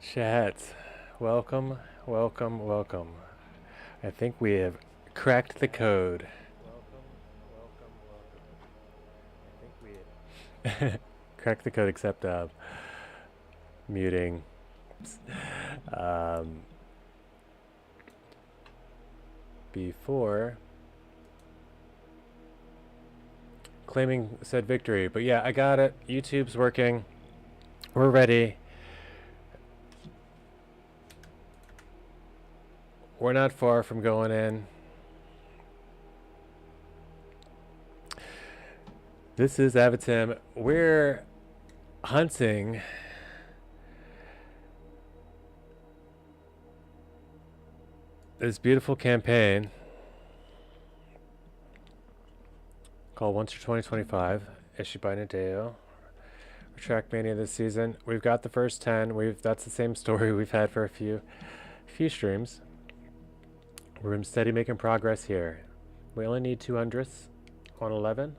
Chat, welcome, welcome, welcome. I think we have cracked the code. Cracked the code except muting. Um, before claiming said victory. But yeah, I got it. YouTube's working. We're ready. We're not far from going in. This is Avatim. We're hunting this beautiful campaign called Winter2025, issued by Nadeo. Trackmania this season. We've got the first 10. That's the same story we've had for a few streams. We're steady making progress here. We only need 200ths on 11.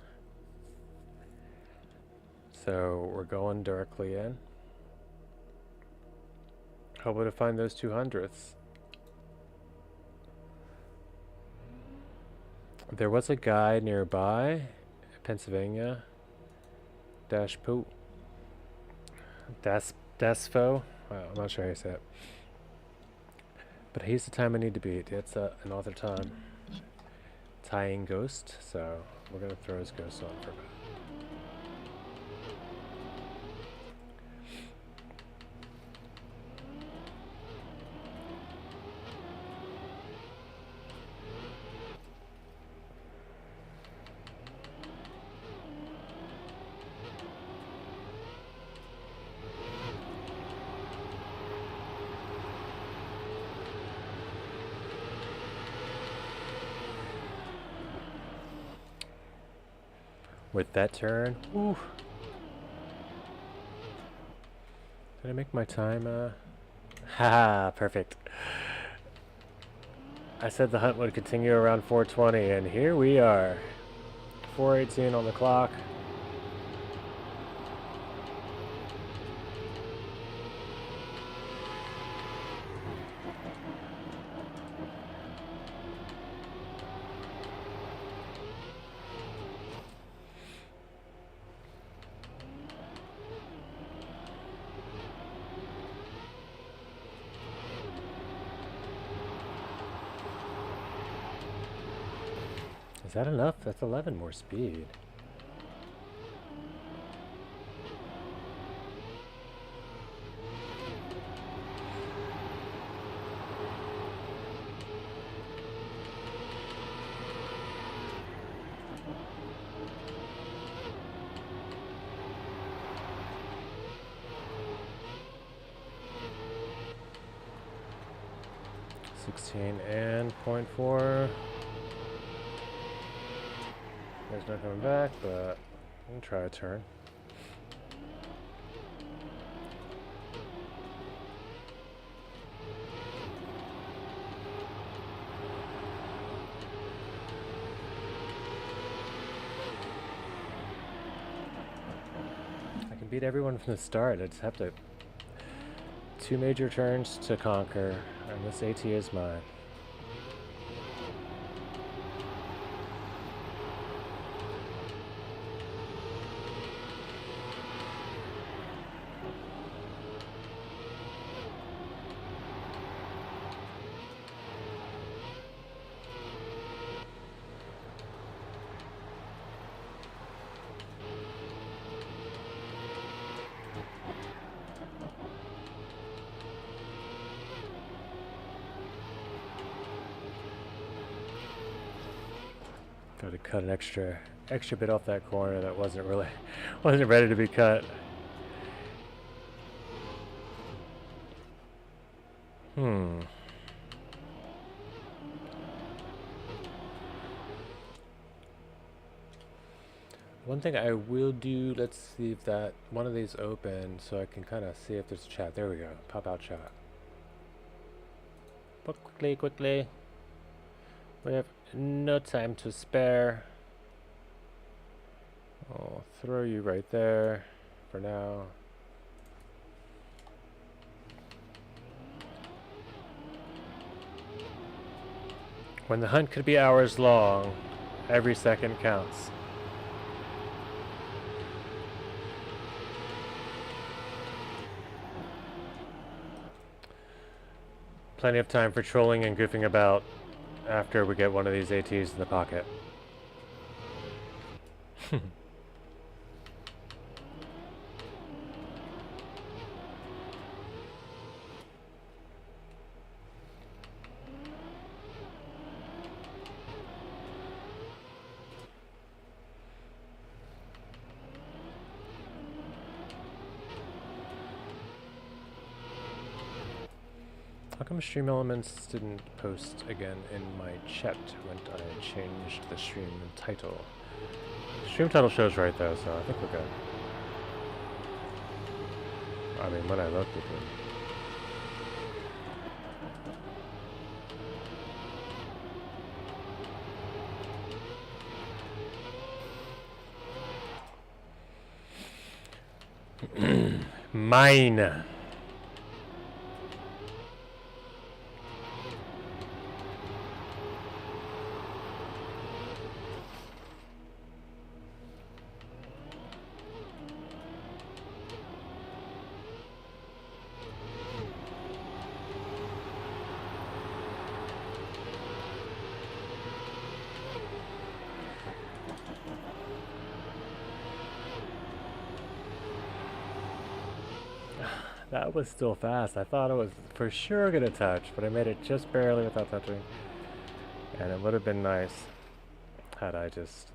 So we're going directly in. Hoping to find those 200ths. There was a guy nearby, Pennsylvania. Daspo. Dasfo. I'm not sure how you say it. But he's the time I need to beat. It's another time. Tying Ghost, so we're going to throw his Ghost on for a bit. With that turn, woo. Did I make my time? Haha, perfect. I said the hunt would continue around 4:20, and here we are. 4:18 on the clock. Is that enough? That's 11 more speed. And 0.4. There's no coming back, but we'll try a turn. I can beat everyone from the start. I just have to 2 major turns to conquer, and this AT is mine. Got to cut an extra bit off that corner that wasn't ready to be cut. One thing I will do, let's see if that one of these open so I can kind of see if there's a chat. There we go. Pop out chat. But quickly. We have no time to spare. I'll throw you right there for now. When the hunt could be hours long, every second counts. Plenty of time for trolling and goofing about after we get one of these ATs in the pocket. How come Stream Elements didn't post again in my chat when I changed the stream title? Stream title shows right though, so I think we're good. I mean, when I looked at it. Mine. That was still fast. I thought it was for sure gonna touch, but I made it just barely without touching. And it would have been nice had I just...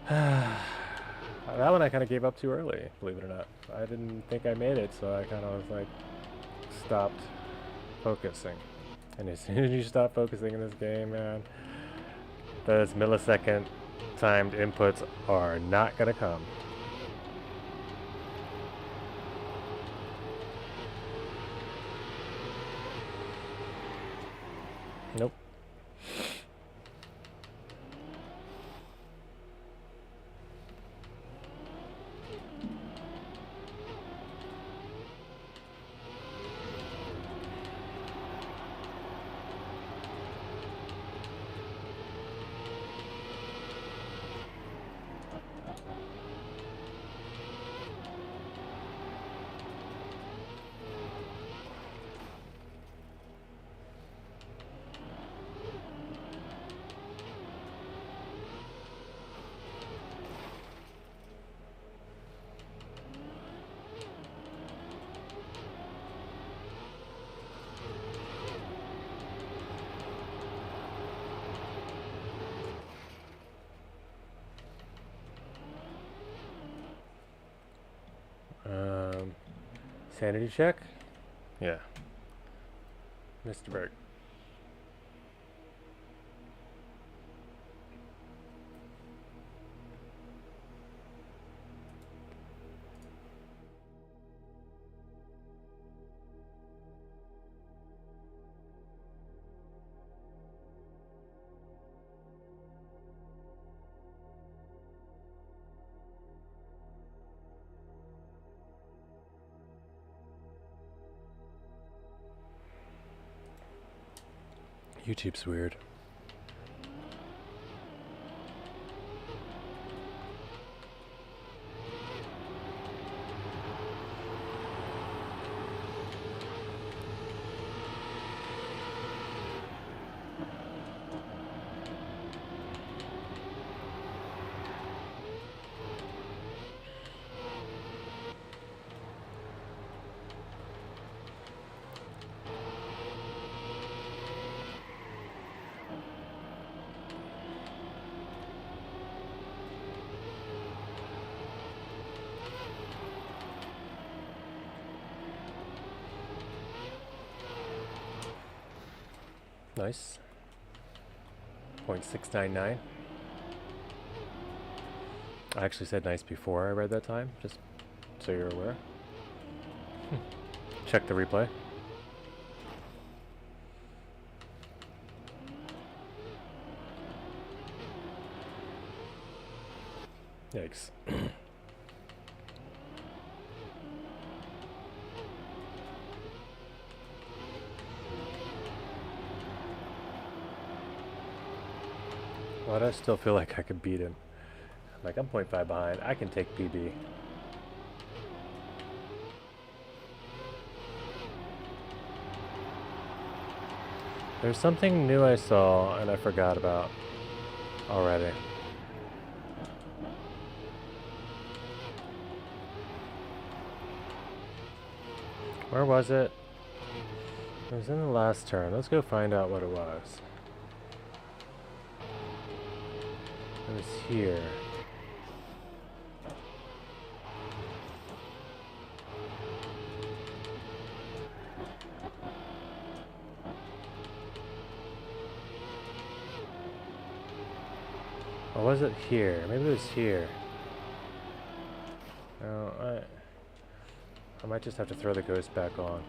that one I kind of gave up too early, believe it or not. I didn't think I made it, so I kind of was like, stopped focusing. And as soon as you stop focusing in this game, man, those millisecond timed inputs are not gonna come. Nope. Sanity check? Yeah. Mr. Berg. YouTube's weird. Nice. 0.699. I actually said nice before I read that time, just so you're aware. Check the replay. Yikes. Why do I still feel like I could beat him? Like, I'm 0.5 behind. I can take PB. There's something new I saw and I forgot about already. Where was it? It was in the last turn. Let's go find out what it was. It was here. Or was it here? Maybe it was here. No, I might just have to throw the ghost back on.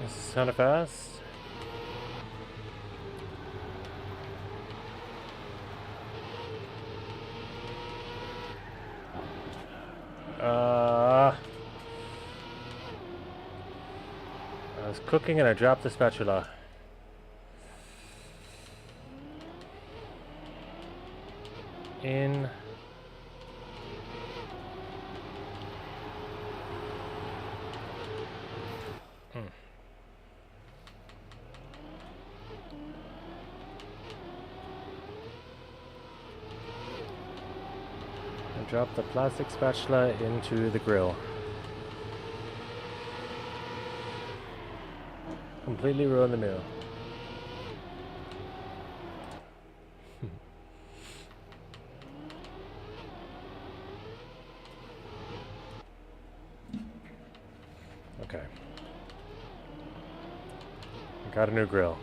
This is kind of fast. I was cooking and I dropped the spatula. In. Drop the plastic spatula into the grill. Completely ruin the meal. Okay. Got a new grill.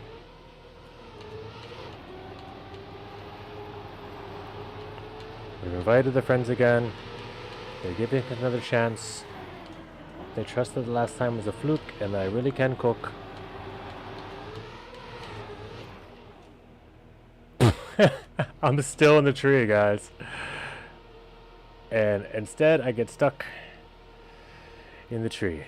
We've invited the friends again. They're giving us another chance. They trusted the last time was a fluke and I really can cook. I'm still in the tree, guys. And instead I get stuck in the tree.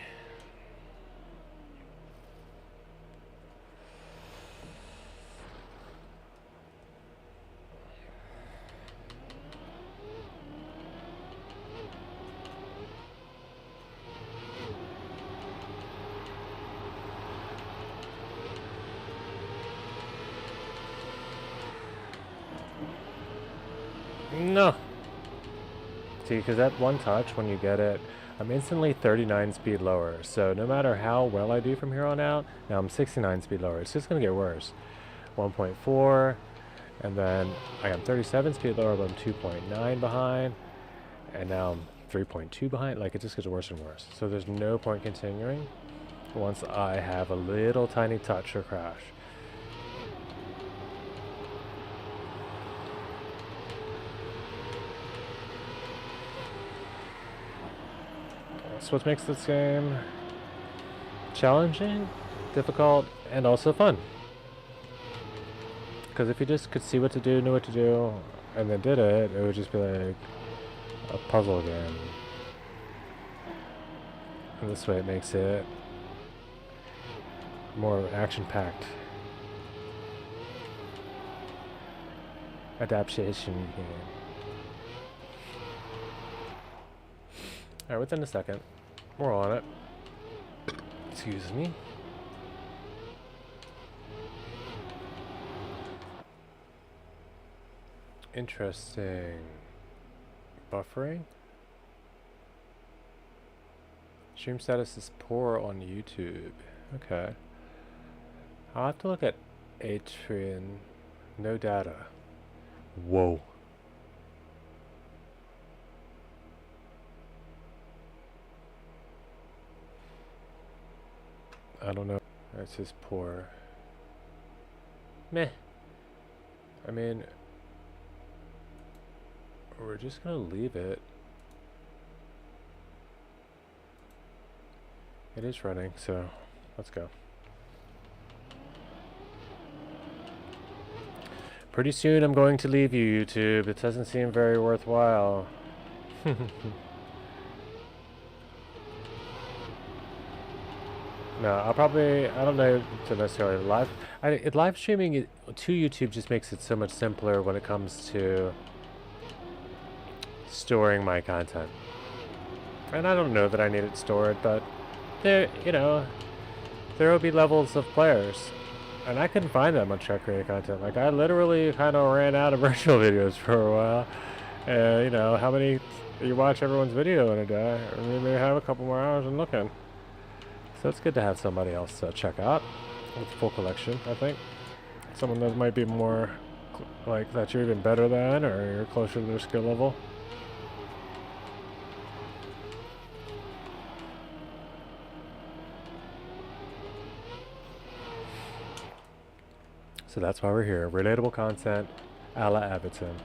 No. See, because that one touch, when you get it, I'm instantly 39 speed lower. So no matter how well I do from here on out, now I'm 69 speed lower. It's just going to get worse. 1.4, and then I am 37 speed lower, but I'm 2.9 behind. And now I'm 3.2 behind. Like, it just gets worse and worse. So there's no point continuing once I have a little tiny touch or crash. That's what makes this game challenging, difficult, and also fun. Because if you just could see what to do, knew what to do, and then did it, it would just be like a puzzle game. And this way it makes it more action-packed. Adaptation game. Alright, within a second. We're on it. Excuse me. Interesting. Buffering? Stream status is poor on YouTube. Okay. I'll have to look at Atrian. No data. Whoa. I don't know. That's just poor. Meh. I mean, we're just gonna leave it. It is running, so let's go. Pretty soon I'm going to leave you, YouTube. It doesn't seem very worthwhile. No, I'll probably, I don't know to necessarily live streaming to YouTube just makes it so much simpler when it comes to storing my content. And I don't know that I need it stored, but there, you know, there will be levels of players. And I couldn't find that much Trackmania content. Like, I literally kind of ran out of virtual videos for a while. You know, how many, you watch everyone's video in a day, or maybe have a couple more hours and looking. So it's good to have somebody else check out with full collection, I think. Someone that might be more, like, that you're even better than, or you're closer to their skill level. So that's why we're here. Relatable content, a la Everton.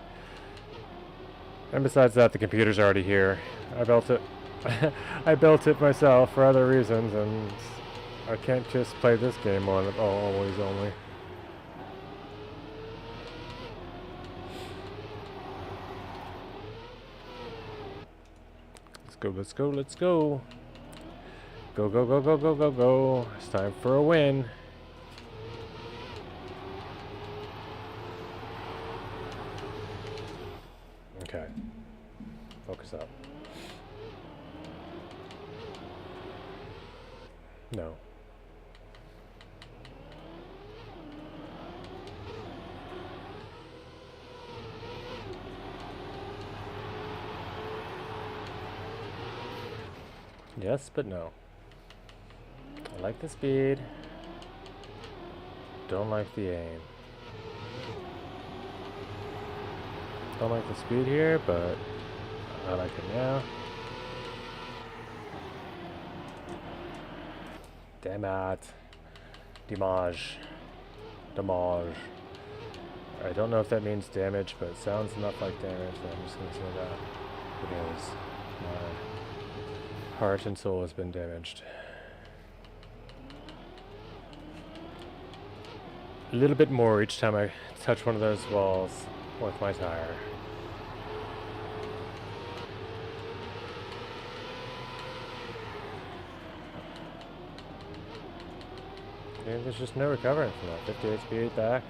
And besides that, the computer's already here. I built it. I built it myself for other reasons, and I can't just play this game on it always only. Let's go, let's go, let's go. Go, go, go, go, go, go, go. It's time for a win. Okay. Focus up. No. Yes, but no. I like the speed. Don't like the aim. Don't like the speed here, but I like it now. Damn it. Damage. Damage. I don't know if that means damage, but it sounds enough like damage that I'm just going to say that. Because my heart and soul has been damaged. A little bit more each time I touch one of those walls with my tire. And there's just no recovering from that. 58 speed back.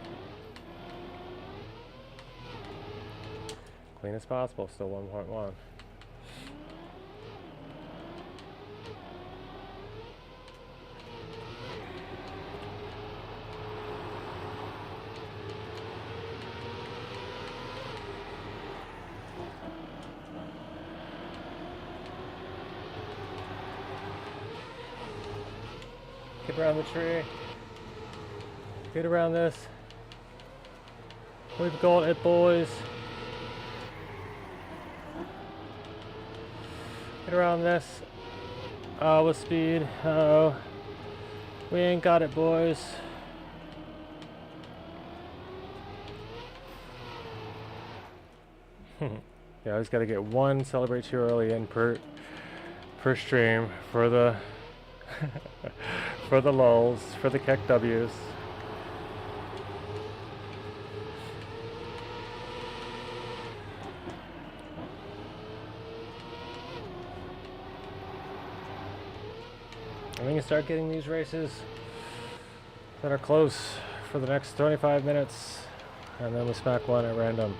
Clean as possible, still 1.1. Get around the tree. Get around this. We've got it, boys. Get around this. Oh, with speed. Uh-oh. We ain't got it, boys. Yeah, I just gotta get one celebrate too early in per stream for the for the lulls, for the Keck W's. And we can start getting these races that are close for the next 25 minutes, and then we smack one at random.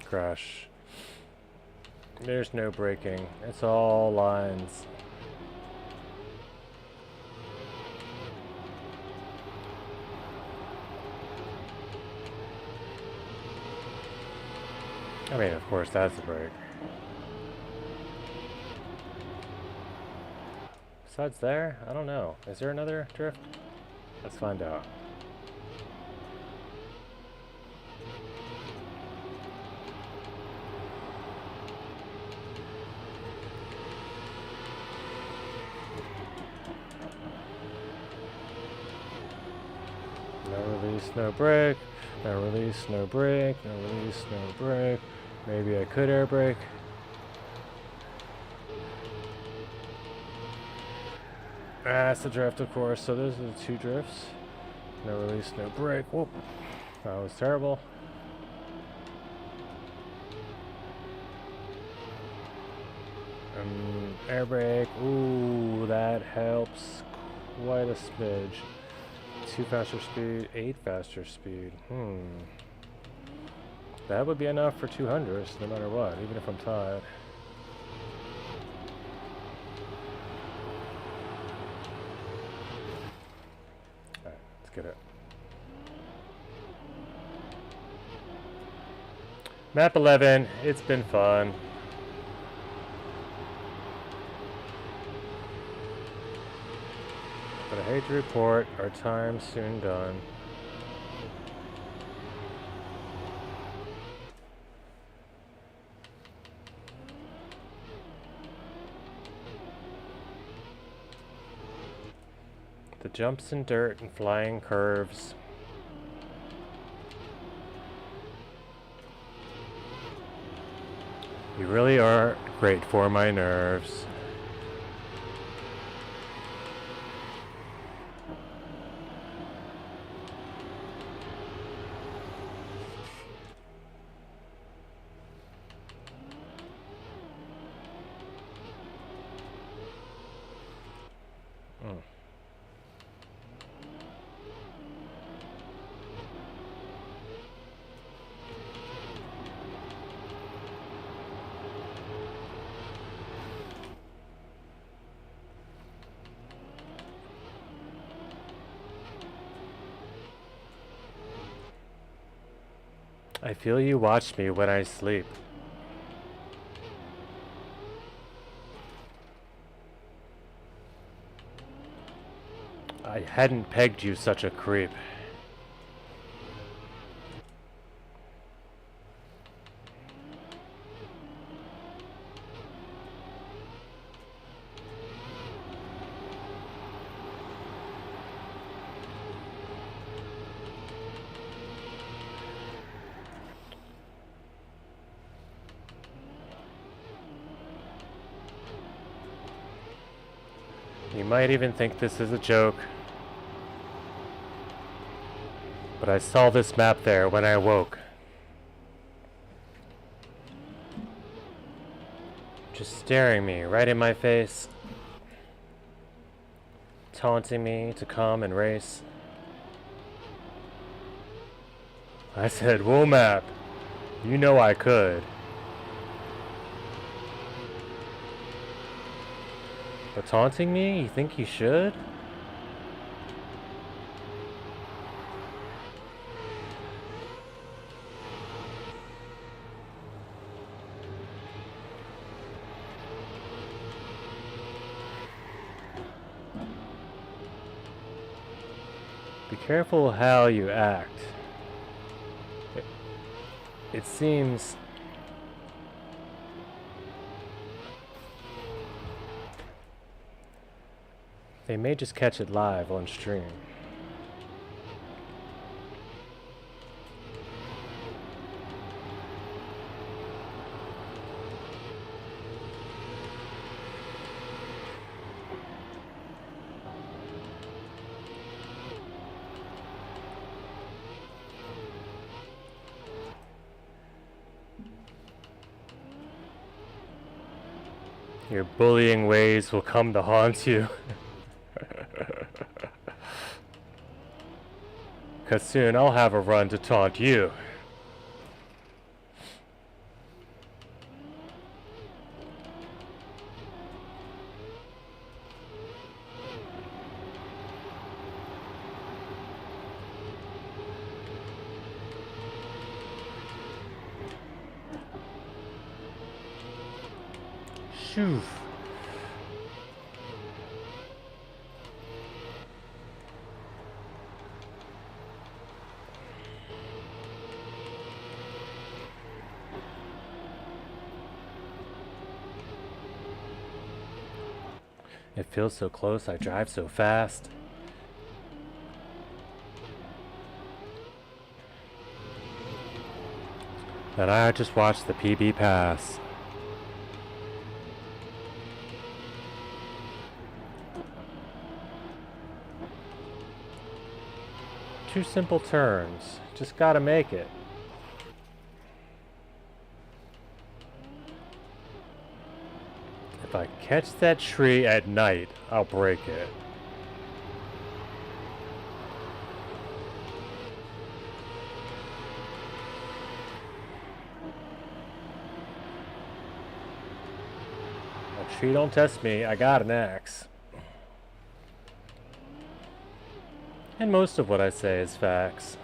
Crash. There's no braking. It's all lines. I mean, of course, that's the brake. Besides there, I don't know. Is there another drift? Let's find out. No release, no brake. No release, no brake. No release, no brake. Maybe I could air brake. That's the drift, of course. So those are the two drifts. No release, no brake. Whoop. That was terrible. Air brake. Ooh, that helps quite a smidge. 2 faster speed, 8 faster speed. That would be enough for 200s, no matter what, even if I'm tied. Alright, let's get it. Map 11, it's been fun. But I hate to report, our time's soon done. The jumps in dirt and flying curves. You really are great for my nerves. I feel you watch me when I sleep. I hadn't pegged you such a creep. You might even think this is a joke, but I saw this map there when I woke. Just staring me right in my face, taunting me to come and race. I said, "Whoa, map, you know I could." But taunting me? You think you should? Be careful how you act. It seems they may just catch it live on stream. Your bullying ways will come to haunt you. 'Cause soon I'll have a run to taunt you. Shoo. It feels so close, I drive so fast. Then I just watched the PB pass. Two simple turns. Just gotta make it. If I catch that tree at night, I'll break it. A tree don't test me, I got an axe. And most of what I say is facts.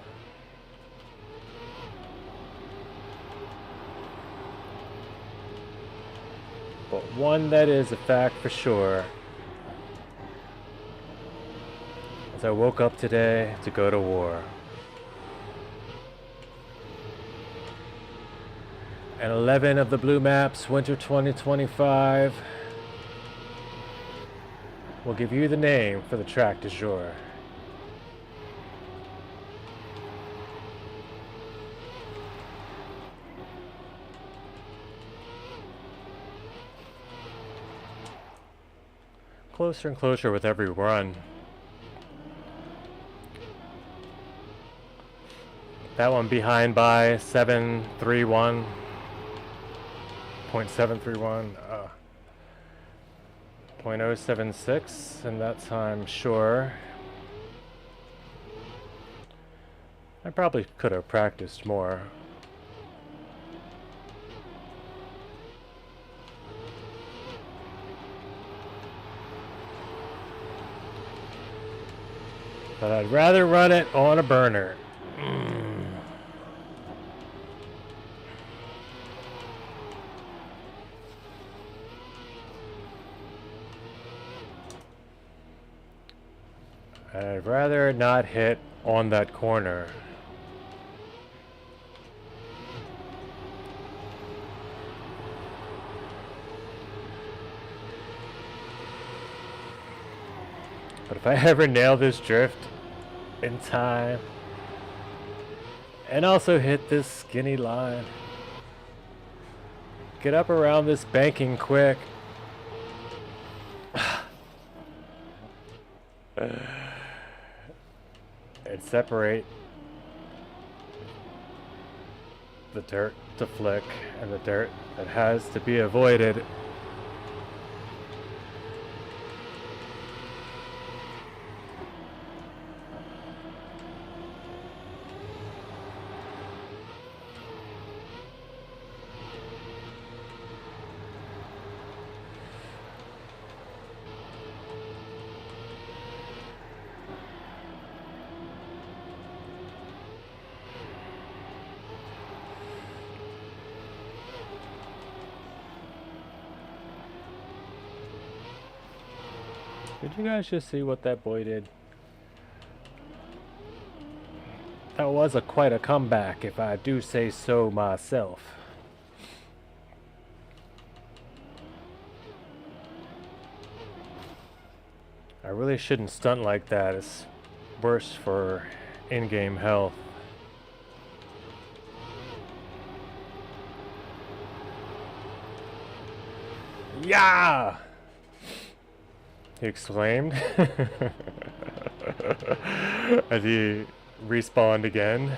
But one that is a fact for sure. As I woke up today to go to war. And 11 of the blue maps, Winter 2025, will give you the name for the track du jour. Closer and closer with every run. That one behind by 731. 0.731. 0.076, and that's I'm sure. I probably could have practiced more. But I'd rather run it on a burner. I'd rather not hit on that corner. But if I ever nail this drift in time, and also hit this skinny line, get up around this banking quick, and separate the dirt to flick and the dirt that has to be avoided. Did you guys just see what that boy did? That was quite a comeback, if I do say so myself. I really shouldn't stunt like that. It's worse for in-game health. Yeah! He exclaimed as he respawned again.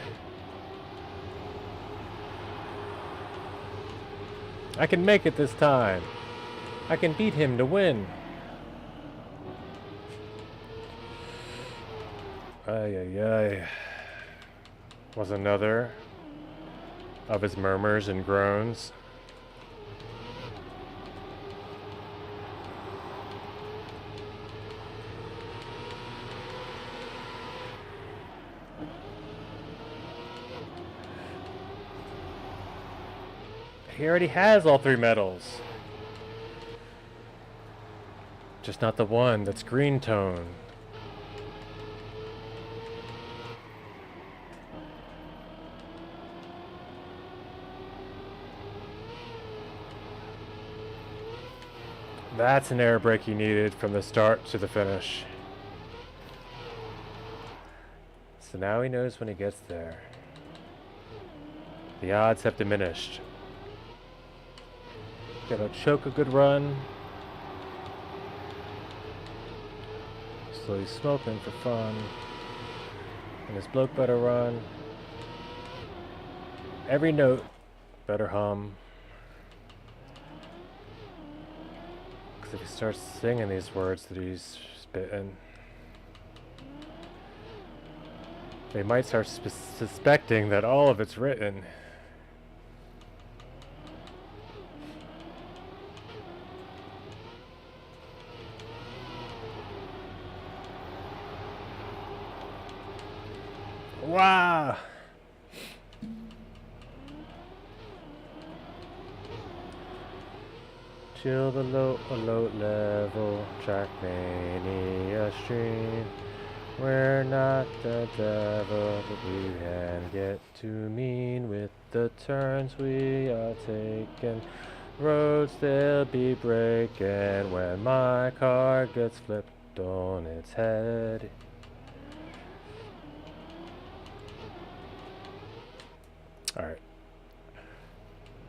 I can make it this time. I can beat him to win. Ay, ay, ay. Was another of his murmurs and groans. He already has all 3 medals. Just not the one that's green tone. That's an air brake he needed from the start to the finish. So now he knows when he gets there. The odds have diminished. Gotta choke a good run. Slowly smoking for fun. And this bloke better run. Every note better hum. Because if he starts singing these words that he's spitting, they might start suspecting that all of it's written. Wow! Chill the low level Trackmania stream. We're not the devil, but we can get too mean with the turns we are taking. Roads they'll be breaking when my car gets flipped on its head. Alright.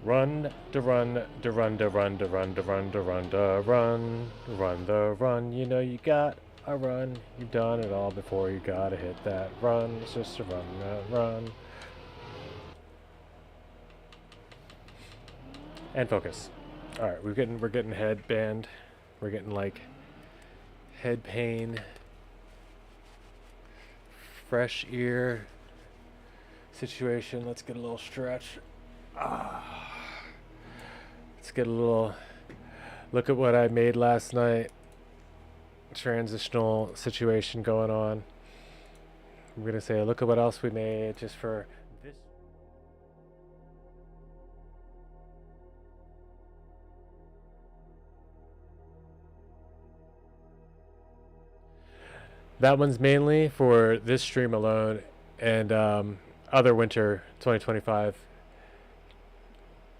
Run, da run, da run, da run, da run, da run, da run, da run, run, the run. You know you got a run. You've done it all before. You gotta hit that run. It's just a run, run. And focus. Alright, we're getting headband. We're getting like head pain. Fresh ear situation. Let's get a little stretch. Let's get a little look at what I made last night. Transitional situation going on. I'm gonna say look at what else we made just for this. That one's mainly for this stream alone and other Winter 2025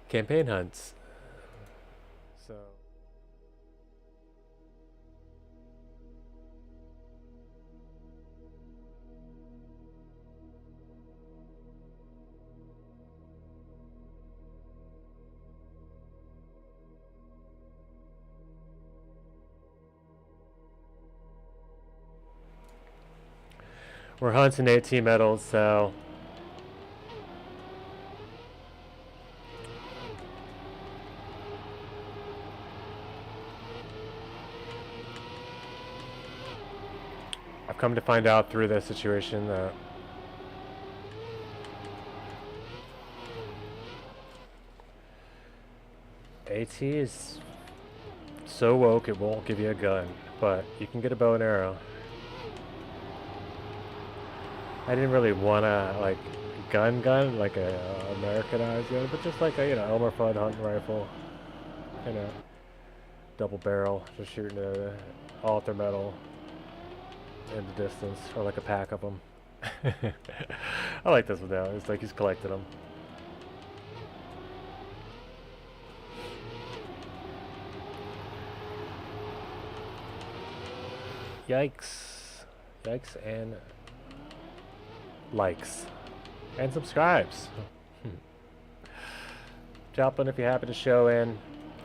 campaign hunts. So we're hunting 18 medals, so I've come to find out through this situation that AT is so woke it won't give you a gun, but you can get a bow and arrow. I didn't really wanna like gun like a Americanized gun, but just like a Elmer Fudd hunting rifle, double barrel, just shooting a altar metal in the distance, or like a pack of them. I like this one now. It's like he's collected them. Yikes. Yikes and likes. And subscribes. Drop in if you happen to show in,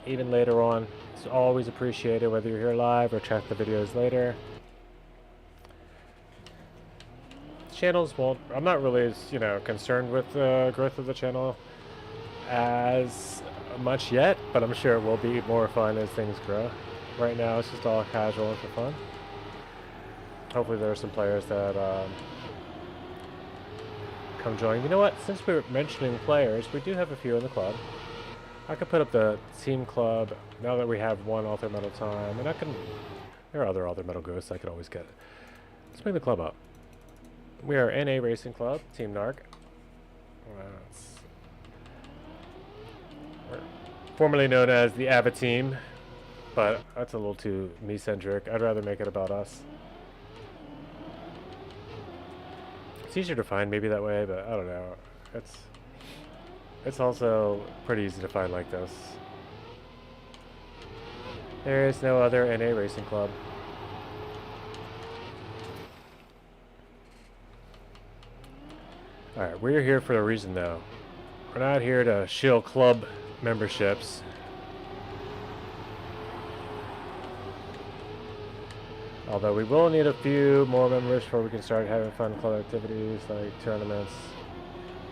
even later on. It's always appreciated whether you're here live or check the videos later. Channels won't, I'm not really as, concerned with the growth of the channel as much yet, but I'm sure it will be more fun as things grow. Right now it's just all casual and for fun. Hopefully there are some players that come join. You know what, since we're mentioning players, we do have a few in the club. I could put up the team club now that we have one Alter Metal time, and there are other Alter Metal ghosts I could always get. Let's bring the club up. We are NA Racing Club, Team Narc. We're formerly known as the Ava Team, but that's a little too me-centric. I'd rather make it about us. It's easier to find maybe that way, but I don't know. It's also pretty easy to find like this. There is no other NA Racing Club. Alright, we're here for a reason though. We're not here to shill club memberships. Although we will need a few more members before we can start having fun club activities like tournaments,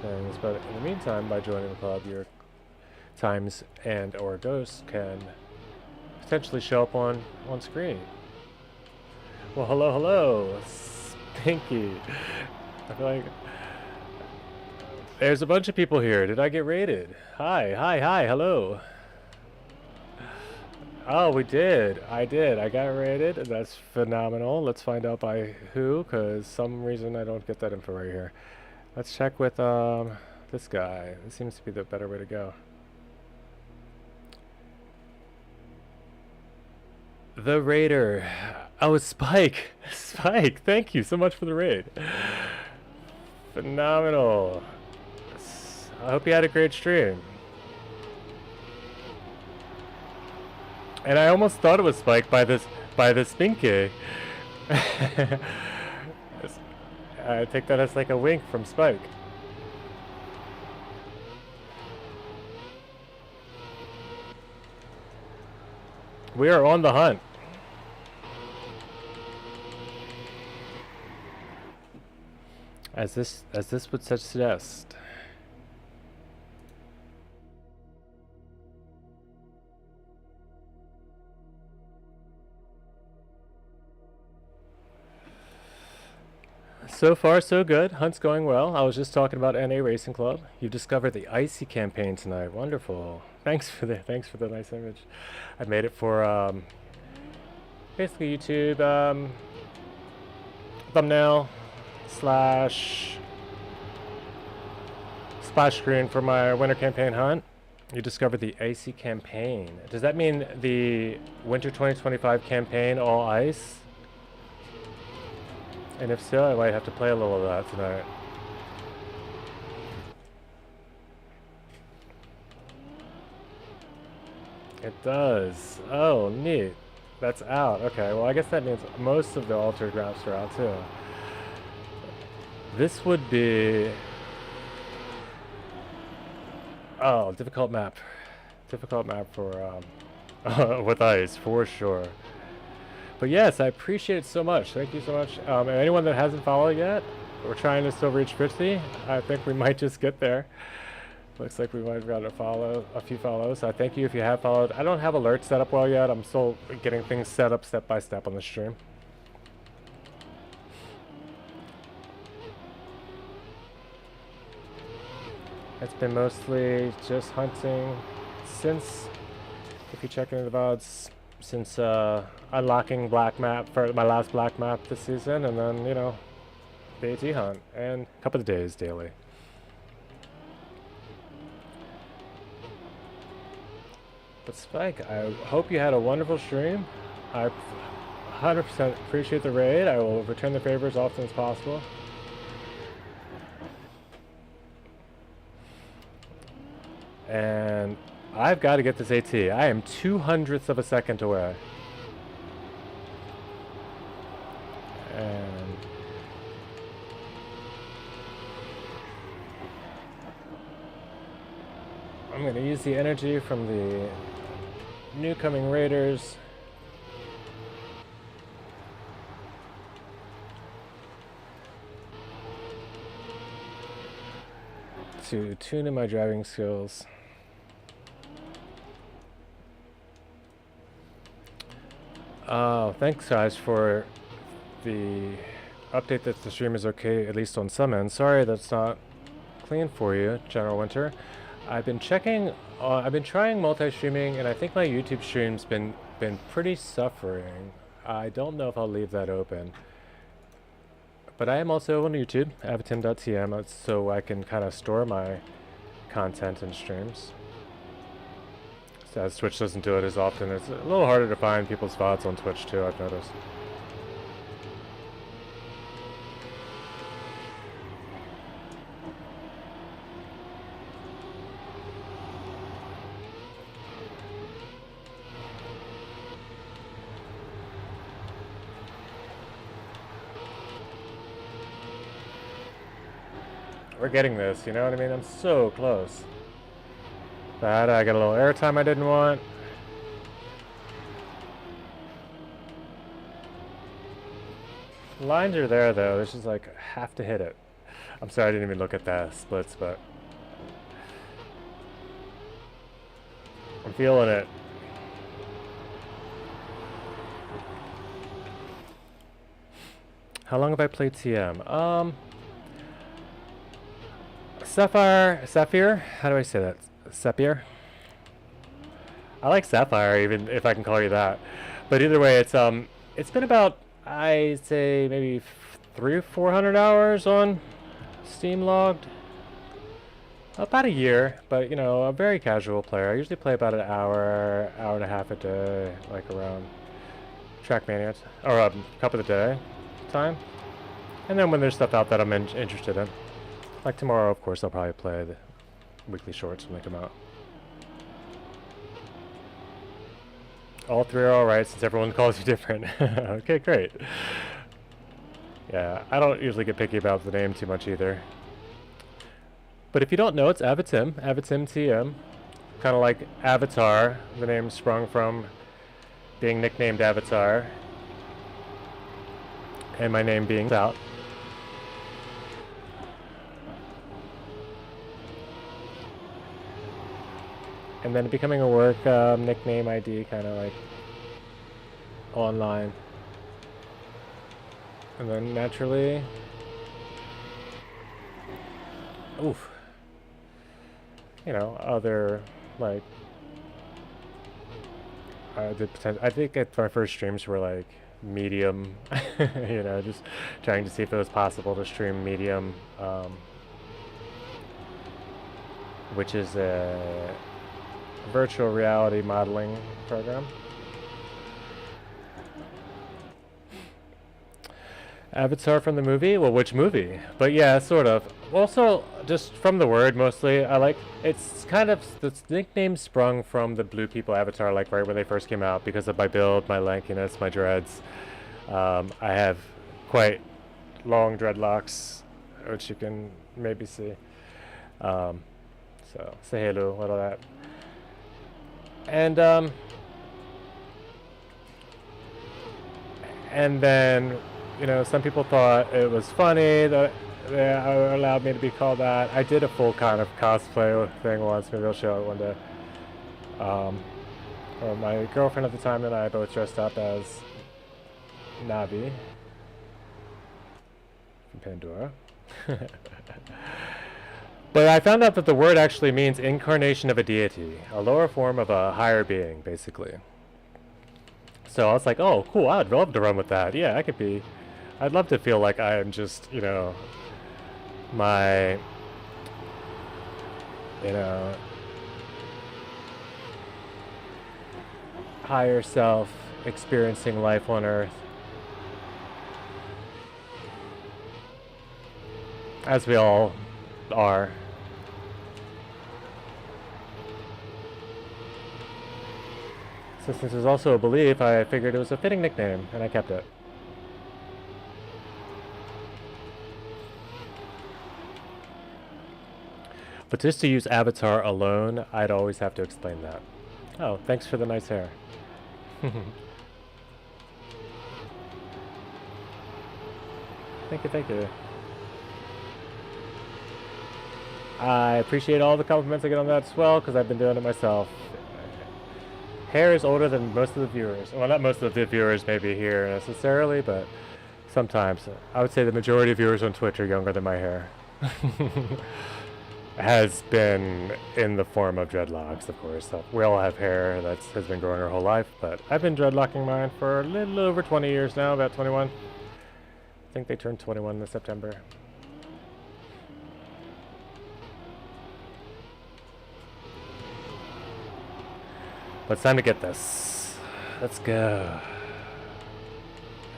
things. But in the meantime, by joining the club, your times and or ghosts can potentially show up on screen. Well, hello, Spinky. I feel like there's a bunch of people here. Did I get raided? Hi, hello. Oh, we did. I did. I got raided. That's phenomenal. Let's find out by who, because some reason I don't get that info right here. Let's check with this guy. This seems to be the better way to go. The raider. Oh, it's Spike. Spike, thank you so much for the raid. Phenomenal. I hope you had a great stream. And I almost thought it was Spike by this Spinky. I take that as like a wink from Spike. We are on the hunt. As this would suggest. So far, so good. Hunt's going well. I was just talking about NA Racing Club. You discovered the Icy campaign tonight. Wonderful. Thanks for the nice image. I made it for basically YouTube thumbnail slash splash screen for my winter campaign hunt. You discovered the Icy campaign. Does that mean the Winter 2025 campaign all ice? And if so, I might have to play a little of that tonight. It does. Oh, neat. That's out. Okay, well, I guess that means most of the altered maps are out too. This would be... Oh, difficult map. Difficult map for with ice, for sure. But yes, I appreciate it so much. Thank you so much. And anyone that hasn't followed yet, we're trying to still reach 50. I think we might just get there. Looks like we might have got a few follows. I thank you if you have followed. I don't have alerts set up well yet. I'm still getting things set up step by step on the stream. It's been mostly just hunting since, if you check into the VODs, since unlocking black map for my last black map this season, and then, you know, the AT hunt, and a couple of days daily. But Spike, I hope you had a wonderful stream. I 100% appreciate the raid. I will return the favor as often as possible. And I've got to get this AT. I am 2/100ths of a second away. And I'm going to use the energy from the new coming raiders to tune in my driving skills. Thanks guys for the update that the stream is okay, at least on some end. Sorry that's not clean for you, General Winter. I've been checking, I've been trying multi-streaming, and I think my YouTube stream's been pretty suffering. I don't know if I'll leave that open. But I am also on YouTube, avatim.tm, so I can kind of store my content and streams. So as Twitch doesn't do it as often, it's a little harder to find people's VODs on Twitch too, I've noticed. We're getting this, you know what I mean? I'm so close. That I got a little airtime I didn't want. Lines are there though. It's just like have to hit it. I'm sorry I didn't even look at the splits, but I'm feeling it. How long have I played TM? Sapphire? How do I say that? Sapphire? I like Sapphire, even if I can call you that. But either way, it's been about, I'd say, maybe 300-400 hours on Steam logged. About a year, but you know, a very casual player. I usually play about an hour, hour and a half a day, like around Trackmania, or cup of the day time. And then when there's stuff out that I'm interested in, like tomorrow, of course, I'll probably play the weekly shorts when they come out. All three are alright since everyone calls you different. Okay, great. Yeah, I don't usually get picky about the name too much either. But if you don't know, it's Avatim TM. Kind of like Avatar. The name sprung from being nicknamed Avatar. And my name being out. And then becoming a work nickname ID, kind of like online. And then naturally, oof, you know, other like I think my first streams were like medium, you know, just trying to see if it was possible to stream medium, which is a virtual reality modeling program. Avatar from the movie? Well, which movie? But yeah, sort of. Also, just from the word mostly, I like, it's kind of, the nickname sprung from the Blue People Avatar, like right when they first came out, because of my build, my lankiness, my dreads. I have quite long dreadlocks, which you can maybe see. So, say hello, what all that. And then, you know, some people thought it was funny that they allowed me to be called that. I did a full kind of cosplay thing once. Maybe I'll show it one day. Well, my girlfriend at the time and I both dressed up as Navi from Pandora. But I found out that the word actually means incarnation of a deity, a lower form of a higher being, basically. So I was like, oh, cool, I'd love to run with that. Yeah, I'd love to feel like I am just, you know, my, you know, higher self experiencing life on Earth. As we all are. So since there's also a belief, I figured it was a fitting nickname, and I kept it. But just to use Avatar alone, I'd always have to explain that. Oh, thanks for the nice hair. Thank you, thank you. I appreciate all the compliments I get on that as well, because I've been doing it myself. Hair is older than most of the viewers. Well, not most of the viewers maybe here necessarily, but sometimes. I would say the majority of viewers on Twitch are younger than my hair. Has been in the form of dreadlocks, of course. So we all have hair that has been growing our whole life, but I've been dreadlocking mine for a little over 20 years now, about 21. I think they turned 21 this September. But it's time to get this. Let's go.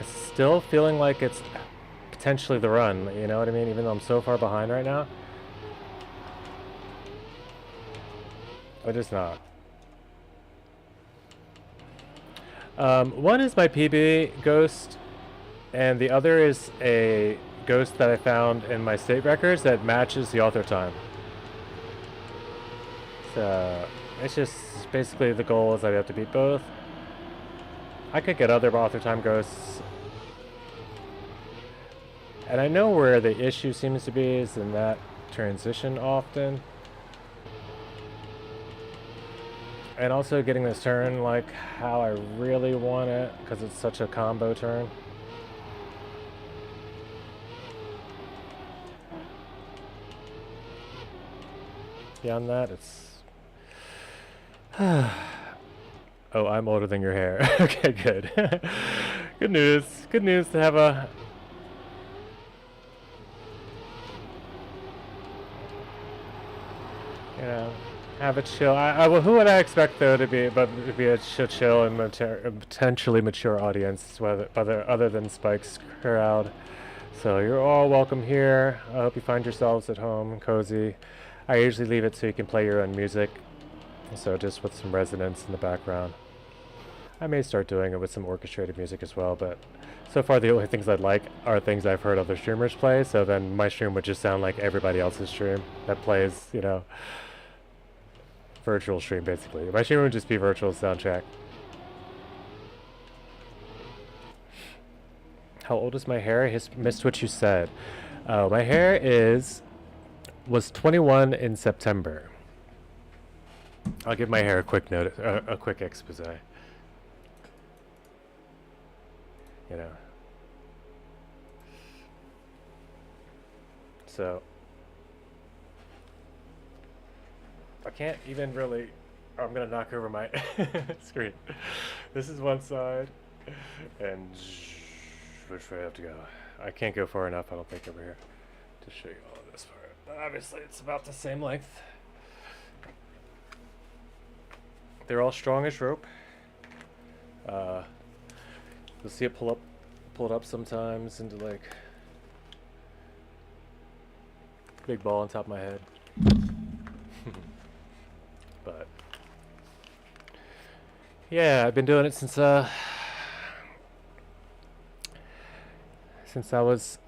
It's still feeling like it's potentially the run, you know what I mean? Even though I'm so far behind right now. But it's not. One is my PB Ghost, and the other is a ghost that I found in my state records that matches the author time. So it's just basically the goal is I have to beat both. I could get other author time ghosts. And I know where the issue seems to be is in that transition often. And also getting this turn like how I really want it, because it's such a combo turn. Beyond that, it's... Oh, I'm older than your hair. Okay, good. Good news. Good news to have a... You know, have a chill. Well, who would I expect though to be, but to be a chill and potentially mature audience, other than Spike's crowd. So you're all welcome here. I hope you find yourselves at home, cozy. I usually leave it so you can play your own music, so just with some resonance in the background. I may start doing it with some orchestrated music as well, but so far the only things I'd like are things I've heard other streamers play, so then my stream would just sound like everybody else's stream that plays, you know, virtual stream basically. My stream would just be virtual soundtrack. How old is my hair? I missed what you said. My hair was 21 in September. I'll give my hair a quick notice, a quick expose. You know. So I can't even really... Oh, I'm gonna knock over my screen. This is one side, and which way I have to go? I can't go far enough, I don't think, over here to show you all of this part. But obviously, it's about the same length. They're all strong as rope. You'll see it pull it up sometimes into like big ball on top of my head. But yeah, I've been doing it since I was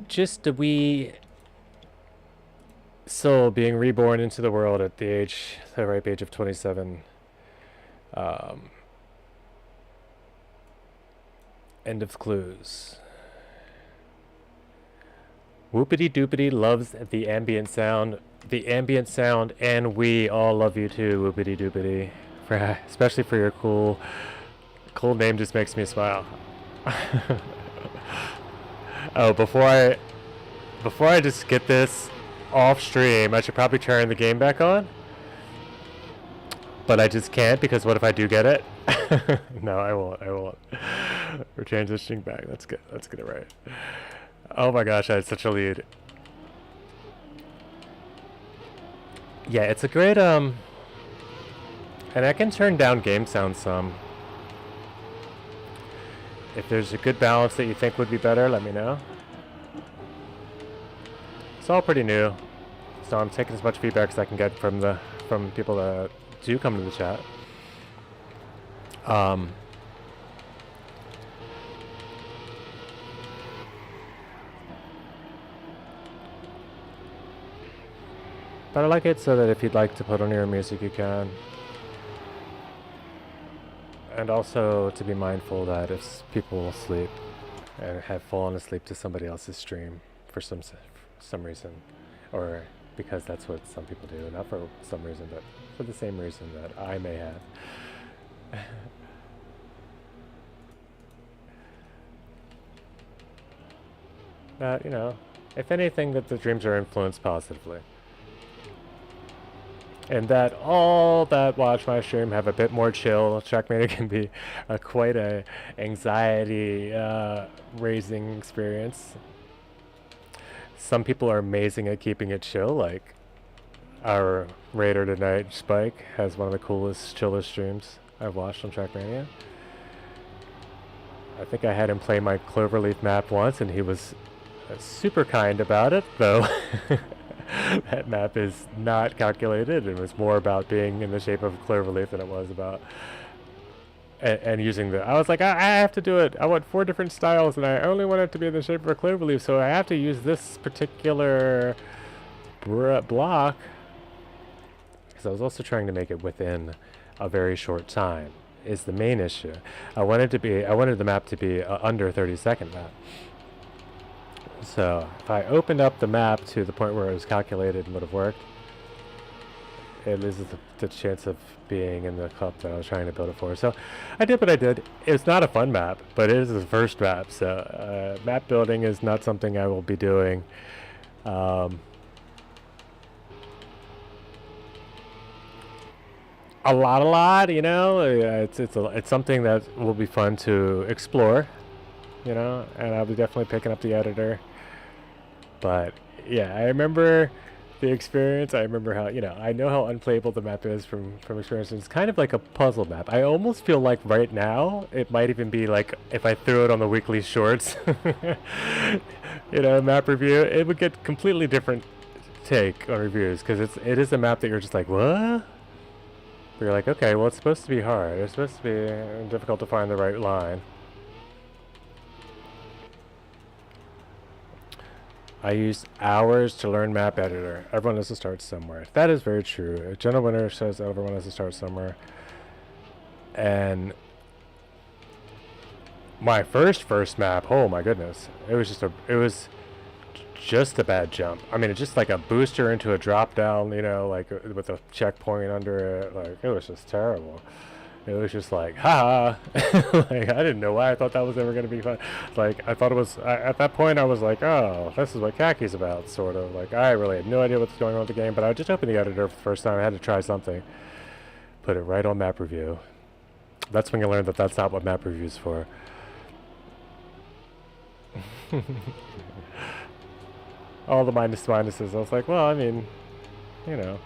just a wee soul being reborn into the world at the ripe age of 27. End of clues. Whoopity doopity loves the ambient sound. The ambient sound, and we all love you too, Whoopity doopity. Especially for your cool name, just makes me smile. Oh, before I just get this off stream, I should probably turn the game back on. But I just can't, because what if I do get it? No, I won't. We're transitioning back. Let's get it right. Oh my gosh, I had such a lead. Yeah, it's a great and I can turn down game sound some. If there's a good balance that you think would be better, let me know. It's all pretty new, so I'm taking as much feedback as I can get from people that do come to the chat. But I like it so that if you'd like to put on your music, you can. And also to be mindful that if people will sleep and have fallen asleep to somebody else's stream for some reason, or because that's what some people do, not for some reason, but for the same reason that I may have. That, you know, if anything, that the dreams are influenced positively. And that all that watch my stream have a bit more chill. Trackmania can be quite a anxiety raising experience. Some people are amazing at keeping it chill, like our raider tonight, Spike, has one of the coolest, chillest streams I've watched on Trackmania. I think I had him play my Cloverleaf map once, and he was super kind about it, though. That map is not calculated. It was more about being in the shape of a Cloverleaf than it was about and using the, I was like, I have to do it. I want 4 different styles, and I only want it to be in the shape of a clover leaf, so I have to use this particular block. Because I was also trying to make it within a very short time. Is the main issue. I wanted the map to be under 30-second map. So if I opened up the map to the point where it was calculated and would have worked, it loses the chance of being in the cup that I was trying to build it for. So I did what I did. It's not a fun map, but it is the first map. So map building is not something I will be doing. A lot, you know. It's something that will be fun to explore, you know, and I'll be definitely picking up the editor. But yeah, I remember the experience. I remember how, you know, I know how unplayable the map is from experience. It's kind of like a puzzle map. I almost feel like right now it might even be like if I threw it on the weekly shorts, you know, map review, it would get completely different take on reviews, because it is a map that you're just like, what? But you're like, okay, well, it's supposed to be hard. It's supposed to be difficult to find the right line. I used hours to learn map editor. Everyone has to start somewhere. That is very true. General Winter says everyone has to start somewhere. And my first map, oh my goodness, it was just a bad jump. I mean, it's just like a booster into a drop down, you know, like with a checkpoint under it. Like, it was just terrible. It was just like, ha! Like, I didn't know why I thought that was ever going to be fun. Like, I thought it was, at that point I was like, oh, this is what Kaki's about, sort of. Like, I really had no idea what's going on with the game, but I just opened the editor for the first time. I had to try something. Put it right on map review. That's when you learn that that's not what map review is for. All the minuses. I was like, well, I mean, you know.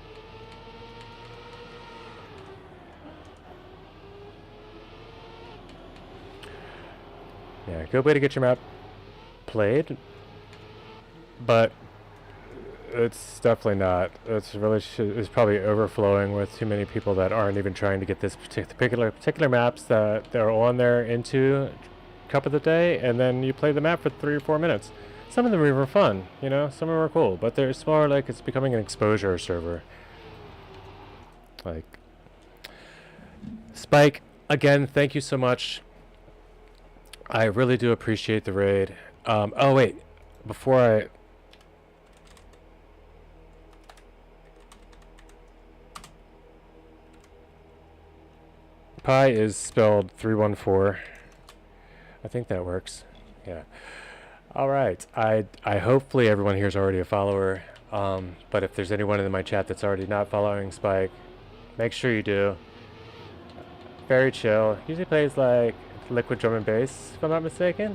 Yeah, good way to get your map played, but it's definitely not. It's really it's probably overflowing with too many people that aren't even trying to get this particular maps that they're on there into Cup of the Day, and then you play the map for 3 or 4 minutes. Some of them were fun, you know, some of them were cool, but it's more like it's becoming an exposure server. Like, Spike, again, thank you so much. I really do appreciate the raid. Oh wait, before I... Pi is spelled 314. I think that works. Yeah. All right. I hopefully everyone here is already a follower. But if there's anyone in my chat that's already not following Spike, make sure you do. Very chill. Usually plays like liquid drum and bass, if I'm not mistaken.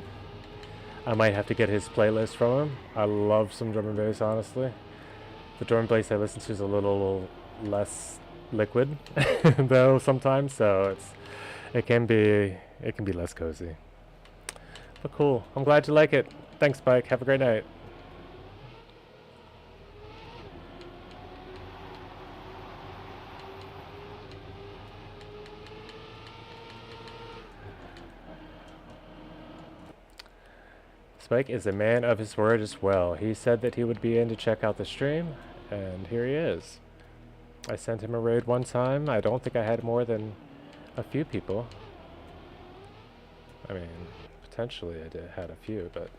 I might have to get his playlist from him. I love some drum and bass, honestly. The drum and bass I listen to is a little less liquid, though sometimes, so it can be less cozy. But cool. I'm glad you like it. Thanks, Spike. Have a great night. Spike is a man of his word as well. He said that he would be in to check out the stream, and here he is. I sent him a raid one time. I don't think I had more than a few people. I mean, potentially I had a few, but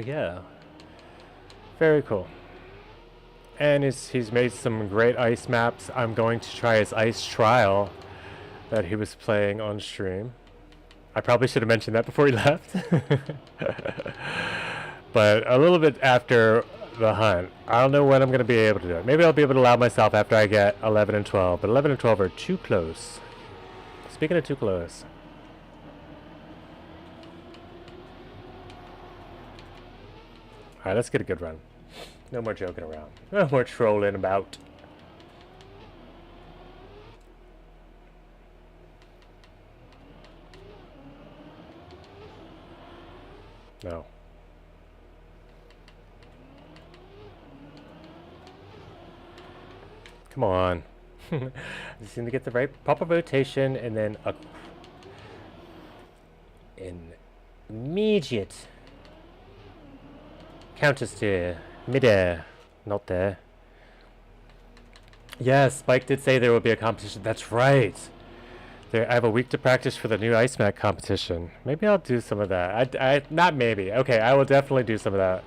yeah. Very cool. And he's made some great ice maps. I'm going to try his ice trial that he was playing on stream. I probably should have mentioned that before he left. But a little bit after the hunt. I don't know when I'm going to be able to do it. Maybe I'll be able to allow myself after I get 11 and 12. But 11 and 12 are too close. Speaking of too close. Alright, let's get a good run. No more joking around. No more trolling about. No. Come on. I just need to get the right proper rotation and then an immediate counter steer midair, not there. Yeah, Spike did say there will be a competition. That's right. There, I have a week to practice for the new ice mat competition. Maybe I'll do some of that. Not maybe. Okay, I will definitely do some of that.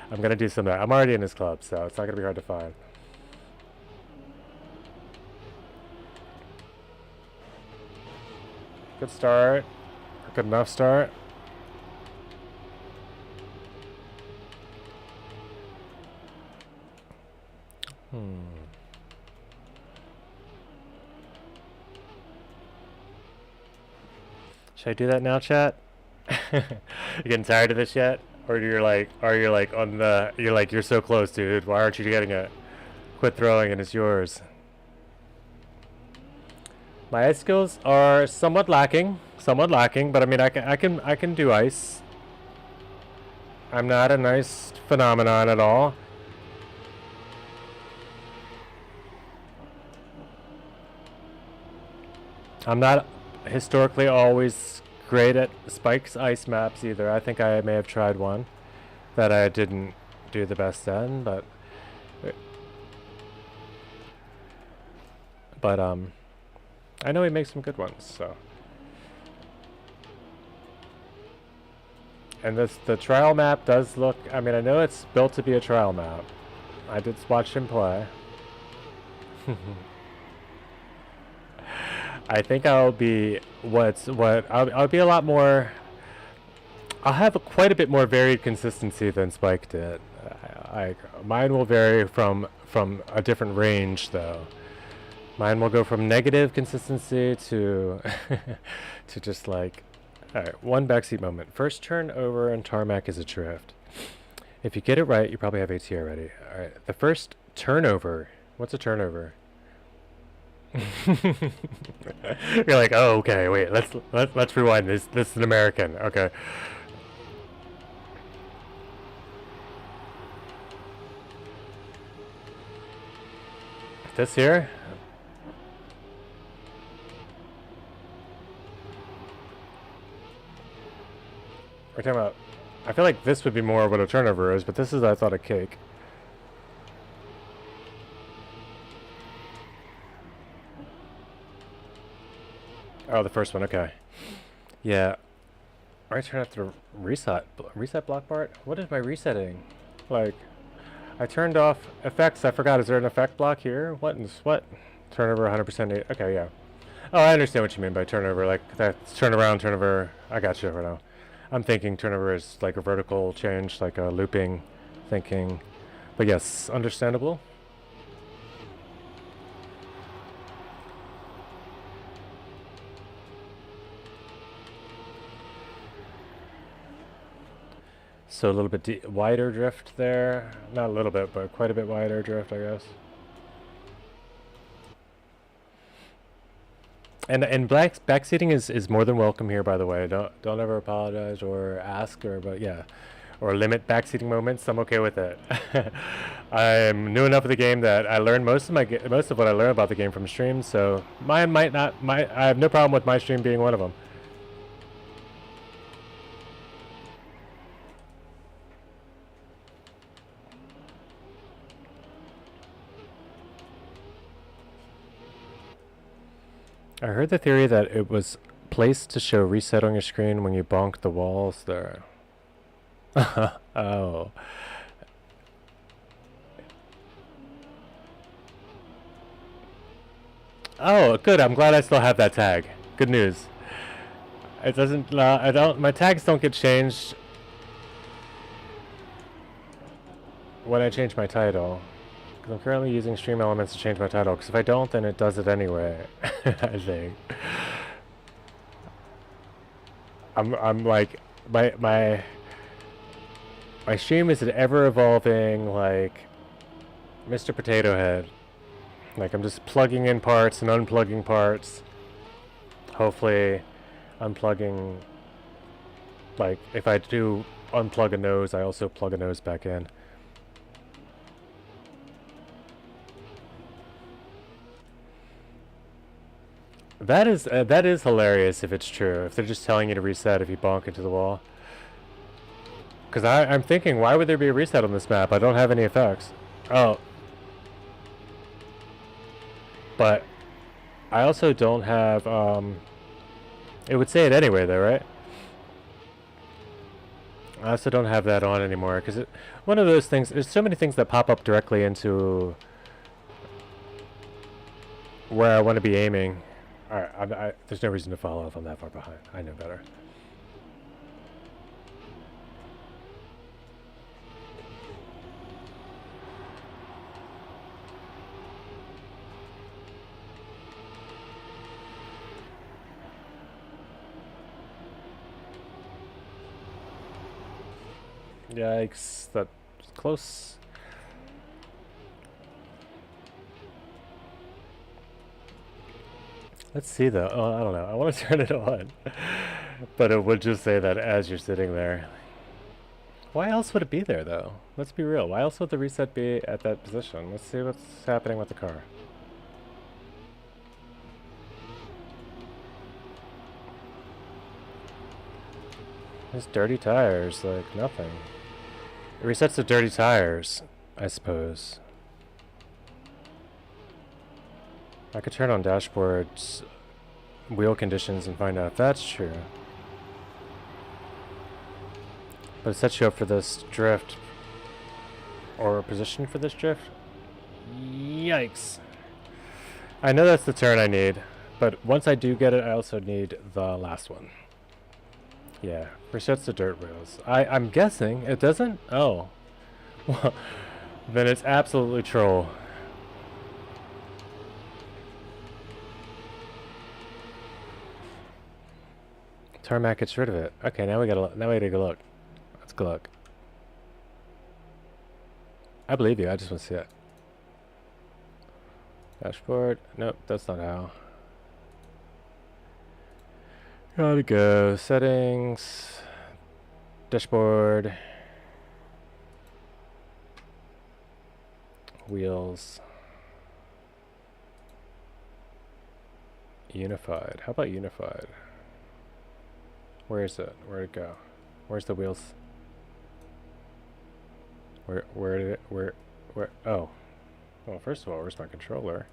I'm gonna do some of that. I'm already in his club, so it's not gonna be hard to find. Good start. Good enough start. Should I do that now, chat? You getting tired of this yet? Or you're like on the, you're so close, dude. Why aren't you getting it? Quit throwing and it's yours. My ice skills are somewhat lacking, but I mean I can do ice. I'm not an ice phenomenon at all. I'm not historically always great at Spike's ice maps either. I think I may have tried one that I didn't do the best in, but I know he makes some good ones, so. And the trial map does look, I mean, I know it's built to be a trial map. I did watch him play. I think I'll be I'll be a lot more. I'll have quite a bit more varied consistency than Spike did. Mine will vary from a different range though. Mine will go from negative consistency to to just like, all right, one backseat moment. First turn over and tarmac is a drift. If you get it right, you probably have AT already. All right, the first turnover. What's a turnover? You're like, oh, okay, wait, let's rewind this. This is an American, okay. This here? We're talking about, I feel like this would be more what a turnover is, but this is, I thought, a cake. Oh, the first one, okay. Yeah. I turn off the reset block part? What is my resetting? Like, I turned off effects. I forgot. Is there an effect block here? What? Turnover 100%. Okay, yeah. Oh, I understand what you mean by turnover. Like, that's turnaround, turnover. I got you right now. I'm thinking turnover is like a vertical change, like a looping thinking. But yes, understandable. So a little bit wider drift there. Not a little bit, but quite a bit wider drift, I guess. And backseating is more than welcome here, by the way. Don't ever apologize or ask but yeah, or limit backseating moments. I'm okay with it. I'm new enough of the game that I learned most of what I learned about the game from streams. So mine might not. I have no problem with my stream being one of them. I heard the theory that it was placed to show reset on your screen when you bonk the walls there. Oh. Oh, good. I'm glad I still have that tag. Good news. It doesn't, my tags don't get changed when I change my title. Because I'm currently using Stream Elements to change my title. Because if I don't, then it does it anyway. I think. I'm like, my stream is an ever-evolving, like, Mr. Potato Head. Like, I'm just plugging in parts and unplugging parts. Hopefully, unplugging, like, if I do unplug a nose, I also plug a nose back in. That is hilarious if it's true. If they're just telling you to reset if you bonk into the wall. Because I'm thinking, why would there be a reset on this map? I don't have any effects. Oh. But I also don't have, it would say it anyway though, right? I also don't have that on anymore because one of those things, there's so many things that pop up directly into where I want to be aiming. Alright, there's no reason to follow if I'm that far behind. I know better. Yikes, that's close. Let's see though. Oh, I don't know. I want to turn it on. But it would just say that as you're sitting there. Why else would it be there though? Let's be real. Why else would the reset be at that position? Let's see what's happening with the car. There's dirty tires, like nothing. It resets the dirty tires, I suppose. I could turn on dashboard's wheel conditions and find out if that's true. But it sets you up for this drift. Or a position for this drift. Yikes. I know that's the turn I need. But once I do get it, I also need the last one. Yeah, resets the dirt wheels. I'm guessing it doesn't? Oh. Well, then it's absolutely troll. Tarmac gets rid of it. Okay, now we gotta take a look. Let's go look. I believe you, I just want to see it. Dashboard. Nope, that's not how. Gotta go. Settings. Dashboard. Wheels. Unified. How about unified? Where is it? Where'd it go? Where's the wheels? Where did it, where, oh. Well, first of all, where's my controller?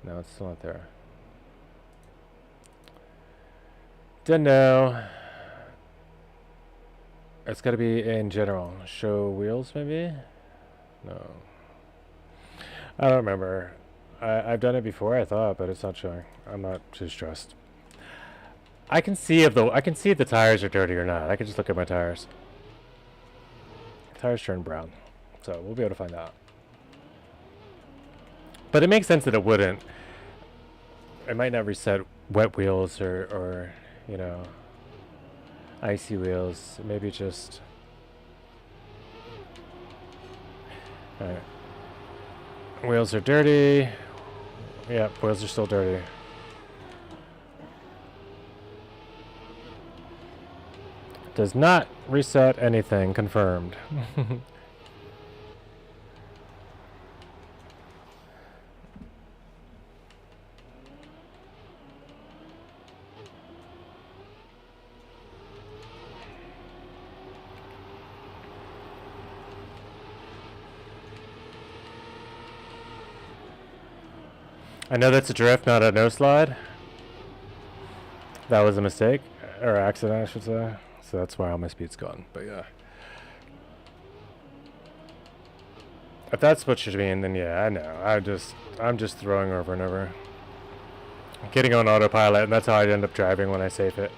No, it's still not there. Don't know. It's gotta be in general. Show wheels, maybe? No. I don't remember. I've done it before, I thought, but it's not showing. I'm not too stressed. I can see if the tires are dirty or not. I can just look at my tires. Tires turn brown, so we'll be able to find out. But it makes sense that it wouldn't. It might not reset wet wheels or you know, icy wheels. Maybe just. Alright. Wheels are dirty. Yep, wheels are still dirty. Does not reset anything, confirmed. I know that's a drift, not a no slide. That was a mistake, or accident, I should say. So that's why all my speed's gone. But yeah, if that's what you mean, then yeah, I know. I'm just throwing over and over, getting on autopilot, and that's how I end up driving when I safe it.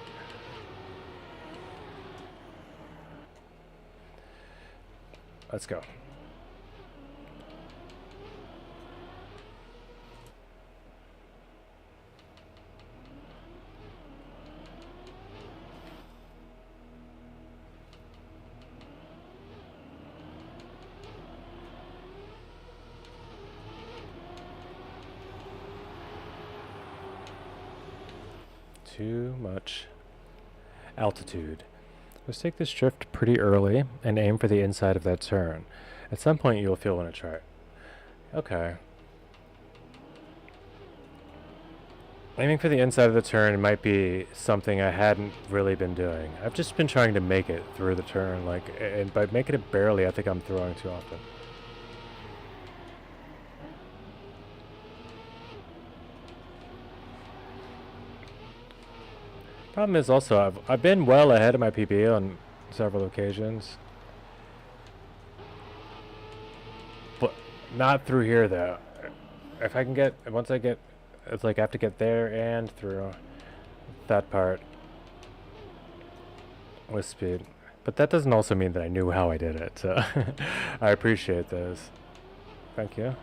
Let's go. Too much altitude. Let's take this drift pretty early and aim for the inside of that turn. At some point you'll feel when I try it. Okay. Aiming for the inside of the turn might be something I hadn't really been doing. I've just been trying to make it through the turn, like, and by making it barely, I think I'm throwing too often. Problem is also, I've been well ahead of my PB on several occasions. But not through here, though. If I can get, once I get, it's like I have to get there and through that part with speed. But that doesn't also mean that I knew how I did it, so I appreciate those. Thank you.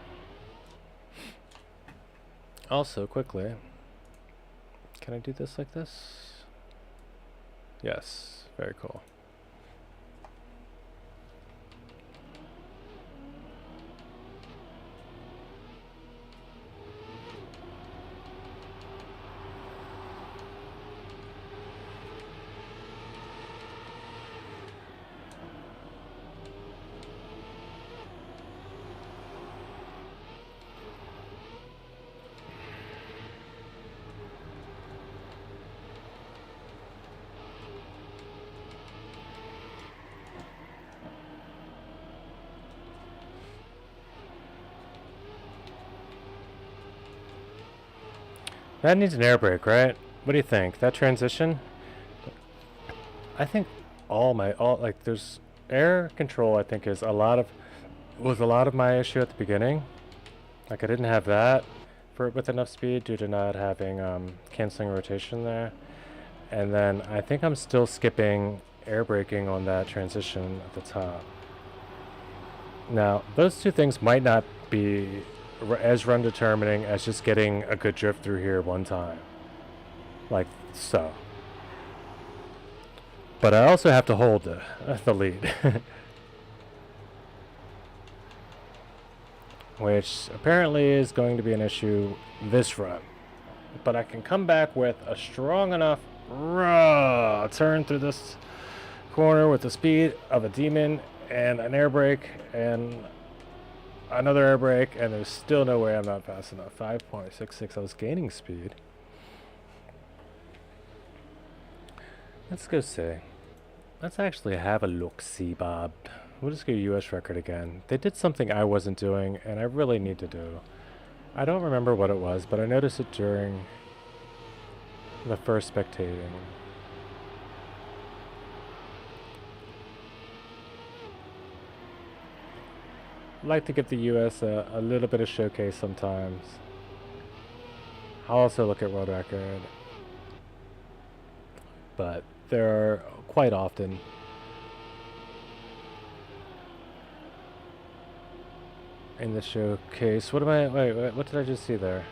Also, quickly, can I do this like this? Yes, very cool. That needs an air brake, right? What do you think? That transition? I think all like there's air control, I think was a lot of my issue at the beginning. Like I didn't have that with enough speed due to not having canceling rotation there. And then I think I'm still skipping air braking on that transition at the top. Now, those two things might not be as run determining as just getting a good drift through here one time. Like so. But I also have to hold the lead. Which apparently is going to be an issue this run. But I can come back with a strong enough turn through this corner with the speed of a demon and an air brake and another air brake, and there's still no way I'm not fast enough. 5.66, I was gaining speed. Let's go see. Let's actually have a look-see, Bob. We'll just go US record again. They did something I wasn't doing, and I really need to do. I don't remember what it was, but I noticed it during the first spectating. I like to give the US a little bit of showcase sometimes. I'll also look at world record. But there are quite often in the showcase. What did I just see there?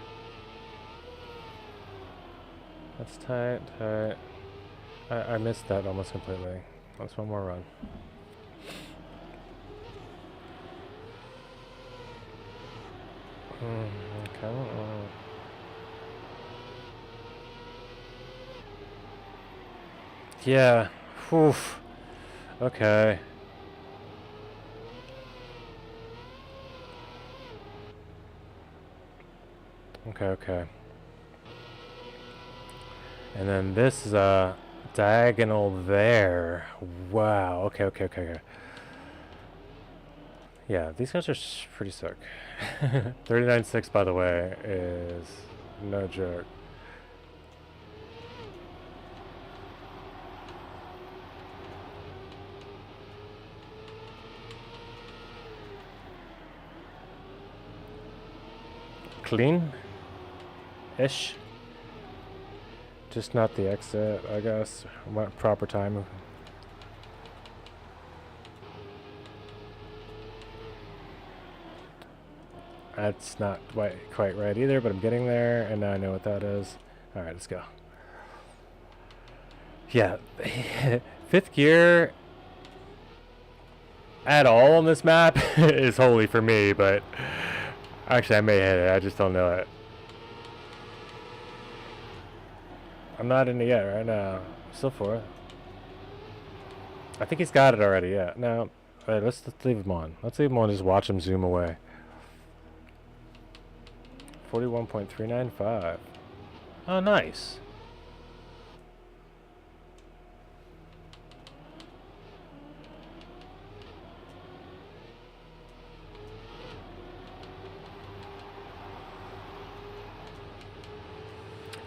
That's tight. I missed that almost completely. That's one more run. Okay. Yeah. Oof. Okay. Okay. And then this is a diagonal there. Wow. Okay. Yeah, these guys are pretty sick. 39.6, by the way, is no joke. Clean-ish. Just not the exit, I guess. Proper time. That's not quite right either, but I'm getting there, and now I know what that is. Alright, let's go. Yeah, fifth gear at all on this map is holy for me, but actually I may hit it, I just don't know it. I'm not in it yet right now. Still fourth. I think he's got it already, yeah. Now, alright, let's leave him on. Let's leave him on and just watch him zoom away. 41.395. Oh, nice.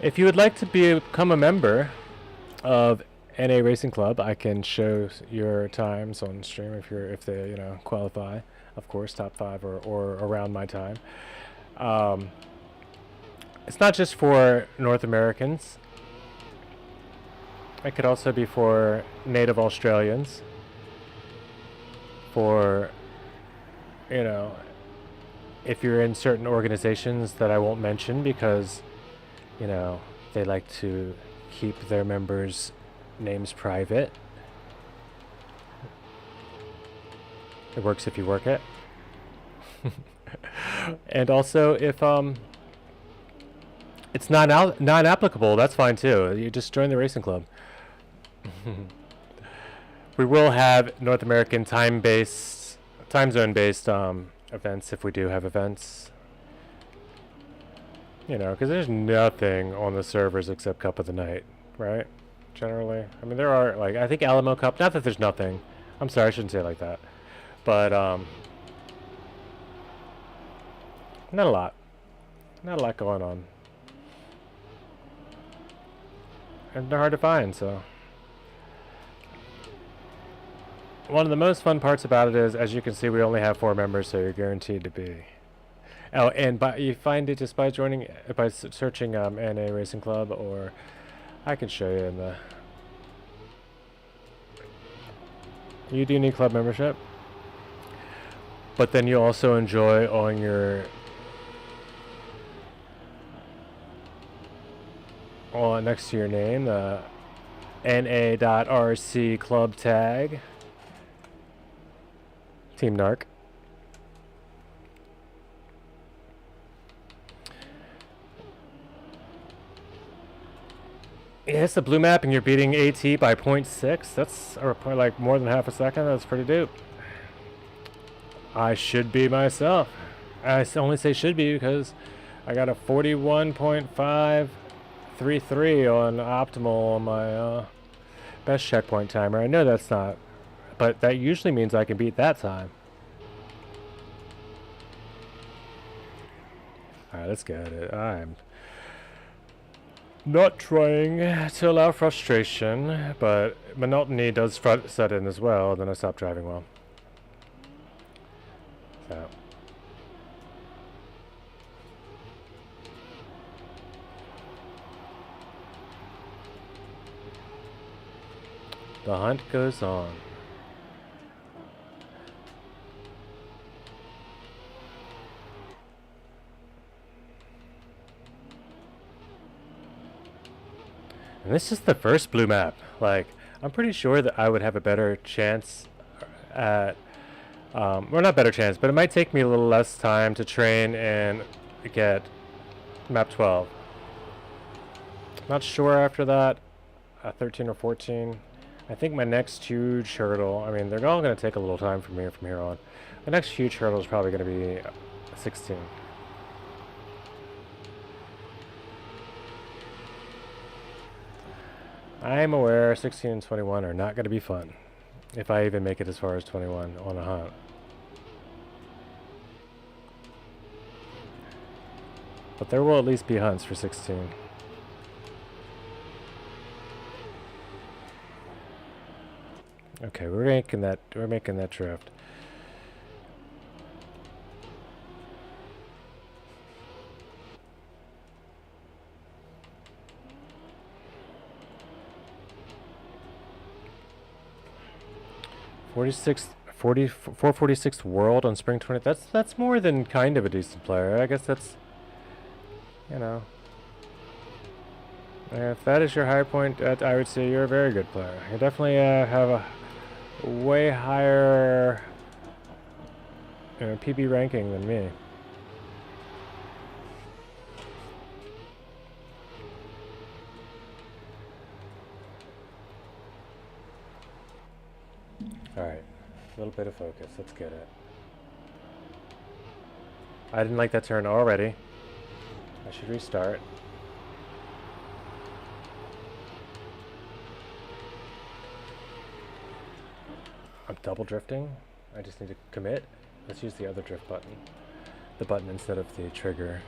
If you would like to become a member of NA Racing Club, I can show your times on stream if they qualify, of course, top 5 or around my time. It's not just for North Americans. It could also be for native Australians. For if you're in certain organizations that I won't mention because they like to keep their members' names private. It works if you work it. And also if it's non-applicable, that's fine too. You just join the racing club. We will have North American time zone based events if we do have events. Because there's nothing on the servers except Cup of the Night, right? Generally. I mean, there are, I think Alamo Cup, not that there's nothing. I'm sorry, I shouldn't say it like that. But, not a lot. Not a lot going on. And they're hard to find, so. One of the most fun parts about it is, as you can see, we only have 4 members, so you're guaranteed to be. Oh, and you find it just by searching NA Racing Club, or I can show you in the. You do need club membership, but then you also enjoy on your next to your name the NA.RC club tag, Team Narc. Yeah, it's the blue map and you're beating AT by 0.6. That's like more than half a second. That's pretty dope. I should be myself. I only say should be because I got a 41.533 on optimal on my best checkpoint timer. I know that's not, but that usually means I can beat that time. Alright, let's get it. I'm not trying to allow frustration, but monotony does set in as well, then I stop driving well. So. The hunt goes on. And this is the first blue map. Like, I'm pretty sure that I would have a better chance at, well, not better chance, but it might take me a little less time to train and get map 12. Not sure after that, 13 or 14. I think my next huge hurdle, I mean, they're all going to take a little time from here on. The next huge hurdle is probably going to be 16. I'm aware 16 and 21 are not going to be fun, if I even make it as far as 21 on a hunt. But there will at least be hunts for 16. Okay, we're making that drift. .446 world on Spring 20. That's more than kind of a decent player. I guess that's, if that is your high point, I would say you're a very good player. You definitely have a way higher PB ranking than me. Alright, a little bit of focus, let's get it. I didn't like that turn already. I should restart. I'm double drifting. I just need to commit. Let's use the other drift button. The button instead of the trigger.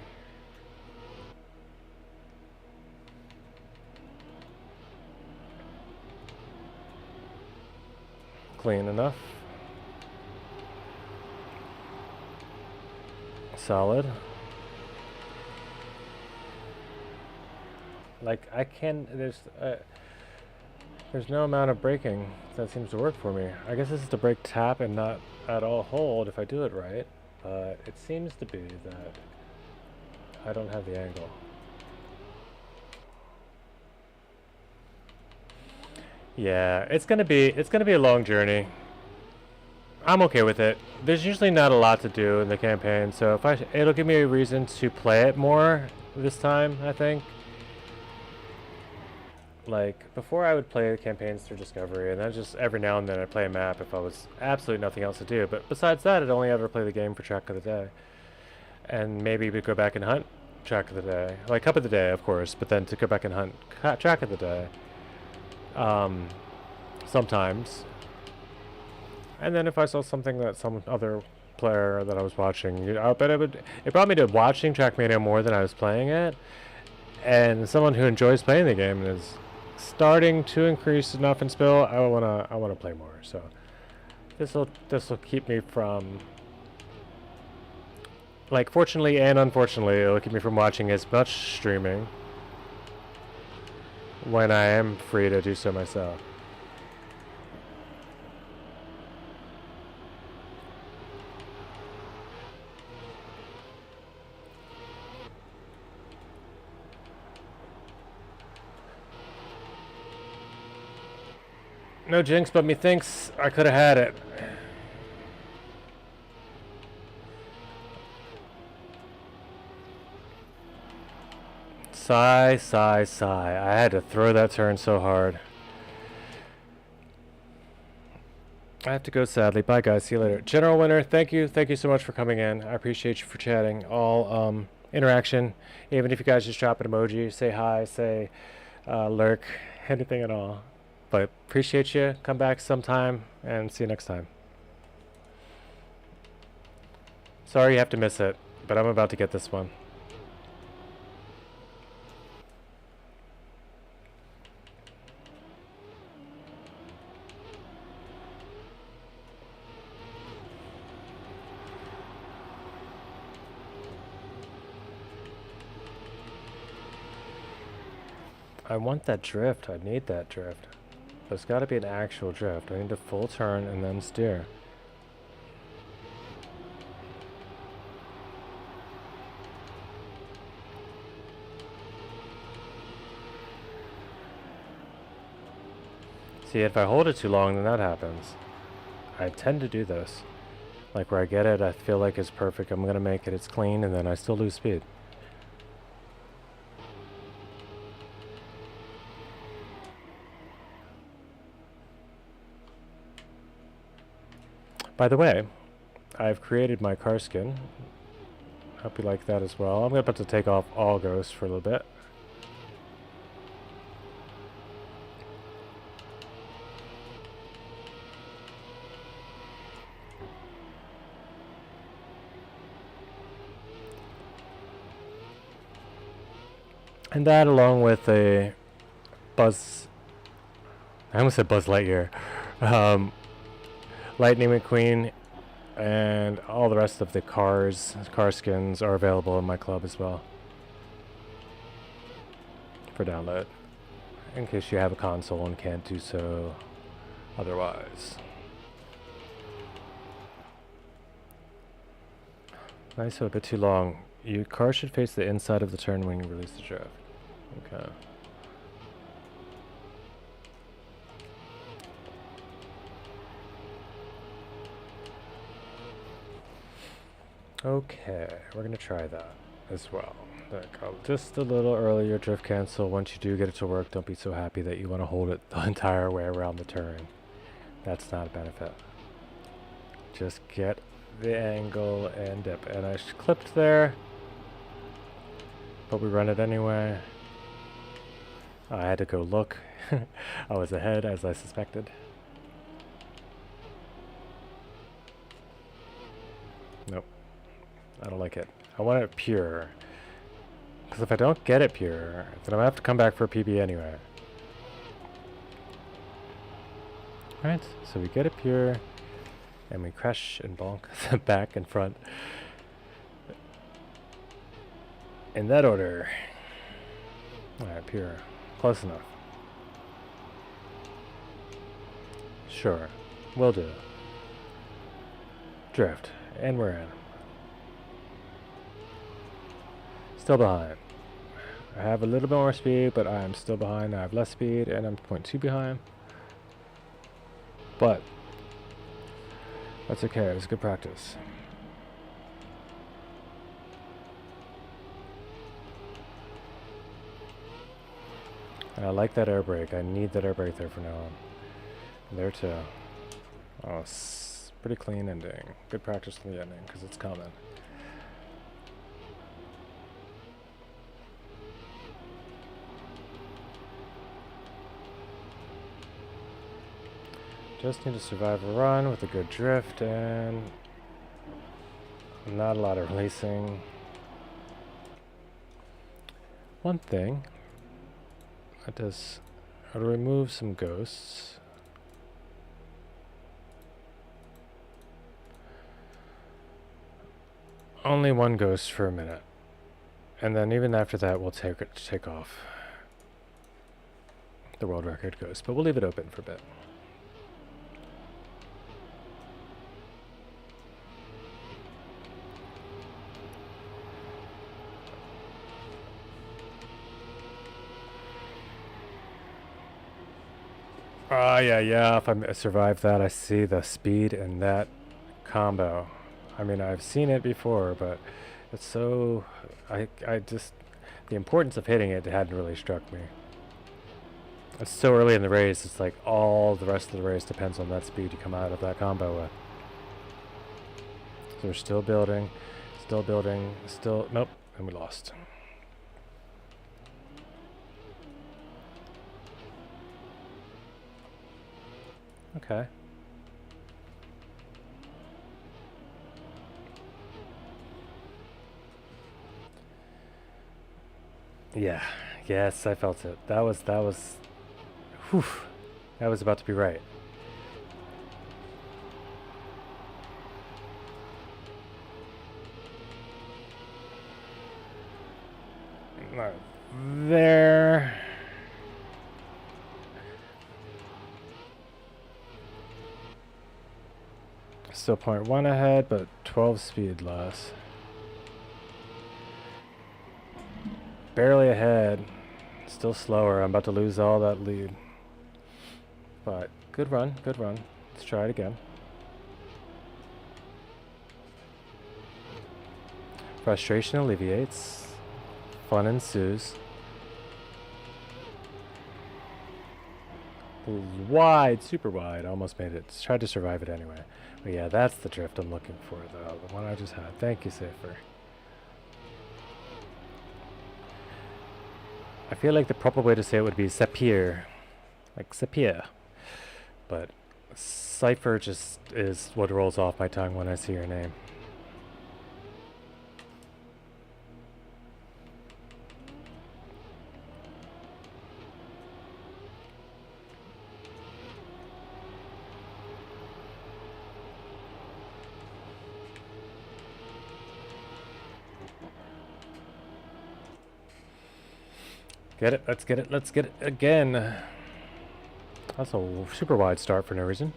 Clean enough. Solid. Like, I can, there's no amount of braking that seems to work for me. I guess this is the brake tap and not at all hold if I do it right, but it seems to be that I don't have the angle. Yeah, it's gonna be a long journey. I'm okay with it. There's usually not a lot to do in the campaign, so if it'll give me a reason to play it more this time, I think. Like, before I would play the campaigns through Discovery, and then just every now and then I'd play a map if I was absolutely nothing else to do. But besides that, I'd only ever play the game for track of the day. And maybe we'd go back and hunt track of the day. Like, cup of the day, of course, but then to go back and hunt track of the day. Sometimes. And then if I saw something that some other player that I was watching, I bet it brought me to watching Trackmania more than I was playing it. And someone who enjoys playing the game and is starting to increase enough in spill, I wanna play more. So this'll keep me from, like, fortunately and unfortunately, it'll keep me from watching as much streaming when I am free to do so myself. No jinx, but methinks I could have had it. Sigh, sigh, sigh. I had to throw that turn so hard. I have to go, sadly. Bye, guys. See you later. General Winner, thank you. Thank you so much for coming in. I appreciate you for chatting. All interaction, even if you guys just drop an emoji, say hi, say lurk, anything at all. But appreciate you. Come back sometime and see you next time. Sorry you have to miss it, but I'm about to get this one. I want that drift. I need that drift. But it's got to be an actual drift. I need to full turn and then steer. See, if I hold it too long, then that happens. I tend to do this. Like, where I get it, I feel like it's perfect. I'm going to make it, it's clean, and then I still lose speed. By the way, I've created my car skin. Hope you like that as well. I'm about to take off all ghosts for a little bit. And that, along with a Buzz... I almost said Buzz Lightyear. Lightning McQueen and all the rest of the car skins are available in my club as well for download, in case you have a console and can't do so otherwise. Nice, so a bit too long. Your car should face the inside of the turn when you release the drift. Okay. Okay, we're gonna try that as well. Just a little earlier drift cancel. Once you do get it to work, don't be so happy that you want to hold it the entire way around the turn. That's not a benefit. Just get the angle and dip. And I clipped there, but we run it anyway. I had to go look. I was ahead, as I suspected. Nope. I don't like it. I want it pure. Because if I don't get it pure, then I'm going to have to come back for a PB anyway. Alright, so we get it pure. And we crash and bonk the back and front. In that order. Alright, pure. Close enough. Sure. Will do. Drift. And we're in. Still behind. I have a little bit more speed, but I am still behind. I have less speed, and I'm 0.2 behind. But that's okay. It was good practice. And I like that air brake. I need that air brake there for now on. There too. Oh, pretty clean ending. Good practice in the ending, because it's coming. Just need to survive a run with a good drift and not a lot of releasing. One thing, I'll remove some ghosts. Only one ghost for a minute. And then even after that we'll take off the world record ghost, but we'll leave it open for a bit. Yeah, if I survive that, I see the speed in that combo. I mean, I've seen it before, but it's so... I just... The importance of hitting it hadn't really struck me. It's so early in the race, it's like all the rest of the race depends on that speed you come out of that combo with. So we're still building, still... Nope, and we lost. Okay. Yeah. Yes, I felt it. That was whew. That was about to be right. Right there. Still 0.1 ahead, but 12 speed less. Barely ahead. Still slower. I'm about to lose all that lead. But good run, good run. Let's try it again. Frustration alleviates. Fun ensues. Wide, super wide. Almost made it. Tried to survive it anyway. But yeah, that's the drift I'm looking for, though. The one I just had. Thank you, Safer. I feel like the proper way to say it would be Sapir. Like Sapir. But Cypher just is what rolls off my tongue when I see your name. Get it, let's get it, let's get it again. That's a super wide start for no reason.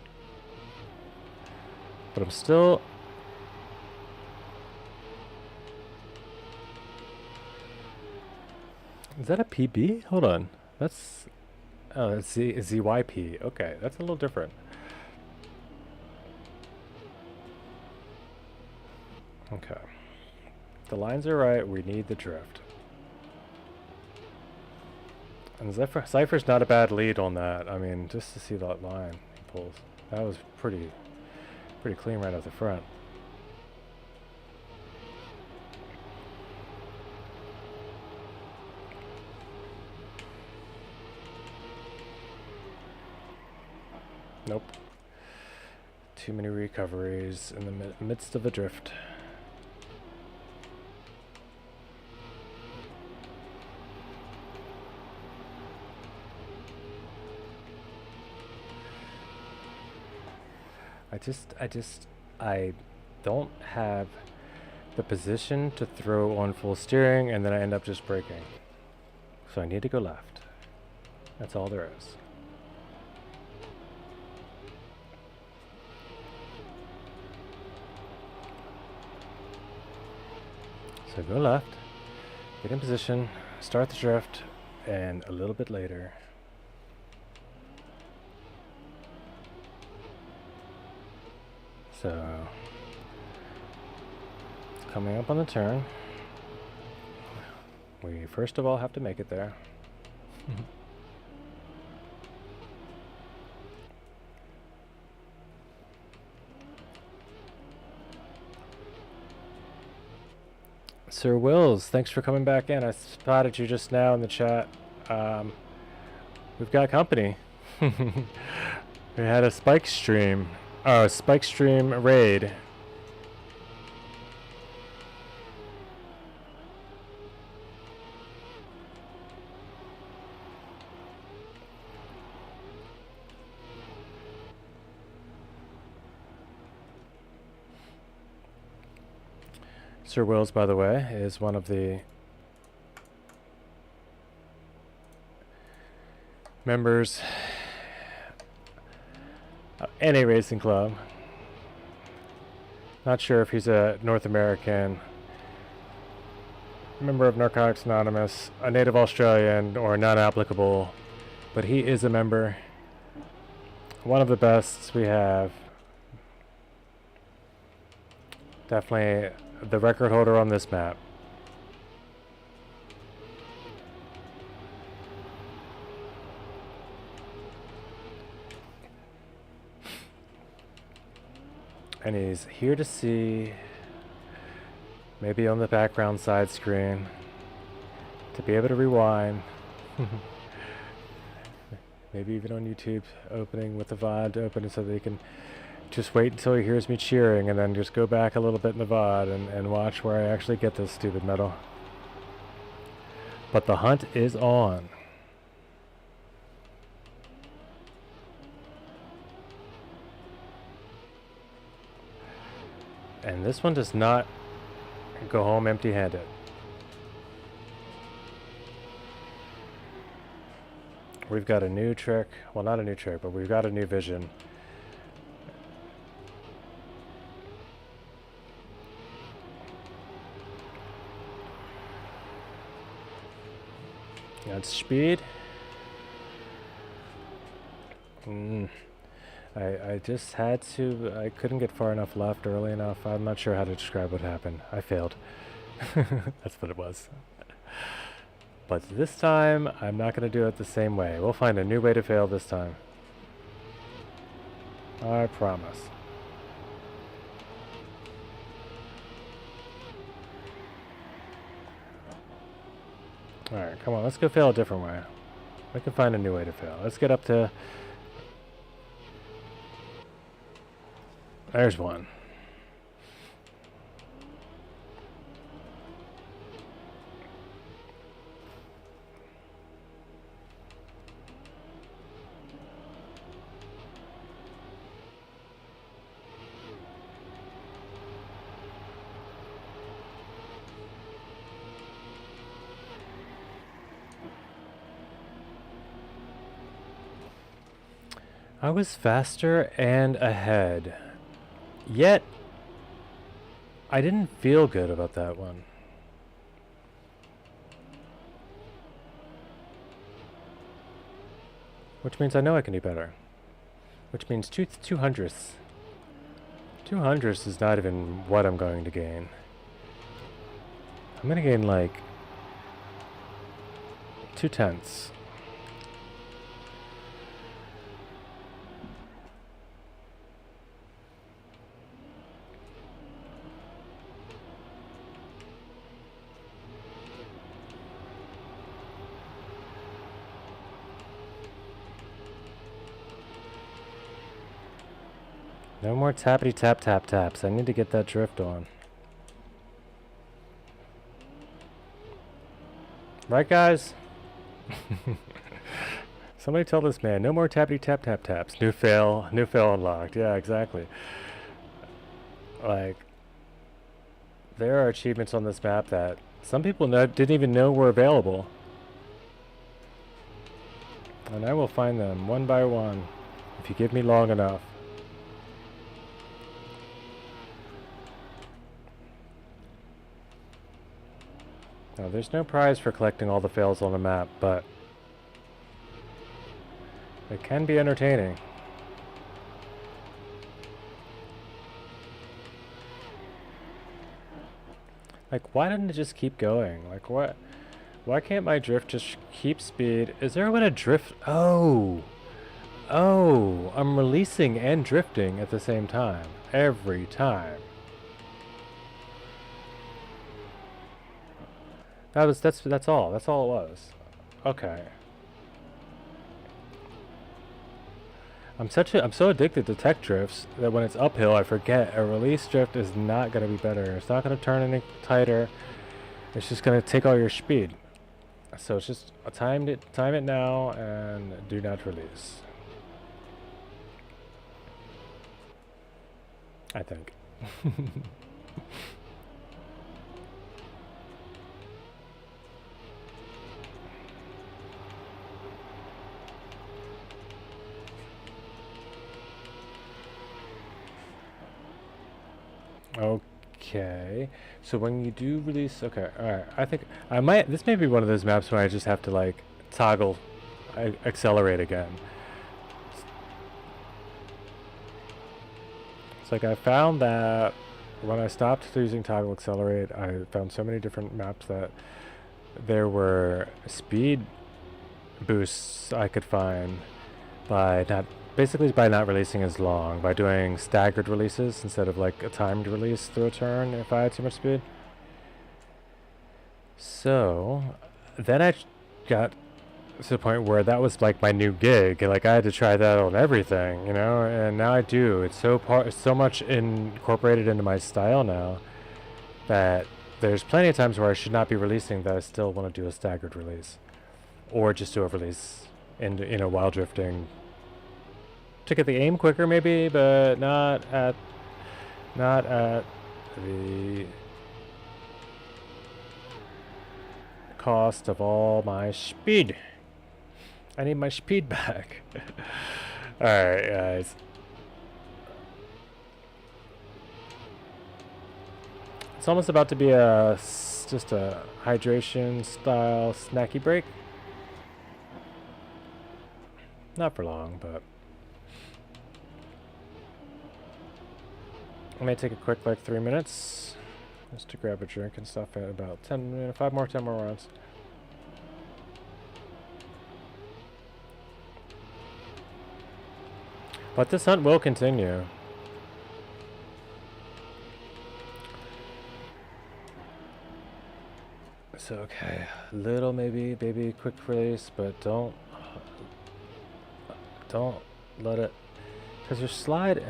But I'm still... Is that a PB? Hold on. That's... Oh, that's ZYP. Okay, that's a little different. Okay. The lines are right, we need the drift. And Cypher's not a bad lead on that. I mean, just to see that line he pulls. That was pretty clean right at the front. Nope. Too many recoveries in the midst of a drift. I don't have the position to throw on full steering, and then I end up just braking. So I need to go left. That's all there is. So go left, get in position, start the drift, and a little bit later. So, coming up on the turn, we first of all have to make it there. Sir Wills, thanks for coming back in. I spotted you just now in the chat. We've got company. We had a Spike stream raid. Sir Wills, by the way, is one of the members of NA Racing Club. Not sure if he's a North American member of Narcotics Anonymous, a native Australian, or non-applicable, but he is a member. One of the best we have. Definitely the record holder on this map. And he's here to see, maybe on the background side screen, to be able to rewind. Maybe even on YouTube, opening with the VOD to open it so they can just wait until he hears me cheering and then just go back a little bit in the VOD and watch where I actually get this stupid medal. But the hunt is on. And this one does not go home empty-handed. We've got a new trick. Well, not a new trick, but we've got a new vision. Got speed. I just had to, I couldn't get far enough left early enough. I'm not sure how to describe what happened. I failed. That's what it was. But this time, I'm not going to do it the same way. We'll find a new way to fail this time. I promise. Alright, come on, let's go fail a different way. We can find a new way to fail. Let's get up to... There's one. I was faster and ahead. Yet, I didn't feel good about that one. Which means I know I can do better. Which means 200ths. 200ths is not even what I'm going to gain. I'm going to gain like 2/10. No more tappity tap tap taps. I need to get that drift on. Right, guys? Somebody tell this man, no more tappity tap tap taps. New fail unlocked. Yeah, exactly. Like, there are achievements on this map that some people didn't even know were available. And I will find them one by one if you give me long enough. Now, there's no prize for collecting all the fails on the map, but it can be entertaining. Like, why didn't it just keep going? Like, what? Why can't my drift just keep speed? Is there a way to drift? Oh! Oh! I'm releasing and drifting at the same time. Every time. That's all. That's all it was. Okay. I'm so addicted to tech drifts that when it's uphill I forget a release drift is not gonna be better. It's not gonna turn any tighter. It's just gonna take all your speed. So it's just time it now and do not release. I think. Okay, so when you do release, okay, alright, I think this may be one of those maps where I just have to like toggle, accelerate again. It's like I found that when I stopped using toggle accelerate, I found so many different maps that there were speed boosts I could find by not releasing as long, by doing staggered releases instead of like a timed release through a turn if I had too much speed. So then I got to the point where that was like my new gig, and like I had to try that on everything, you know, and now I do. It's so much incorporated into my style now that there's plenty of times where I should not be releasing that I still want to do a staggered release, or just do a release in while drifting to get the aim quicker maybe, but not at the cost of all my speed. I need my speed back. Alright, guys. It's almost about to be just a hydration style snacky break. Not for long, but I may take a quick like 3 minutes just to grab a drink and stuff at about 10 more rounds. But this hunt will continue. So okay, little maybe quick release, but don't let it, because your slide,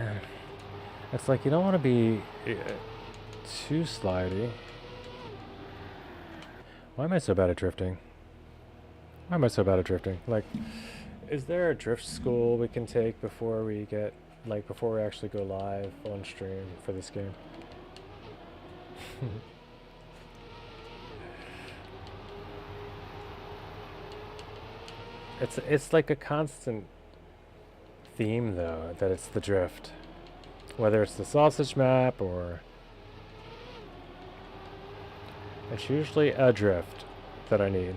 it's like you don't want to be too slidey. Why am I so bad at drifting? Like, is there a drift school we can take before we actually go live on stream for this game? It's like a constant theme though, that it's the drift. Whether it's the sausage map or it's usually a drift that I need.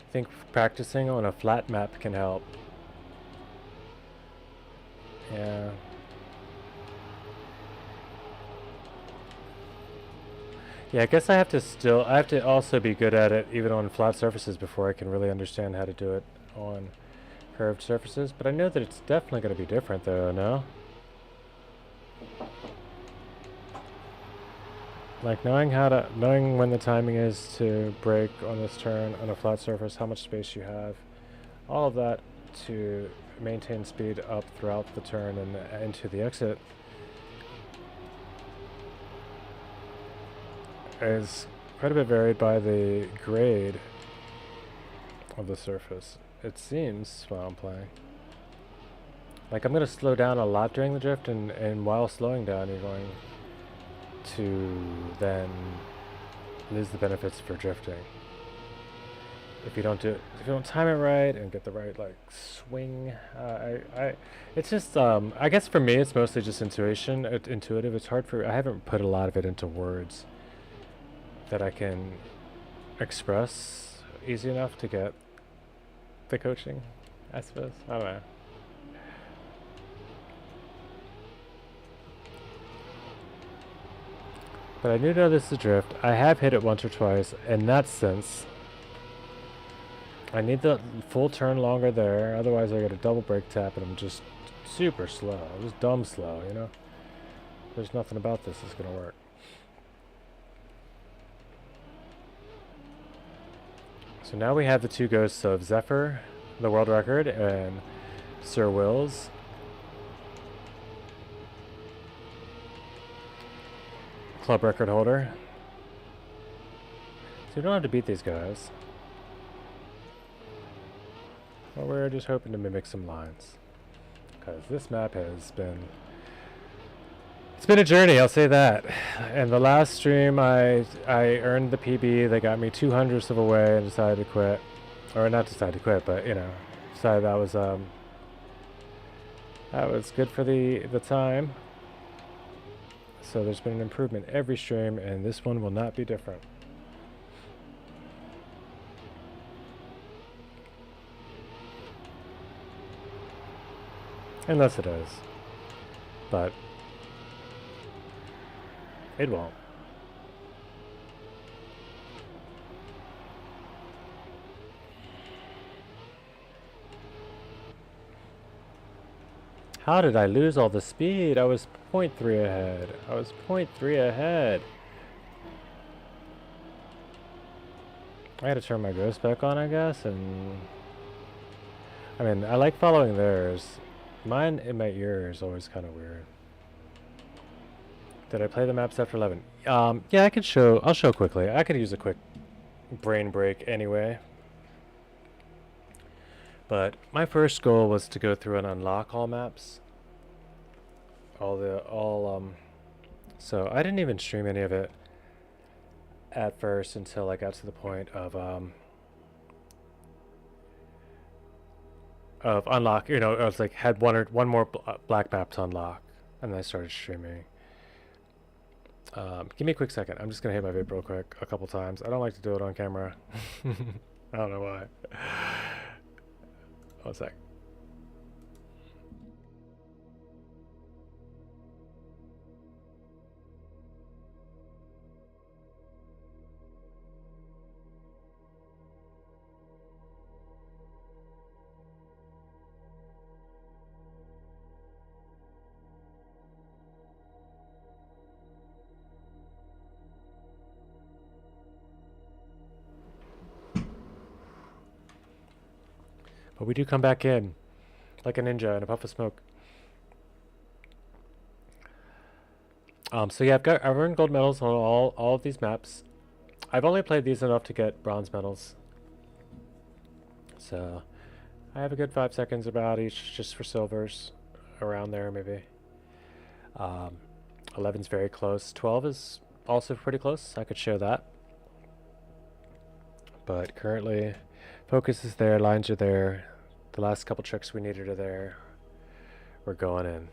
I think practicing on a flat map can help. Yeah. Yeah, I guess I have to also be good at it even on flat surfaces before I can really understand how to do it on curved surfaces. But I know that it's definitely going to be different though, no? Like knowing when the timing is to brake on this turn on a flat surface, how much space you have, all of that to maintain speed up throughout the turn and into the exit is quite a bit varied by the grade of the surface. It seems while I'm playing. Like I'm gonna slow down a lot during the drift, and while slowing down you're going to then lose the benefits for drifting. If you don't time it right and get the right like swing, it's just I guess for me it's mostly just intuitive. It's hard I haven't put a lot of it into words that I can express easy enough to get the coaching, I suppose. I don't know. But I do know this is a drift. I have hit it once or twice. In that sense, I need the full turn longer there. Otherwise, I get a double brake tap and I'm just super slow. Just dumb slow, you know? There's nothing about this that's going to work. So now we have the two ghosts of Zephyr, the world record, and Sir Wills. Club record holder. So you don't have to beat these guys. But we're just hoping to mimic some lines. Because this map has been... It's been a journey, I'll say that. And the last stream, I earned the PB. They got me 200ths of a way and decided to quit. Or not decided to quit, but, you know, decided that was good for the time. So there's been an improvement every stream, and this one will not be different. Unless it is. But it won't. How did I lose all the speed? I was 0.3 ahead. I was 0.3 ahead. I had to turn my ghost back on, I guess, and... I mean, I like following theirs. Mine in my ear is always kind of weird. Did I play the maps after 11? Yeah, I could show... I'll show quickly. I could use a quick brain break anyway. But my first goal was to go through and unlock all maps. So I didn't even stream any of it at first until I got to the point of unlock. You know, I was like had one more black map to unlock, and then I started streaming. Give me a quick second. I'm just gonna hit my vape real quick a couple times. I don't like to do it on camera. I don't know why. 1 sec. But we do come back in like a ninja in a puff of smoke. So yeah, I've earned gold medals on all of these maps. I've only played these enough to get bronze medals. So I have a good 5 seconds about each just for silvers. Around there maybe. 11's very close. 12 is also pretty close. I could show that. But currently, focus is there, lines are there. The last couple tricks we needed are there. We're going in.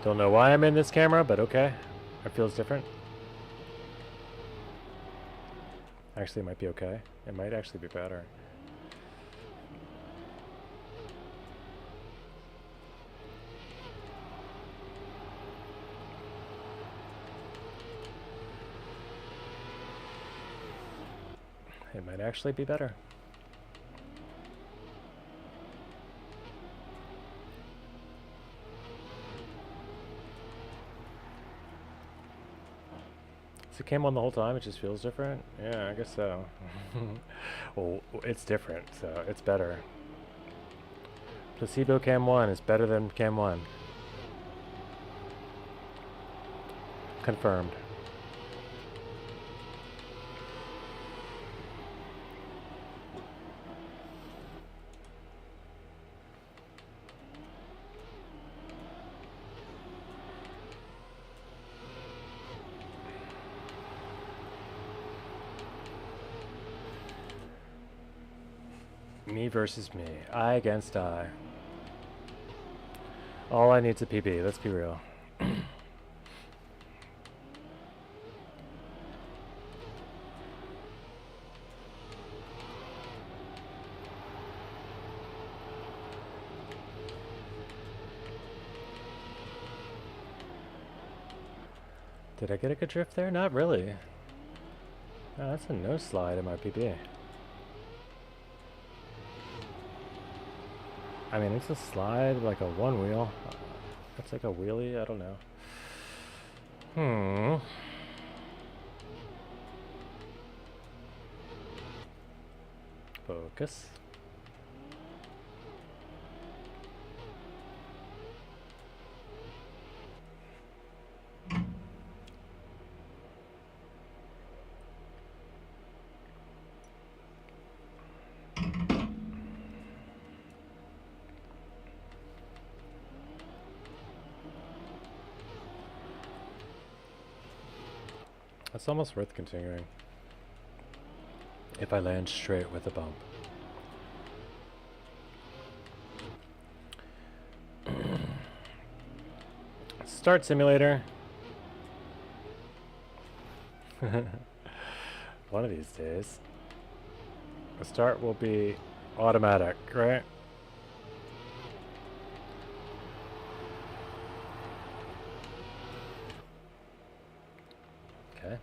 Don't know why I'm in this camera, but okay. It feels different. Actually, it might be okay. It might actually be better. It might actually be better. So it came on the whole time, it just feels different? Yeah, I guess so. Well, it's different, so it's better. Placebo Cam 1 is better than Cam 1. Confirmed. Me versus me. I against I. All I need's a PB, let's be real. Did I get a good drift there? Not really. Oh, that's a no slide in my PB. I mean, it's a slide, like a one wheel. That's like a wheelie, I don't know. Focus. It's almost worth continuing if I land straight with a bump. Start simulator. One of these days. The start will be automatic, right? Okay.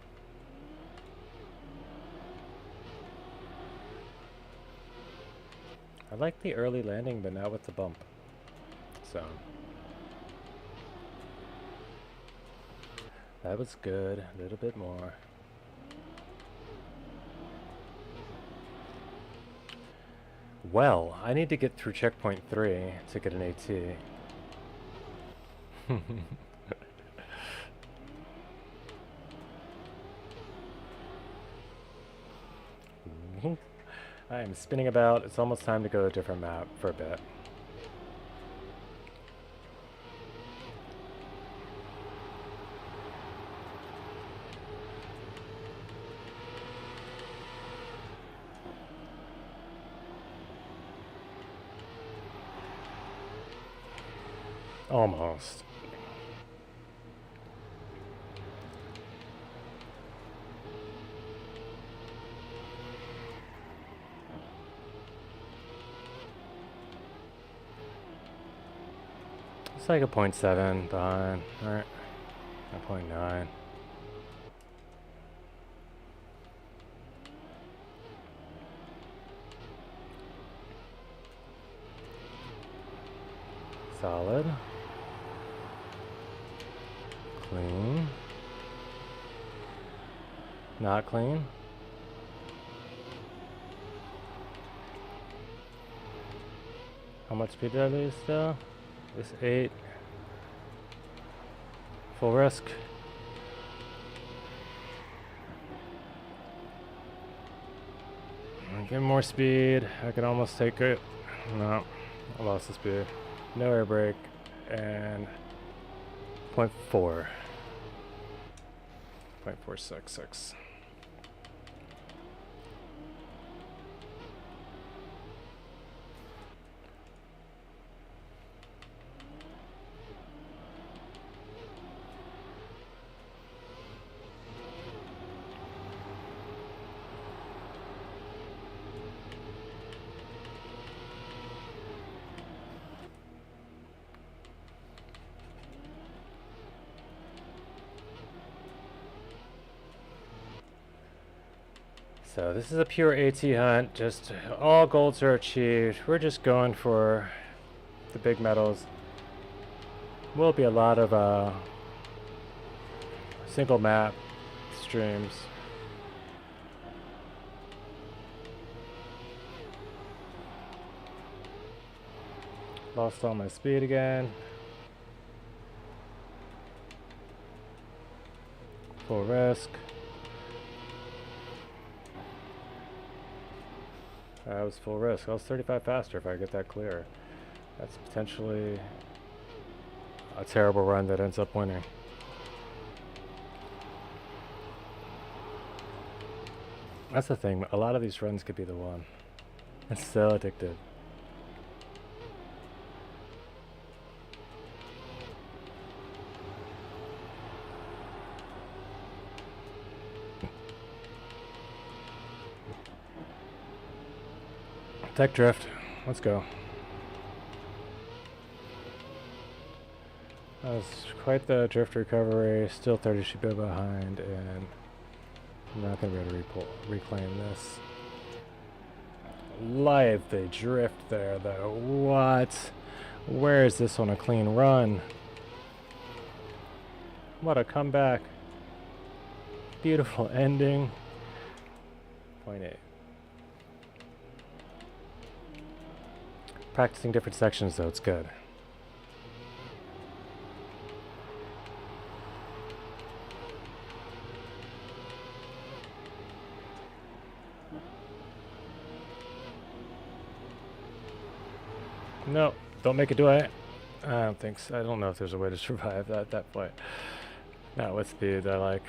I like the early landing, but not with the bump. So. That was good. A little bit more. Well, I need to get through checkpoint 3 to get an AT. I am spinning about. It's almost time to go to a different map for a bit. Almost. It's like a 0.7 behind, alright. A 0.9. Solid. Clean. Not clean. How much speed did I lose still? This 8. Full risk. Get more speed. I can almost take it. No, I lost the speed. No air brake. And 0.4. 0.466. So this is a pure AT hunt, just all golds are achieved. We're just going for the big medals. Will be a lot of single map streams. Lost all my speed again. Full risk. That was full risk. I was 35 faster if I get that clear. That's potentially a terrible run that ends up winning. That's the thing. A lot of these runs could be the one. It's so addictive. Tech drift. Let's go. That was quite the drift recovery. Still 30 Shiba behind, and I'm not going to be able to reclaim this. Lively drift there, though. What? Where is this on a clean run? What a comeback. Beautiful ending. 0.8. Practicing different sections, though, it's good. No, don't make it, do I? I don't think so. I don't know if there's a way to survive that at that point. Not with speed, I like.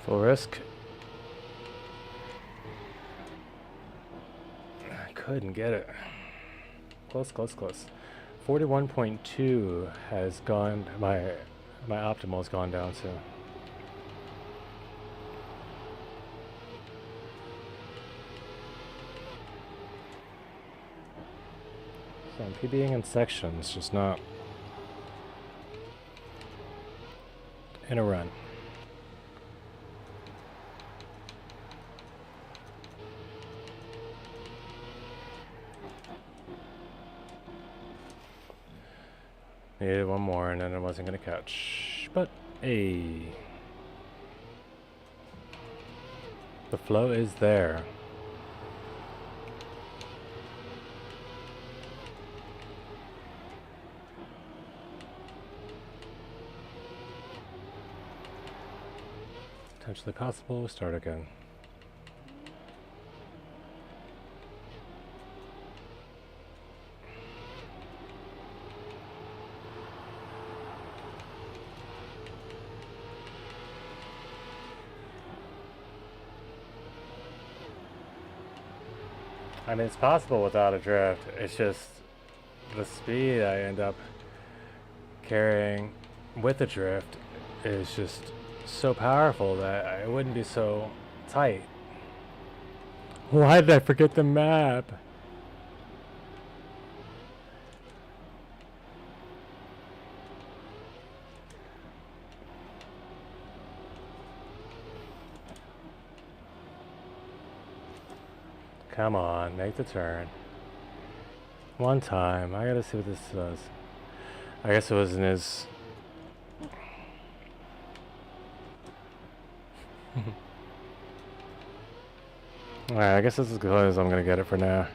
Full risk. I couldn't get it. Close, close, close. 41.2 has gone, my optimal has gone down to. So I'm PBing in sections, just not in a run. Needed one more and then I wasn't going to catch. But, hey. The flow is there. Potentially possible. Start again. I mean, it's possible without a drift. It's just the speed I end up carrying with a drift is just so powerful that it wouldn't be so tight. Why did I forget the map? Come on, make the turn. One time. I gotta see what this does. I guess it wasn't as... Alright, I guess this is as good as I'm gonna get it for now.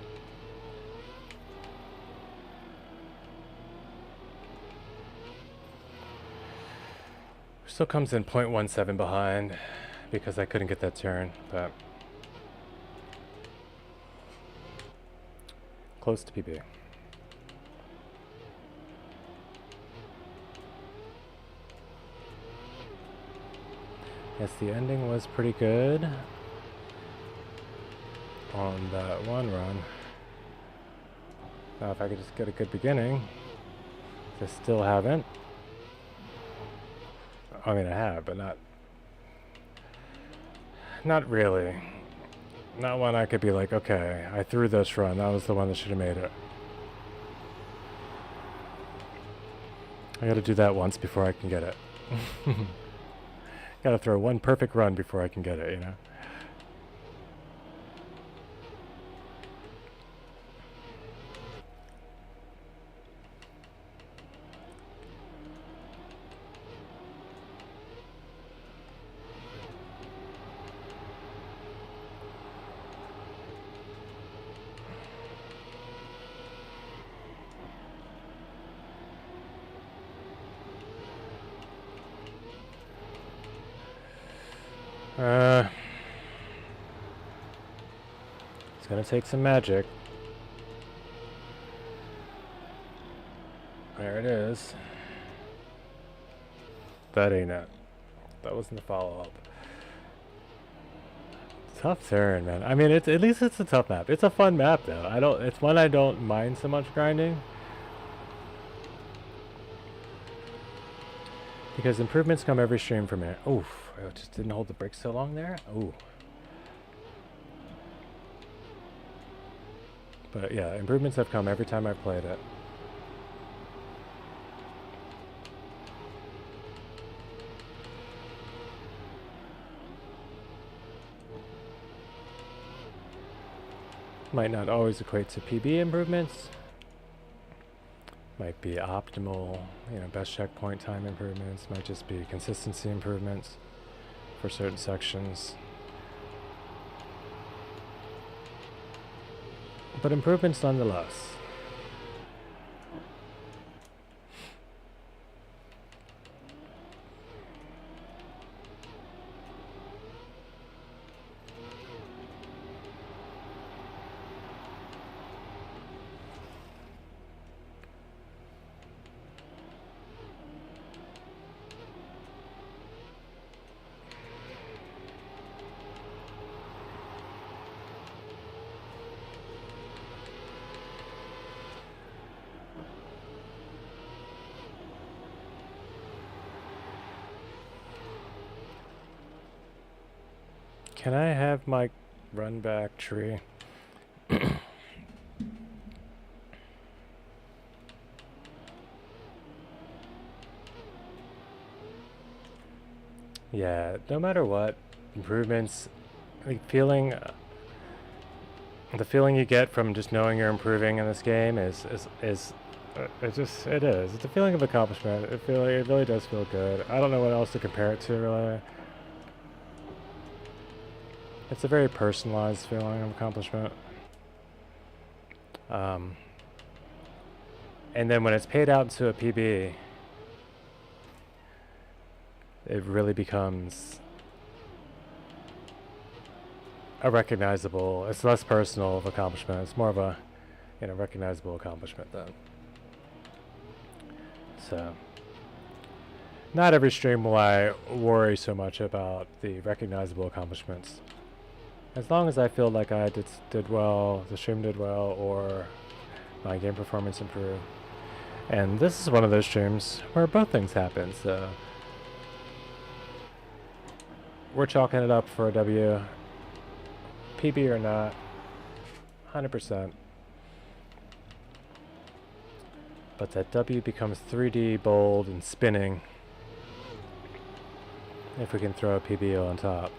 Still comes in 0.17 behind because I couldn't get that turn, but... Close to PB. Yes, the ending was pretty good on that one run. Now if I could just get a good beginning. I still haven't. I mean, I have, but not really. Not one I could be like, okay, I threw this run. That was the one that should have made it. I gotta do that once before I can get it. Gotta throw one perfect run before I can get it, you know? It's gonna take some magic. There it is. That ain't it. That wasn't the follow-up. Tough turn, man. I mean, at least it's a tough map. It's a fun map, though. It's one I don't mind so much grinding. Because improvements come every stream from it. Oof, I just didn't hold the brick so long there. Ooh. But yeah, improvements have come every time I've played it. Might not always equate to PB improvements. Might be optimal, best checkpoint time improvements. Might just be consistency improvements for certain sections. But improvements nonetheless. Can I have my run back tree? Yeah, no matter what, improvements, the feeling you get from just knowing you're improving in this game is it's a feeling of accomplishment. It really does feel good. I don't know what else to compare it to, really. It's a very personalized feeling of accomplishment. And then when it's paid out to a PB, it really becomes a recognizable, it's less personal of accomplishment. It's more of a, recognizable accomplishment then. So, not every stream will I worry so much about the recognizable accomplishments. As long as I feel like I did well, the stream did well, or my game performance improved. And this is one of those streams where both things happen, so we're chalking it up for a W. PB or not, 100%. But that W becomes 3D, bold, and spinning if we can throw a PBO on top.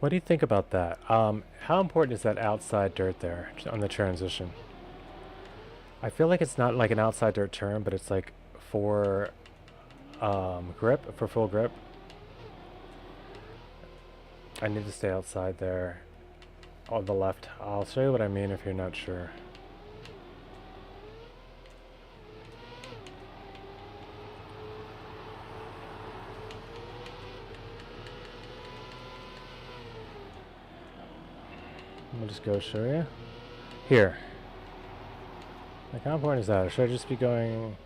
What do you think about that? How important is that outside dirt there on the transition? I feel like it's not like an outside dirt turn, but it's like for grip, for full grip. I need to stay outside there on the left. I'll show you what I mean if you're not sure. I'll just go show you. Here. Like how important is that? Or should I just be going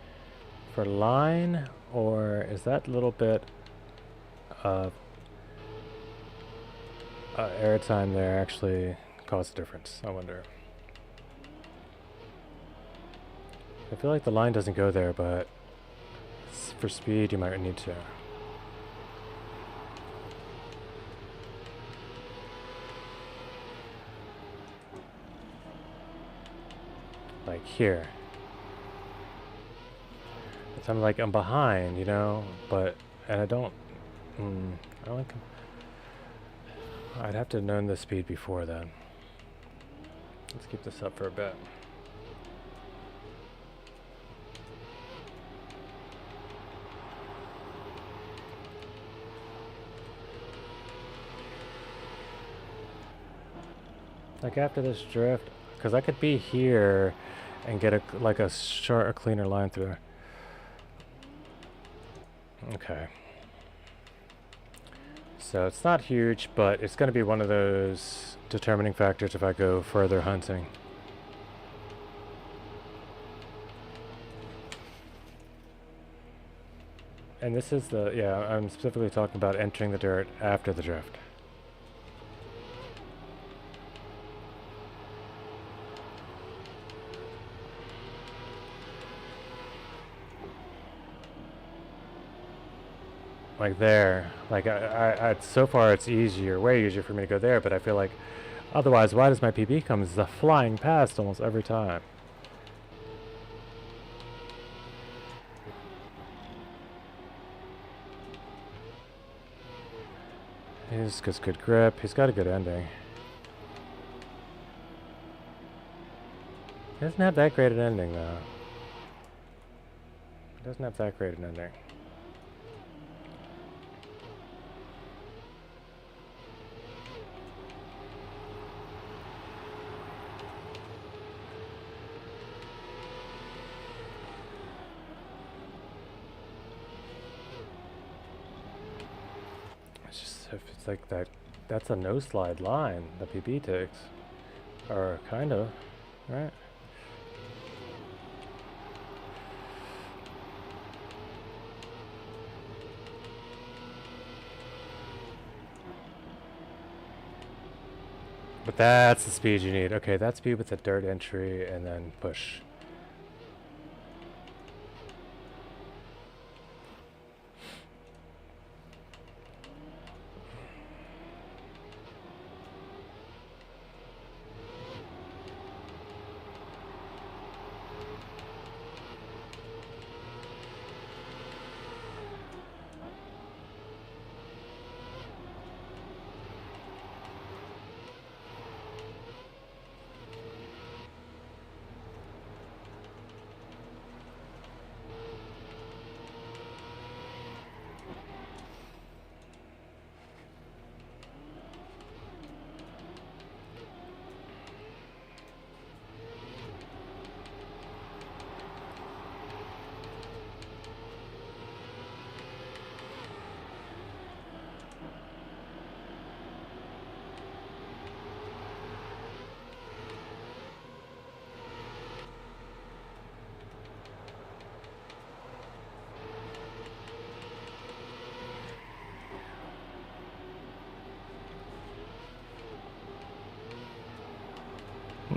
for line? Or is that little bit of air time there actually caused a difference. I wonder. I feel like the line doesn't go there, but for speed you might need to. Like here. It's, I'm like, I'm behind, you know, but, and I don't like, I'd have to have known the speed before then. Let's keep this up for a bit. Like after this drift, because I could be here and get a cleaner line through. Okay. So it's not huge, but it's going to be one of those determining factors if I go further hunting. And this is the, yeah, I'm specifically talking about entering the dirt after the drift. Like there, like I so far it's easier, way easier for me to go there, but I feel like otherwise, why does my PB come flying past almost every time? He's got good grip, he's got a good ending. He doesn't have that great an ending though. He doesn't have that great an ending. If it's like that, that's a no slide line the PB takes, or kind of, right? But that's the speed you need. Okay, that's speed with the dirt entry and then push.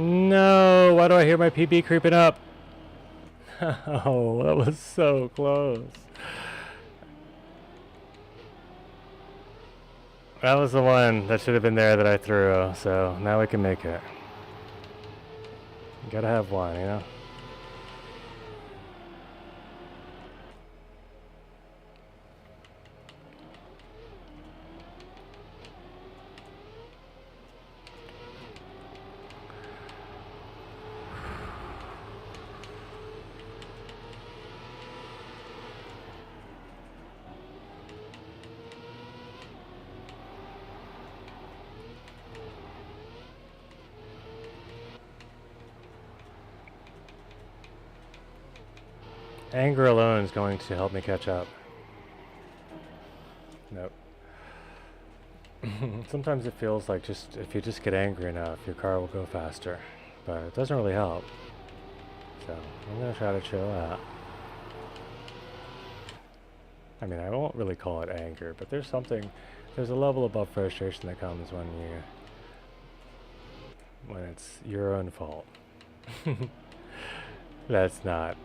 No, why do I hear my PB creeping up? Oh, that was so close. That was the one that should have been there that I threw, so now we can make it. You gotta have one, you know? Anger alone is going to help me catch up. Nope. Sometimes it feels like just if you just get angry enough, your car will go faster. But it doesn't really help. So I'm going to try to chill out. I mean, I won't really call it anger, but there's there's a level above frustration that comes when it's your own fault. That's not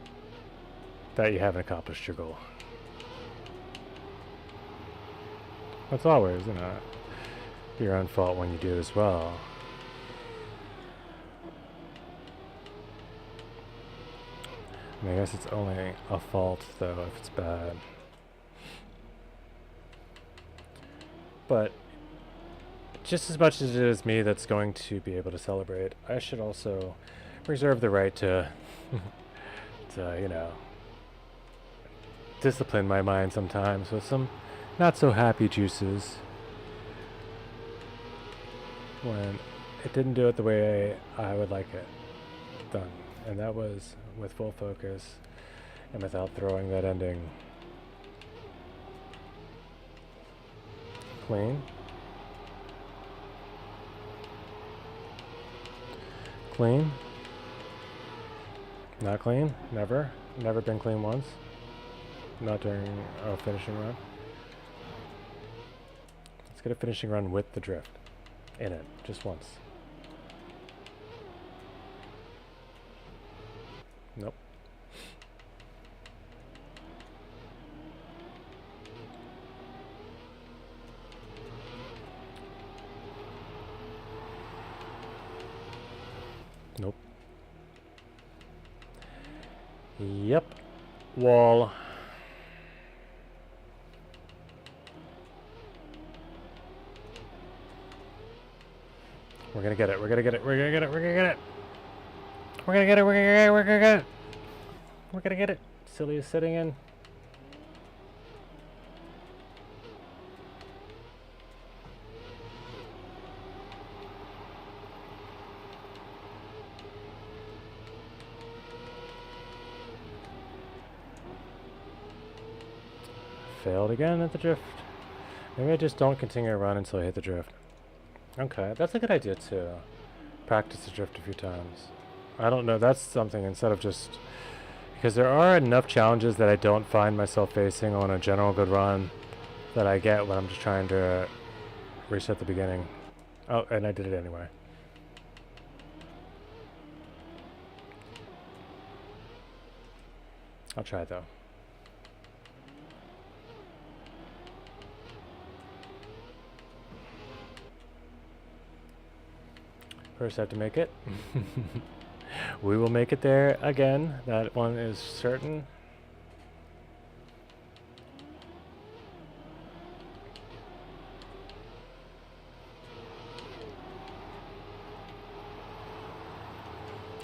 that you haven't accomplished your goal. It's always, your own fault when you do as well. I mean, I guess it's only a fault though if it's bad. But just as much as it is me that's going to be able to celebrate, I should also reserve the right to, discipline my mind sometimes with some not so happy juices when it didn't do it the way I would like it done. And that was with full focus and without throwing that ending. Clean. Clean. Not clean. Never. Never been clean once. Not during a finishing run. Let's get a finishing run with the drift in it, just once. Nope. Nope. Yep. Wall. We're gonna get it. We're gonna get it. We're gonna get it. We're gonna get it. We're gonna get it. We're gonna get it. We're gonna get it. We're gonna get it. Silly is sitting in. Failed again at the drift. Maybe I just don't continue to run until I hit the drift. Okay, that's a good idea too. Practice the drift a few times. I don't know, that's something instead of just... Because there are enough challenges that I don't find myself facing on a general good run that I get when I'm just trying to reset the beginning. Oh, and I did it anyway. I'll try it though. First I have to make it. We will make it there again. That one is certain.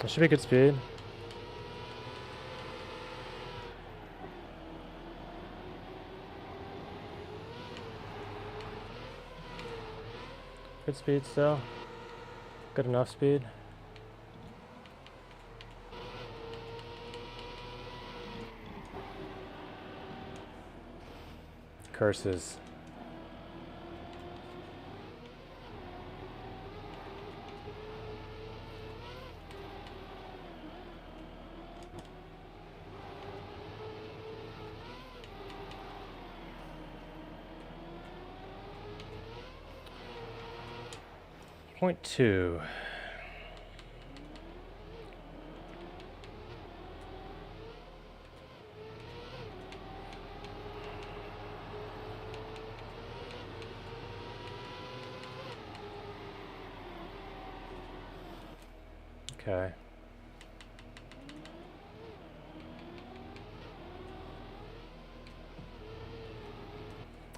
That should be good speed. Good speed still. Good enough speed. Curses. Point 2. Okay. I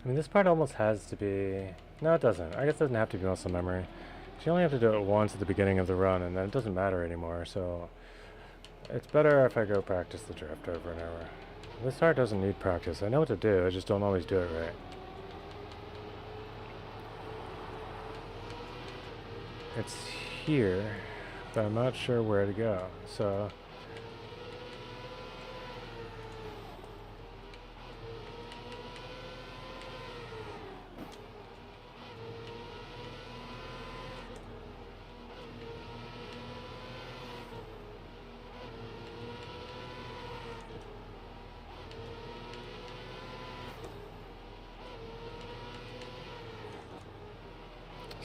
mean, this part almost has to be... No, it doesn't. I guess it doesn't have to be muscle memory. You only have to do it once at the beginning of the run, and then it doesn't matter anymore, so... It's better if I go practice the drift over and over. This part doesn't need practice. I know what to do, I just don't always do it right. It's here, but I'm not sure where to go, so...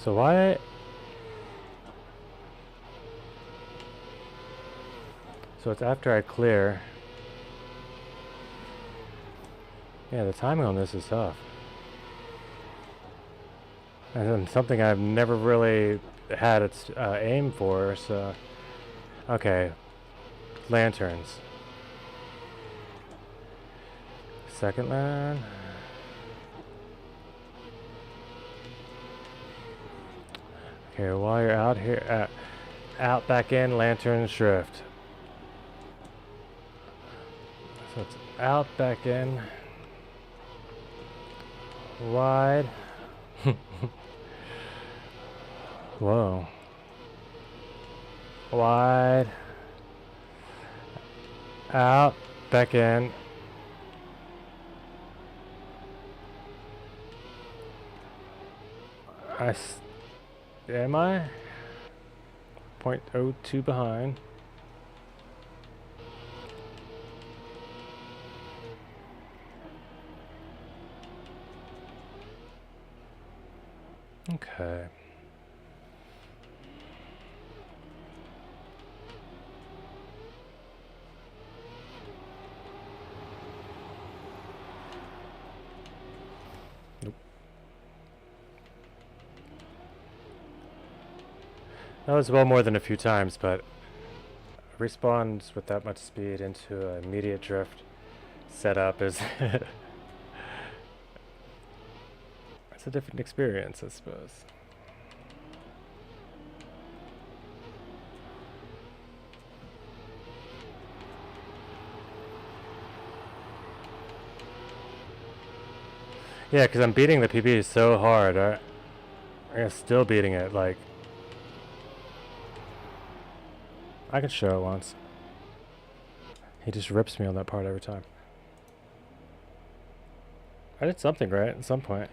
So why? So it's after I clear. Yeah, the timing on this is tough. And then something I've never really had its aim for, so... Okay. Lanterns. Second land. Okay, while you're out here, out back in, lanterns drift. So it's out back in, wide. Whoa. Wide. Out, back in. Am I? 0.02 behind. Okay. Nope. That was well more than a few times, but respawns with that much speed into an immediate drift setup is it's a different experience, I suppose. Yeah, because I'm beating the PB so hard. I'm still beating it, like... I can show it once. He just rips me on that part every time. I did something right at some point.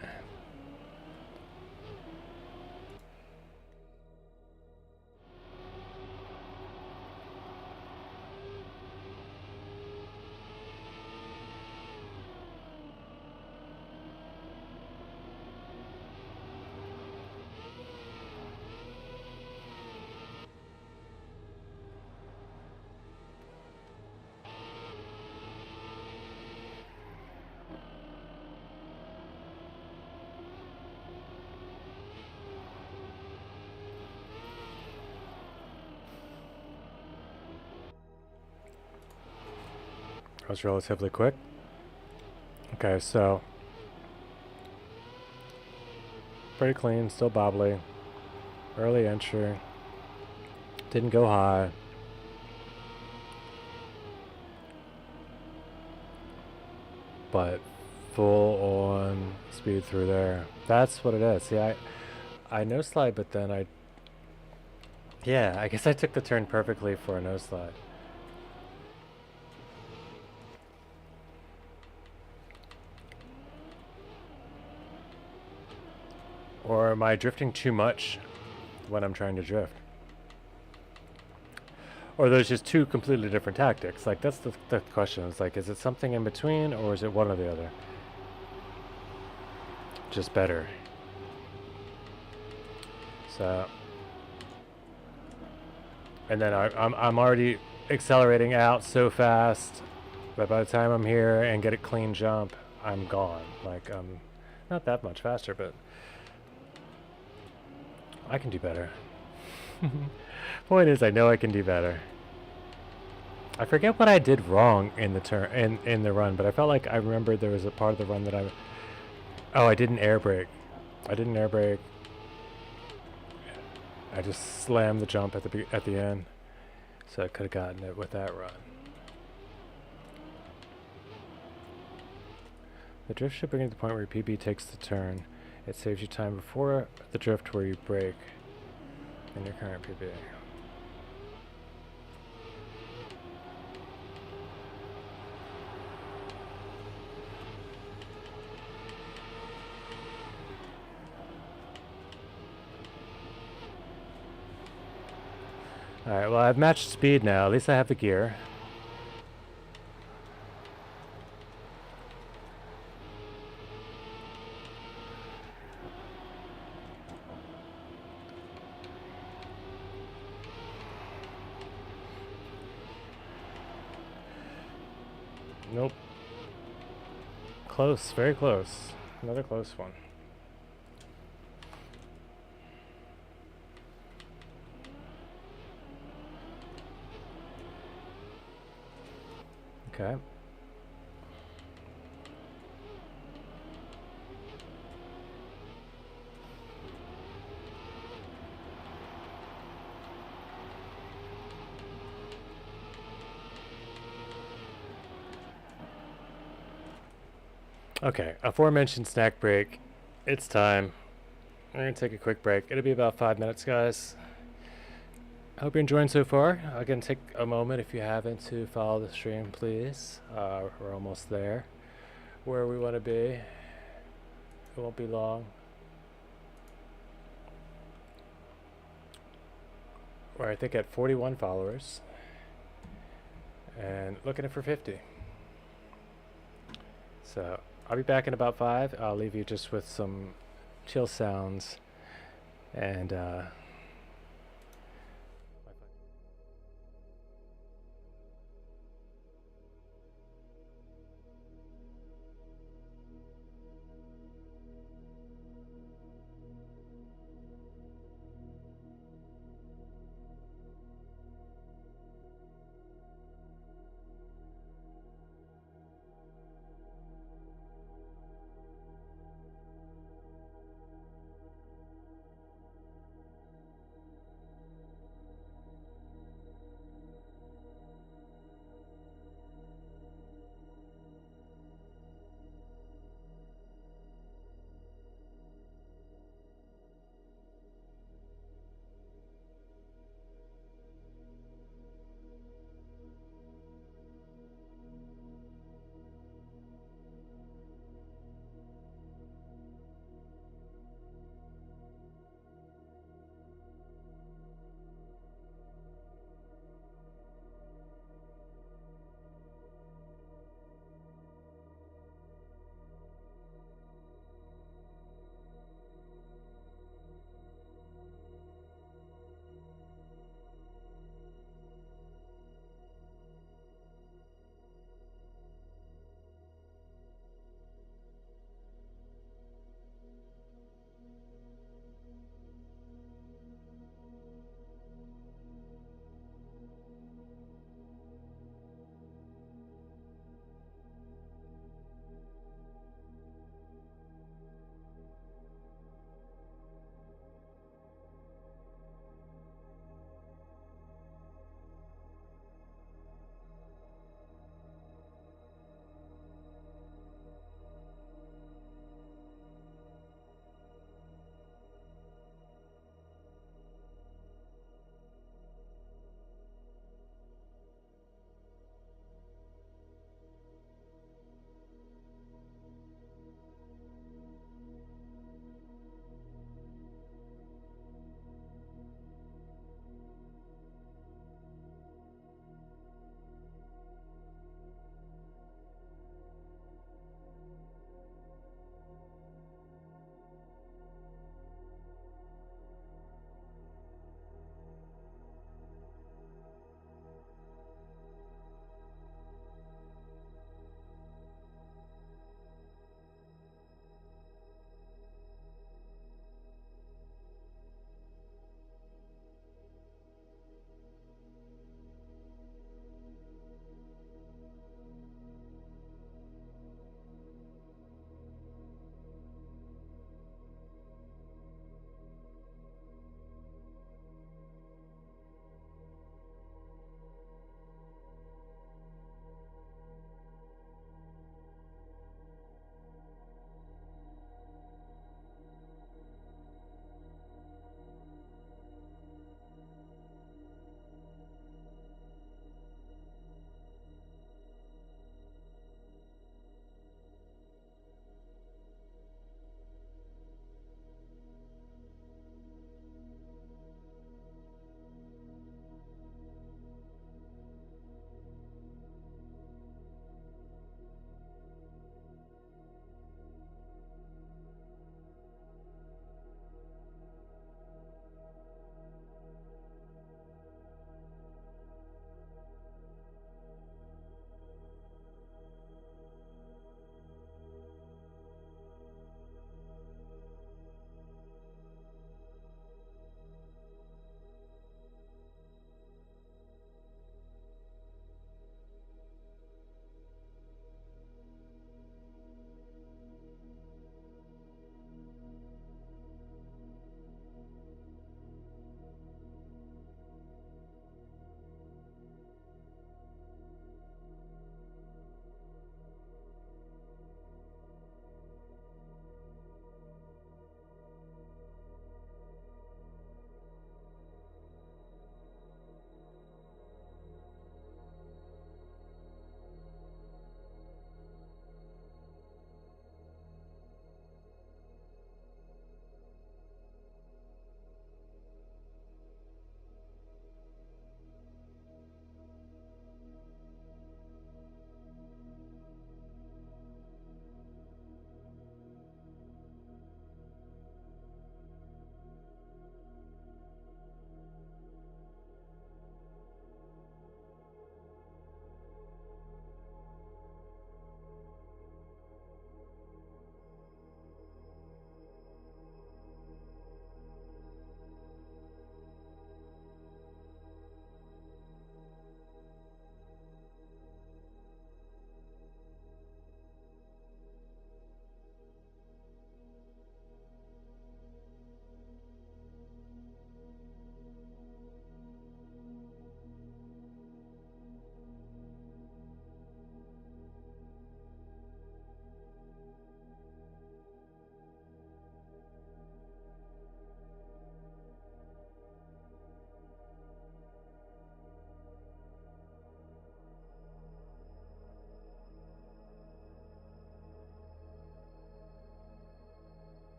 That was relatively quick. Okay, so... pretty clean, still bobbly. Early entry. Didn't go high. But full on speed through there. That's what it is. See, I no slide, but then yeah, I guess I took the turn perfectly for a no slide. Or am I drifting too much when I'm trying to drift? Or there's just two completely different tactics. Like, that's the question. It's like, is it something in between, or is it one or the other? Just better. So... and then I'm already accelerating out so fast that by the time I'm here and get a clean jump, I'm gone. Like, not that much faster, but I can do better. Point is, I know I can do better. I forget what I did wrong in the turn in the run, but I felt like I remembered there was a part of the run that I didn't air brake. I didn't air brake. I just slammed the jump at the end, so I could have gotten it with that run. The drift should bring you to the point where your PB takes the turn. It saves you time before the drift where you brake in your current PB. Alright, well, I've matched speed now. At least I have the gear. Nope. Close, very close. Another close one. Okay. Okay, aforementioned snack break. It's time. We're gonna take a quick break. It'll be about 5 minutes, guys. I hope you're enjoying so far. Again, take a moment if you haven't to follow the stream, please. We're almost there, where we want to be. It won't be long. We're I think at 41 followers, and looking for 50. So I'll be back in about 5. I'll leave you just with some chill sounds and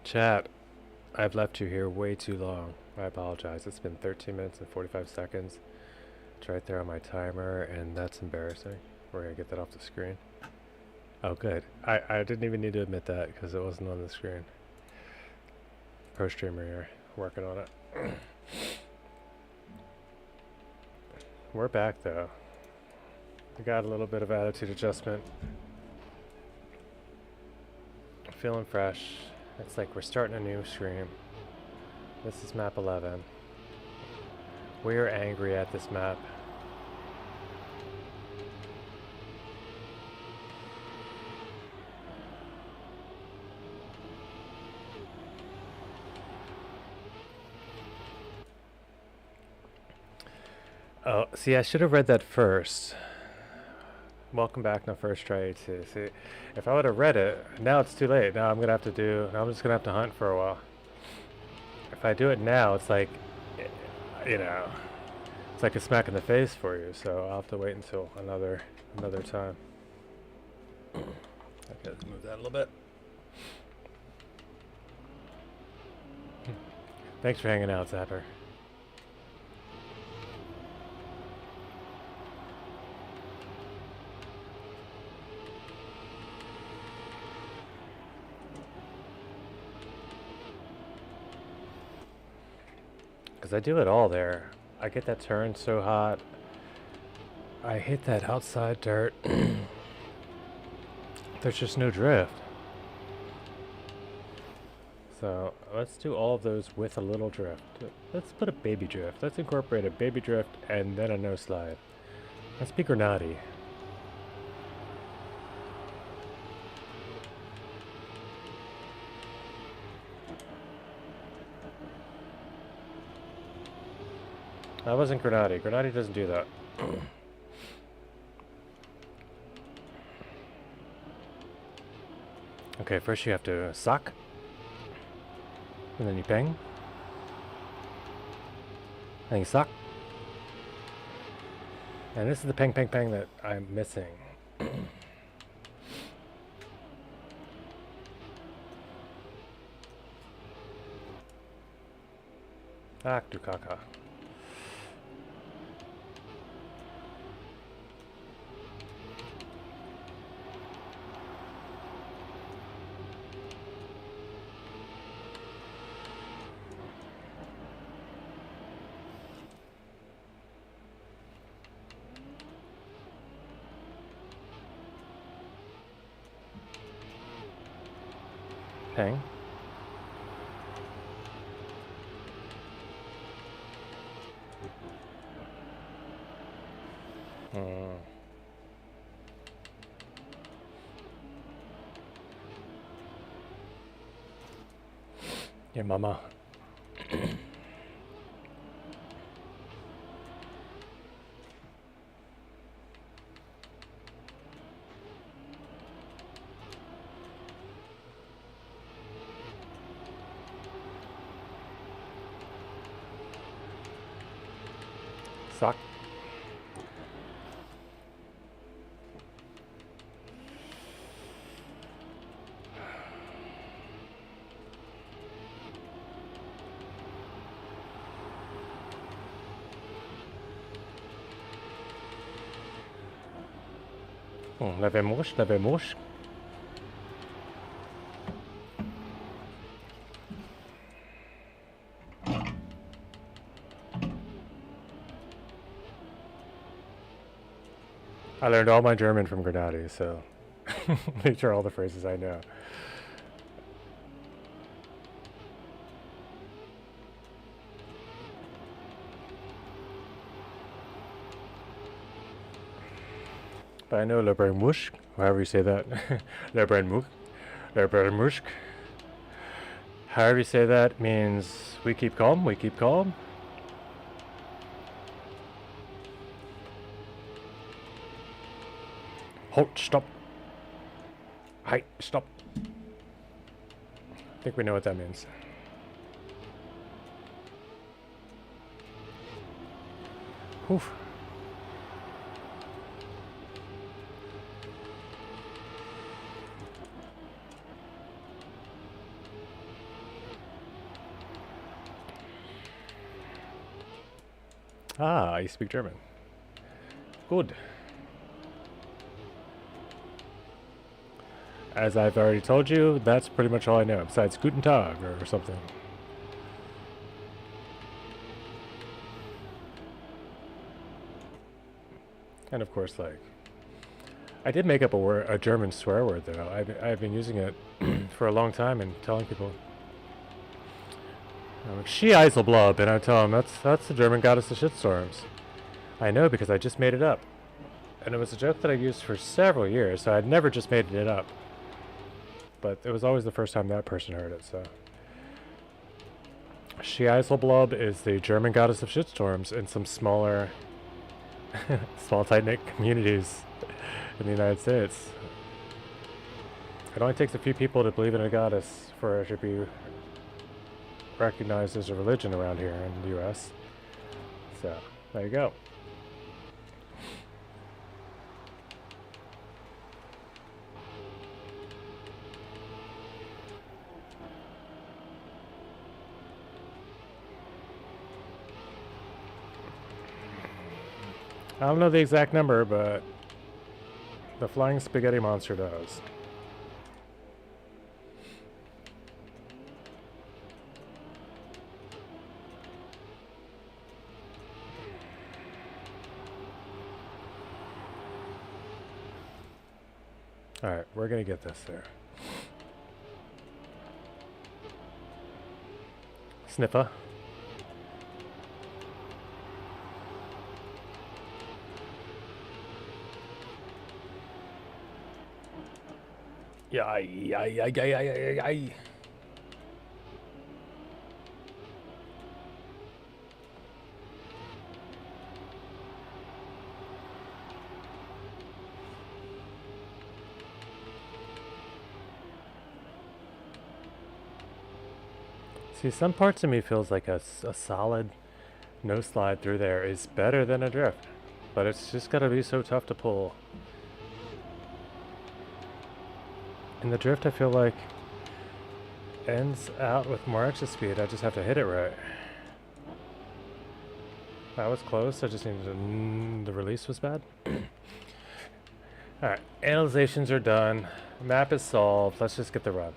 Chat, I've left you here way too long. I apologize. It's been 13 minutes and 45 seconds. It's right there on my timer, and that's embarrassing. We're going to get that off the screen. Oh, good. I didn't even need to admit that because it wasn't on the screen. Pro streamer here, working on it. We're back, though. We got a little bit of attitude adjustment. Feeling fresh. It's like we're starting a new stream. This is map 11. We are angry at this map. Oh, see, I should have read that first. Welcome back, no first try too. See, if I would have read it, now it's too late. Now I'm just gonna have to hunt for a while. If I do it now, it's like, you know, it's like a smack in the face for you. So I'll have to wait until another time. Okay, let's move that a little bit. Thanks for hanging out, Zapper. Because I do it all there. I get that turn so hot. I hit that outside dirt. There's just no drift. So let's do all of those with a little drift. Let's put a baby drift. Let's incorporate a baby drift and then a no slide. Let's be Grenady. That wasn't Grenady. Grenady doesn't do that. Okay, first you have to suck. And then you ping. Then you suck. And this is the ping ping ping that I'm missing. Ah, Dukaka. Ping. Your mama. Suck. Levemos, levemos. I learned all my German from Grenady, so these are all the phrases I know. But I know Le Brainmush, however you say that. Le Brainmush. Le Brainmush. However you say that means we keep calm, we keep calm. Halt, stop. Hi, stop. I think we know what that means. Oof. Ah, you speak German. Good. As I've already told you, that's pretty much all I know, besides Guten Tag or something. And of course, like, I did make up a German swear word, though. I've been using it for a long time and telling people. She Eiselblub, and I tell them that's the German goddess of shitstorms. I know because I just made it up. And it was a joke that I used for several years, so I'd never just made it up. But it was always the first time that person heard it, so. She Eiselblub is the German goddess of shitstorms in some smaller, small tight-knit communities in the United States. It only takes a few people to believe in a goddess for it to be recognized as a religion around here in the U.S. So, there you go. I don't know the exact number, but the flying spaghetti monster does. Alright, we're gonna get this there. Sniffer. Yeah. See, some parts of me feels like a solid no slide through there is better than a drift, but it's just gotta be so tough to pull. And the drift, I feel like, ends out with more exit speed. I just have to hit it right. That was close. I just needed to... the release was bad. Alright, analyzations are done. Map is solved. Let's just get the run.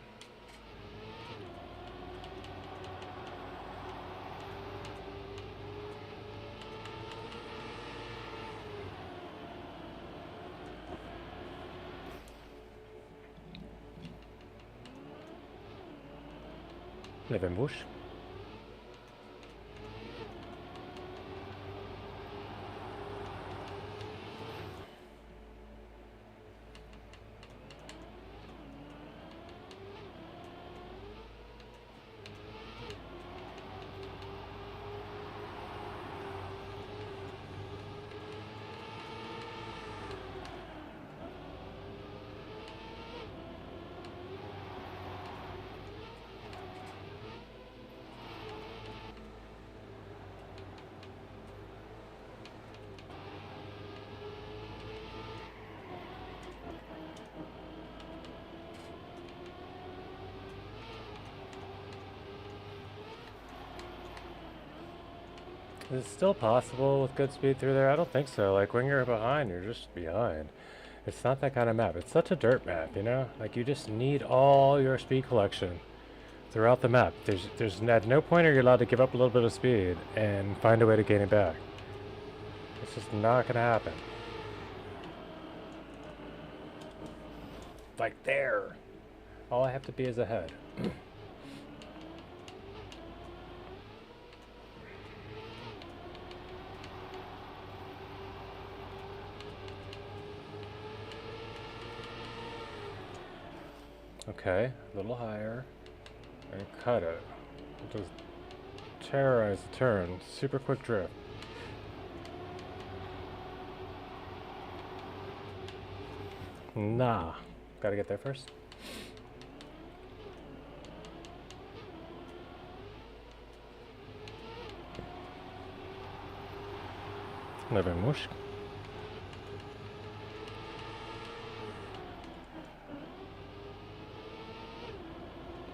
Levenbush. Is it still possible with good speed through there? I don't think so. Like, when you're behind, you're just behind. It's not that kind of map. It's such a dirt map, you know? Like, you just need all your speed collection throughout the map. There's at no point are you allowed to give up a little bit of speed and find a way to gain it back. It's just not gonna happen. Like there. All I have to be is ahead. Okay, a little higher. And cut it. Just terrorize the turn. Super quick drift. Nah. Gotta get there first. Levenbush.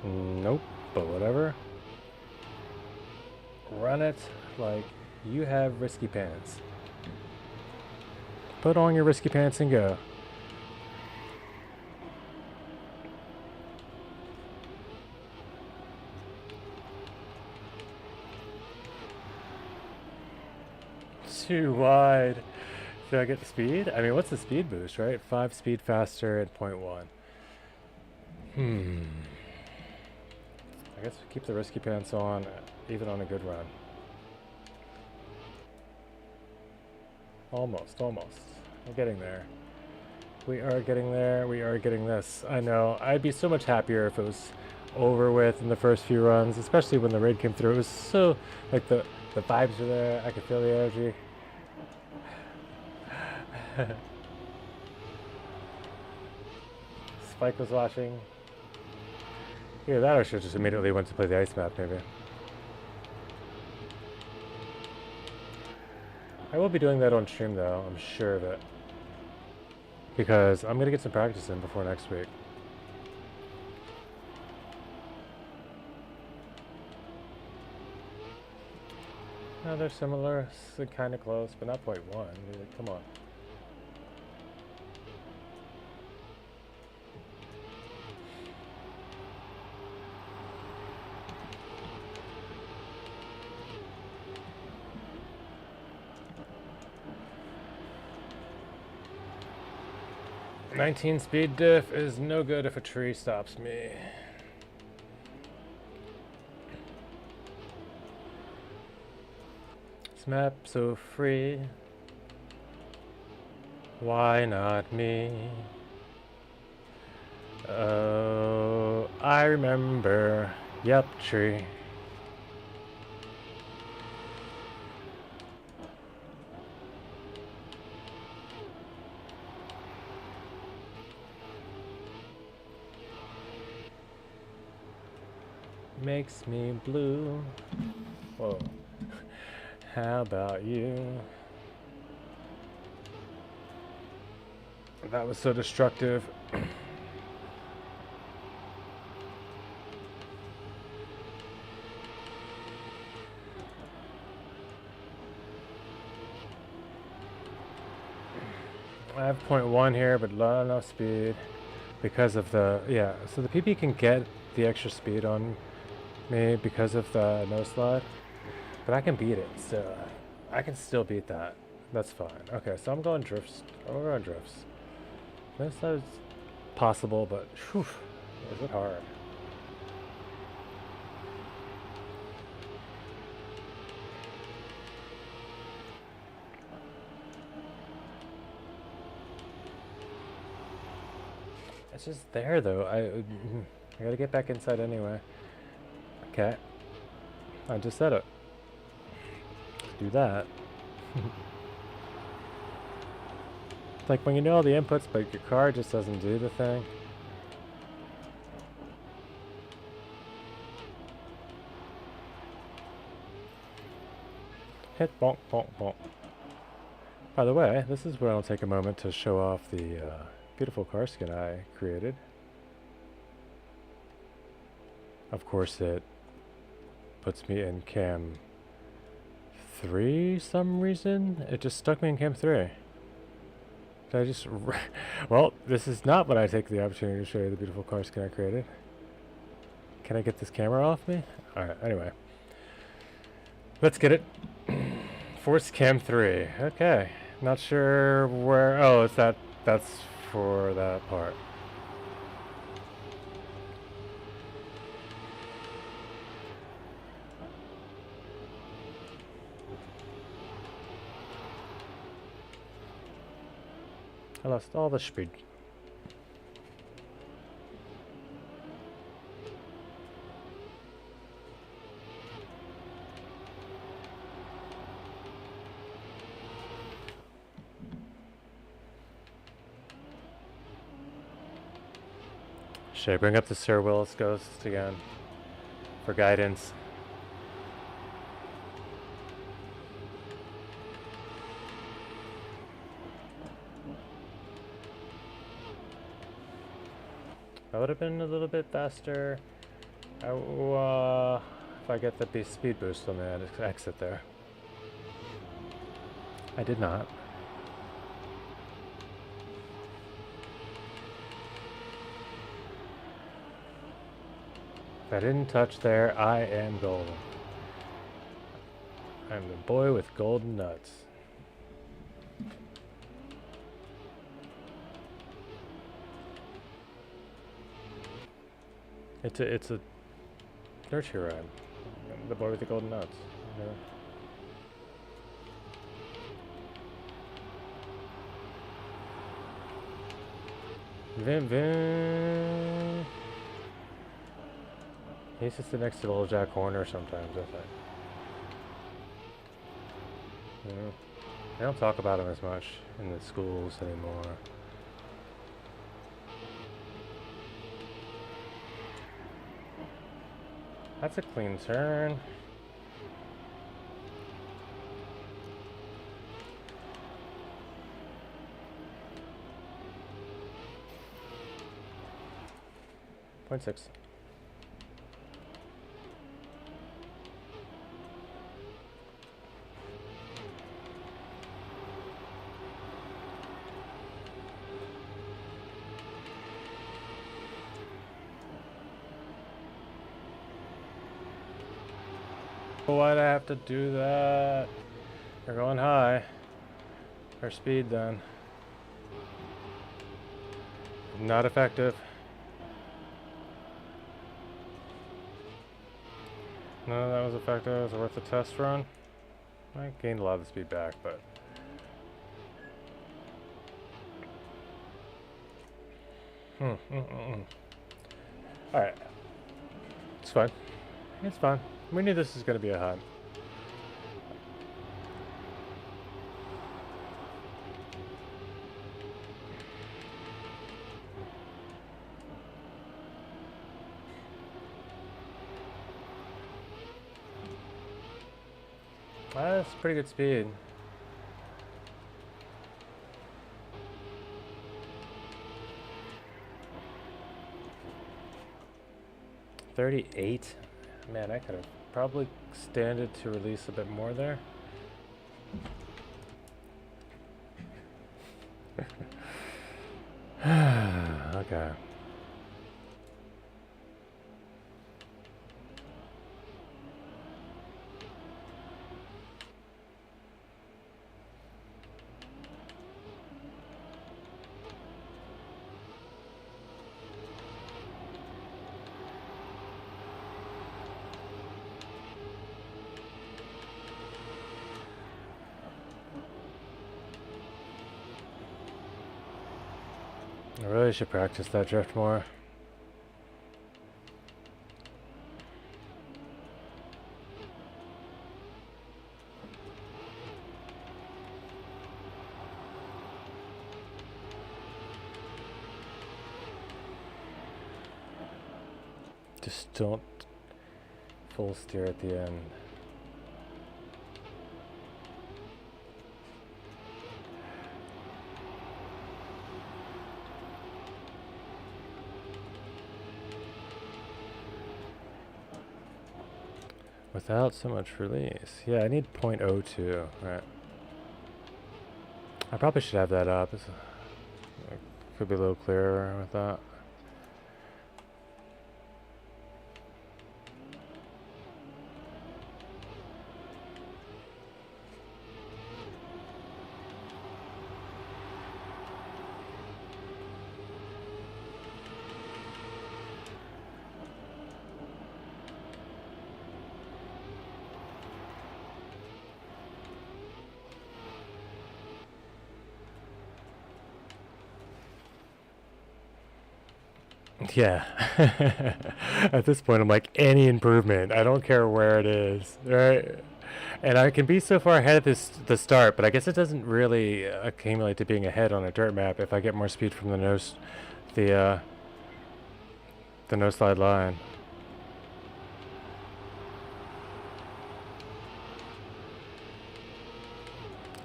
Nope, but whatever. Run it like You have risky pants. Put on your risky pants and go. Too wide. Should I get the speed? I mean, what's the speed boost, right? 5 speed faster at 0.1. I guess we keep the risky pants on, even on a good run. Almost, almost. We're getting there. We are getting there. We are getting this. I know. I'd be so much happier if it was over with in the first few runs, especially when the raid came through. It was so, like, the vibes were there. I could feel the energy. Spike was watching. Yeah, that I should just immediately went to play the ice map, maybe. I will be doing that on stream, though. I'm sure of it. Because I'm going to get some practice in before next week. No, they're similar. It's kind of close, but not 0.1. Come on. "19 speed diff is no good if a tree stops me." This map so free. Why not me? Oh, I remember. Yep, tree. Makes me blue. Whoa. How about you? That was so destructive. I have 0.1 here, but not enough speed because of the, yeah, so the PP can get the extra speed on me because of the no slide, but I can beat it, so I can still beat that. That's fine. Okay, so I'm going drifts. I'm going drifts. No slide's possible, but whew, is it hard? It's just there though. I gotta get back inside anyway. Okay. I just said it. Do that. It's like when you know all the inputs, but your car just doesn't do the thing. Hit bonk, bonk, bonk. By the way, this is where I'll take a moment to show off the beautiful car skin I created. Of course, it puts me in cam 3 some reason. It just stuck me in cam 3. Did I just... Well, this is not what I take the opportunity to show you the beautiful car skin I created. Can I get this camera off me? Alright, anyway. Let's get it. Force cam 3. Okay. Not sure where... Oh, it's that... That's for that part. I lost all the speed. Should I bring up the Sir Willis Ghost again for guidance? That would have been a little bit faster. If I get the speed boost on the exit there. I did not. If I didn't touch there, I am golden. I'm the boy with golden nuts. It's a nurture rhyme. I'm the boy with the golden nuts. You know? Vim Vim. He's just the next to Little Jack Horner sometimes, I think. You know, they don't talk about him as much in the schools anymore. That's a clean turn. Point 6. Why'd I have to do that? They're going high. Or speed then. Not effective. None of that was effective. It was worth the test run. I gained a lot of the speed back, but alright. It's fine. It's fine. We knew this was going to be a hunt. That's pretty good speed. $38. Man, I could have probably standed to release a bit more there. Okay. I really should practice that drift more. Just don't full steer at the end. Without so much release. Yeah, I need 0.02. Right. I probably should have that up. It could be a little clearer with that. Yeah. At this point, I'm like, any improvement. I don't care where it is, right? And I can be so far ahead at the start, but I guess it doesn't really accumulate to being ahead on a dirt map if I get more speed from the the no slide line.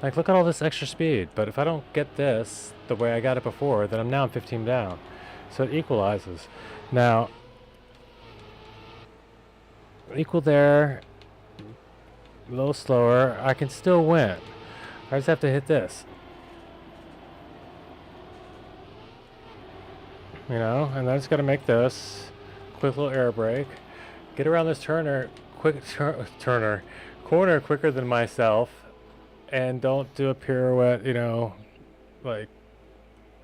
Like, look at all this extra speed, but if I don't get this the way I got it before, then I'm now 15 down. So it equalizes. Now, equal there, a little slower, I can still win. I just have to hit this. You know, and then I just gotta make this quick little air brake. Get around this corner quicker than myself, and don't do a pirouette, you know, like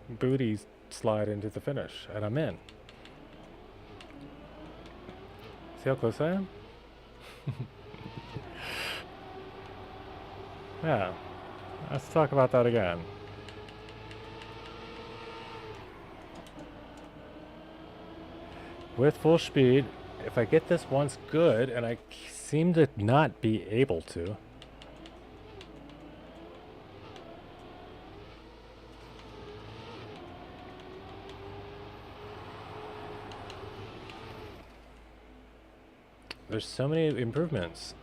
booty slide into the finish, and I'm in. See how close I am? Yeah, let's talk about that again. With full speed, if I get this once good, and I seem to not be able to. There's so many improvements.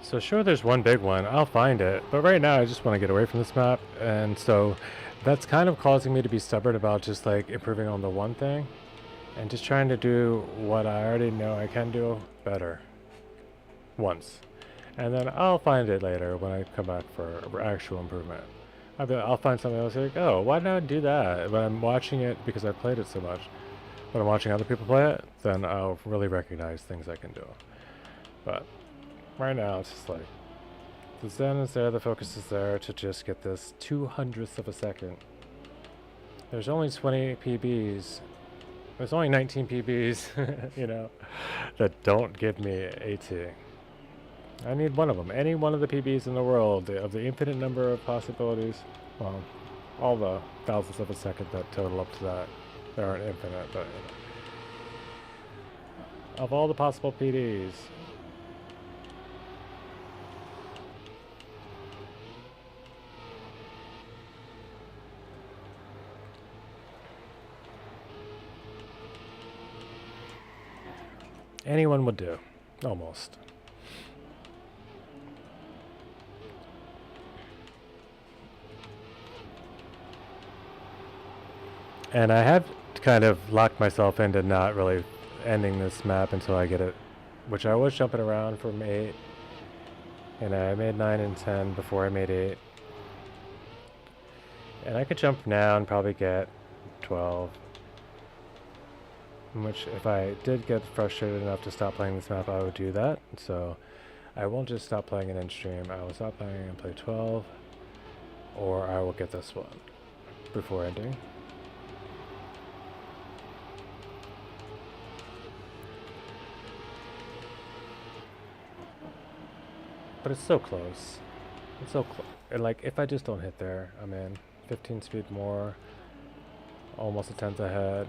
So sure, there's one big one. I'll find it. But right now, I just want to get away from this map. And so that's kind of causing me to be stubborn about just like improving on the one thing. And just trying to do what I already know I can do better. Once. And then I'll find it later when I come back for actual improvement. I'll find something else like, oh, why not do that? When I'm watching it, because I've played it so much, when I'm watching other people play it, then I'll really recognize things I can do. But right now, it's just like, the zen is there, the focus is there to just get this 200th of a second. There's only 20 PBs. There's only 19 PBs, you know, that don't give me AT. I need one of them. Any one of the PBs in the world, of the infinite number of possibilities, well, all the thousandths of a second that total up to that. They aren't infinite, but you know. Of all the possible PDs, anyone would do, almost. And I have kind of locked myself into not really ending this map until I get it, which I was jumping around from 8, and I made 9 and 10 before I made 8. And I could jump now and probably get 12. Which, if I did get frustrated enough to stop playing this map, I would do that. So I won't just stop playing it in stream. I will stop playing and play 12, or I will get this one before ending. But it's so close. It's so close. And like, if I just don't hit there, I'm in. 15 speed more. Almost a tenth ahead.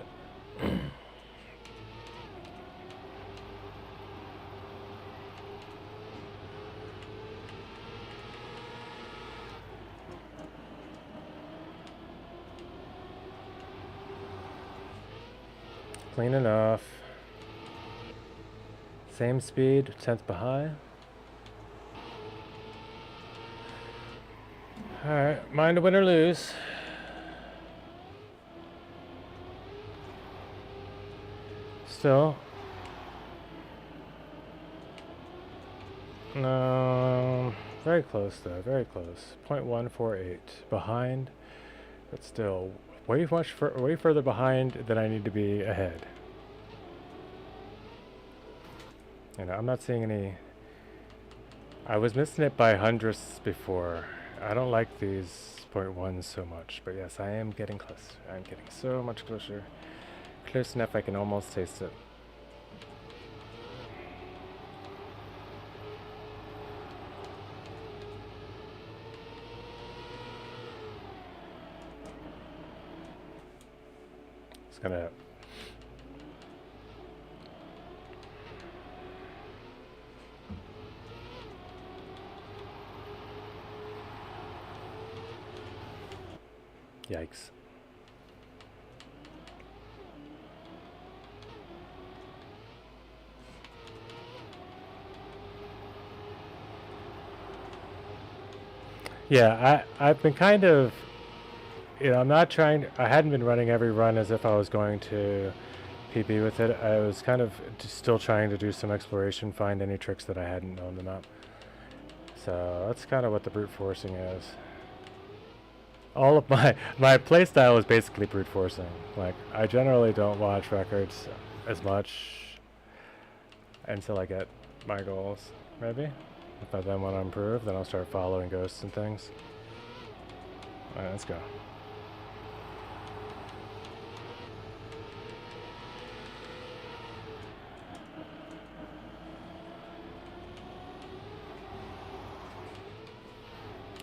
Clean enough. Same speed, 10th behind. Alright, mind to win or lose. Still. No, very close though, very close. 0.148 behind, but still way further behind than I need to be ahead. You know, I'm not seeing any. I was missing it by hundredths before. I don't like these 0.1s so much, but yes, I am getting close. I'm getting so much closer. Close enough I can almost taste it. It's gonna. Yikes. Yeah, I've been kind of, you know, I'm not trying, I hadn't been running every run as if I was going to PB with it. I was kind of just still trying to do some exploration, find any tricks that I hadn't on the map. So that's kind of what the brute forcing is. All of my playstyle is basically brute forcing. Like, I generally don't watch records as much until I get my goals, maybe. If I then want to improve, then I'll start following ghosts and things. Alright, let's go.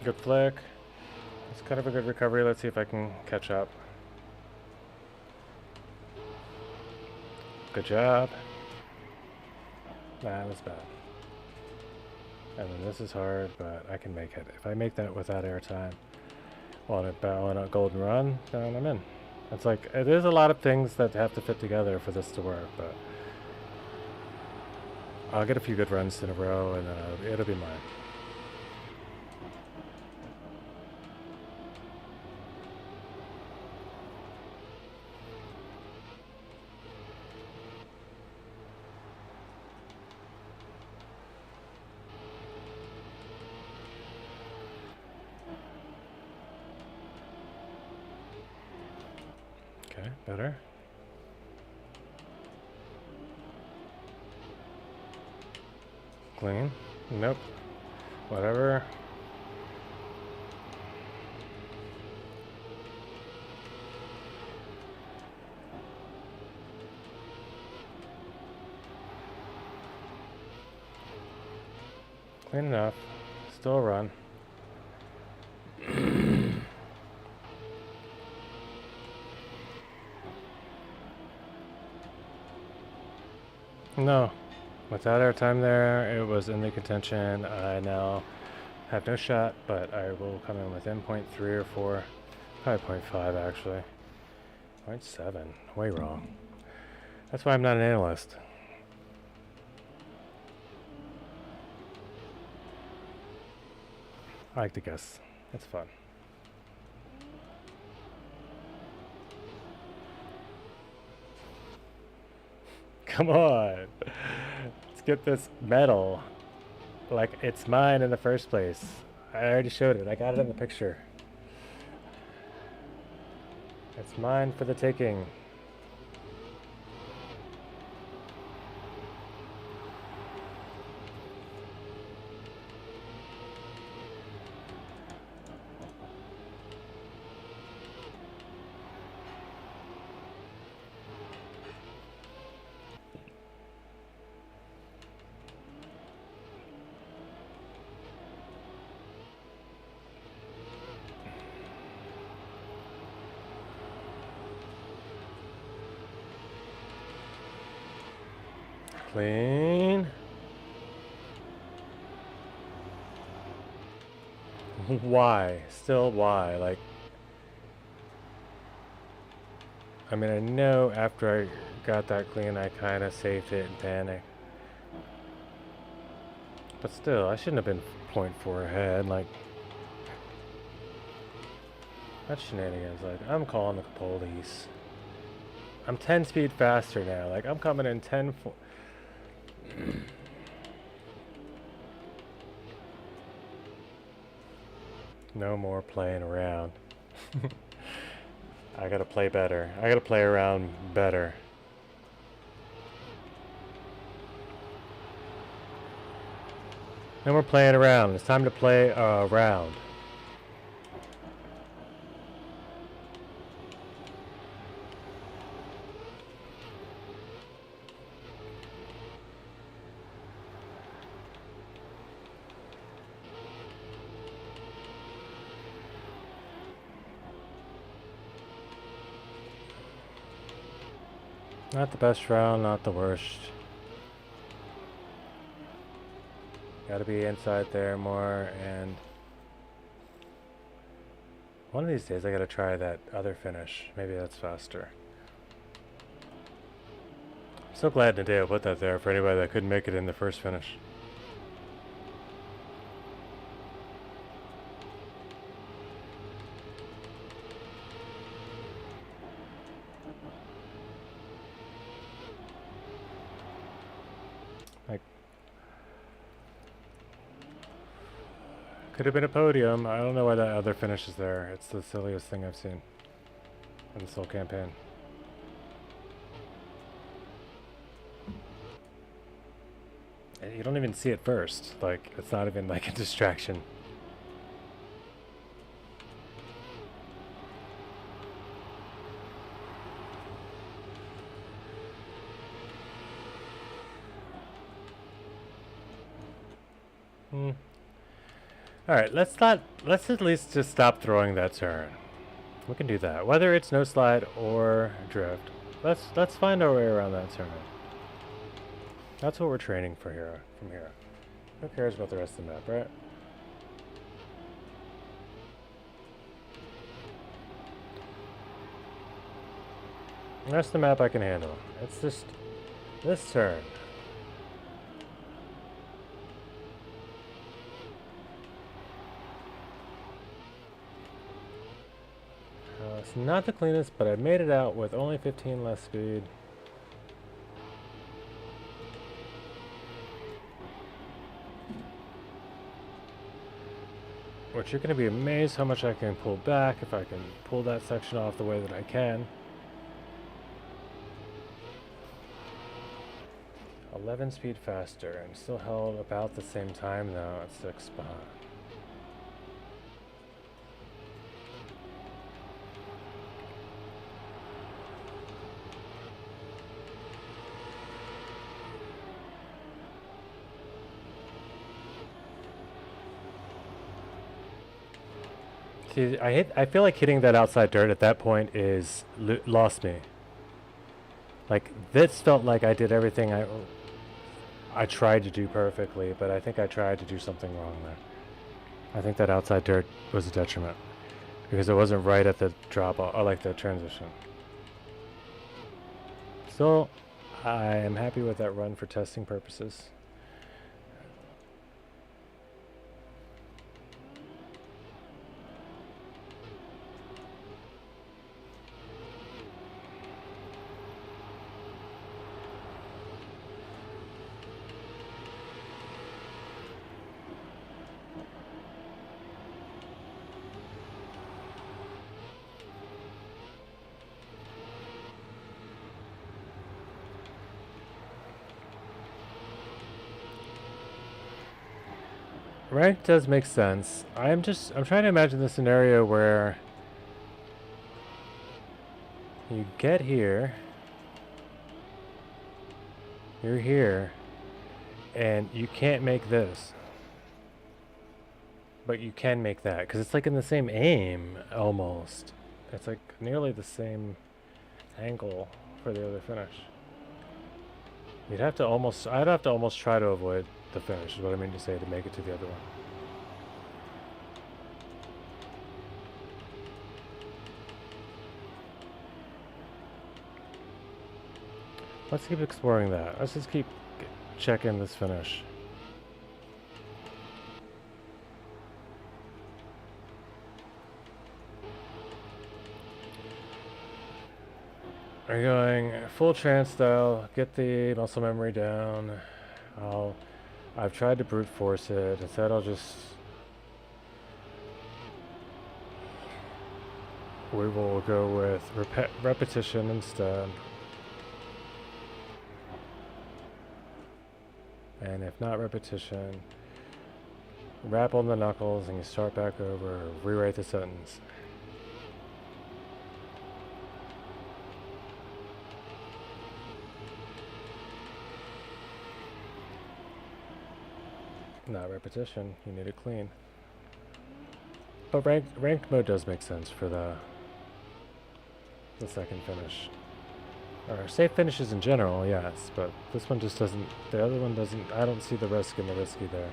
Good flick. It's kind of a good recovery. Let's see if I can catch up. Good job. That was bad. And then this is hard, but I can make it. If I make that without airtime on a golden run, then I'm in. It's like, there's a lot of things that have to fit together for this to work, but I'll get a few good runs in a row, and then it'll be mine. Okay, better. Clean. Nope. Whatever. Clean enough. Still a run. No. Without our time there, it was in the contention. I now have no shot, but I will come in within 0.3 or 4. Probably 0.5 actually. 0.7. Way wrong. That's why I'm not an analyst. I like to guess. It's fun. Come on. Let's get this medal. Like, it's mine in the first place. I already showed it. I got it in the picture. It's mine for the taking. Clean. Why? Still why? Like, I mean, I know after I got that clean, I kind of saved it and panicked. But still, I shouldn't have been 0.4 ahead. Like, that's shenanigans. Like, I'm calling the police. I'm 10 speed faster now. Like, I'm coming in 10. No more playing around. I gotta play better. I gotta play around better. No more playing around. It's time to play around. Not the best round, not the worst. Gotta be inside there more, and one of these days I gotta try that other finish. Maybe that's faster. I'm so glad Nadeo put that there for anybody that couldn't make it in the first finish. Like, could have been a podium. I don't know why that other finish is there. It's the silliest thing I've seen in this whole campaign. And you don't even see it first. Like, it's not even like a distraction. Alright, let's at least just stop throwing that turn. We can do that. Whether it's no slide or drift, let's find our way around that turn. That's what we're training for here, from here. Who cares about the rest of the map, right? The rest of the map I can handle. It's just this turn. It's not the cleanest, but I made it out with only 15 less speed. Which you're going to be amazed how much I can pull back if I can pull that section off the way that I can. 11 speed faster and still held about the same time though at 6 behind. See, I feel like hitting that outside dirt at that point is lost me. Like, this felt like I did everything I tried to do perfectly, but I think I tried to do something wrong there. I think that outside dirt was a detriment because it wasn't right at the drop off, or like the transition. So, I am happy with that run for testing purposes. Rank does make sense. I'm trying to imagine the scenario where you get here, you're here, and you can't make this. But you can make that, because it's like in the same aim, almost. It's like nearly the same angle for the other finish. I'd have to almost try to avoid the finish, is what I mean to say, to make it to the other one. Let's keep exploring that. Let's just keep checking this finish. We're going full trance style, get the muscle memory down. I've tried to brute force it. Instead I'll just... We will go with repetition instead. And if not repetition, wrap on the knuckles and you start back over, rewrite the sentence. Not repetition, you need it clean. But ranked mode does make sense for the second finish. Or safe finishes in general, yes, but this one just doesn't, the other one doesn't, I don't see the risk and the risky there.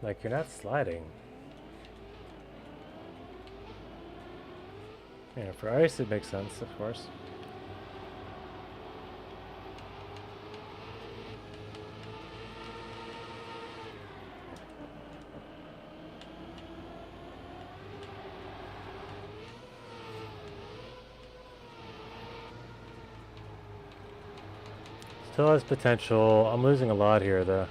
Like, you're not sliding. Yeah, for ice it makes sense, of course. Still has potential. I'm losing a lot here, though.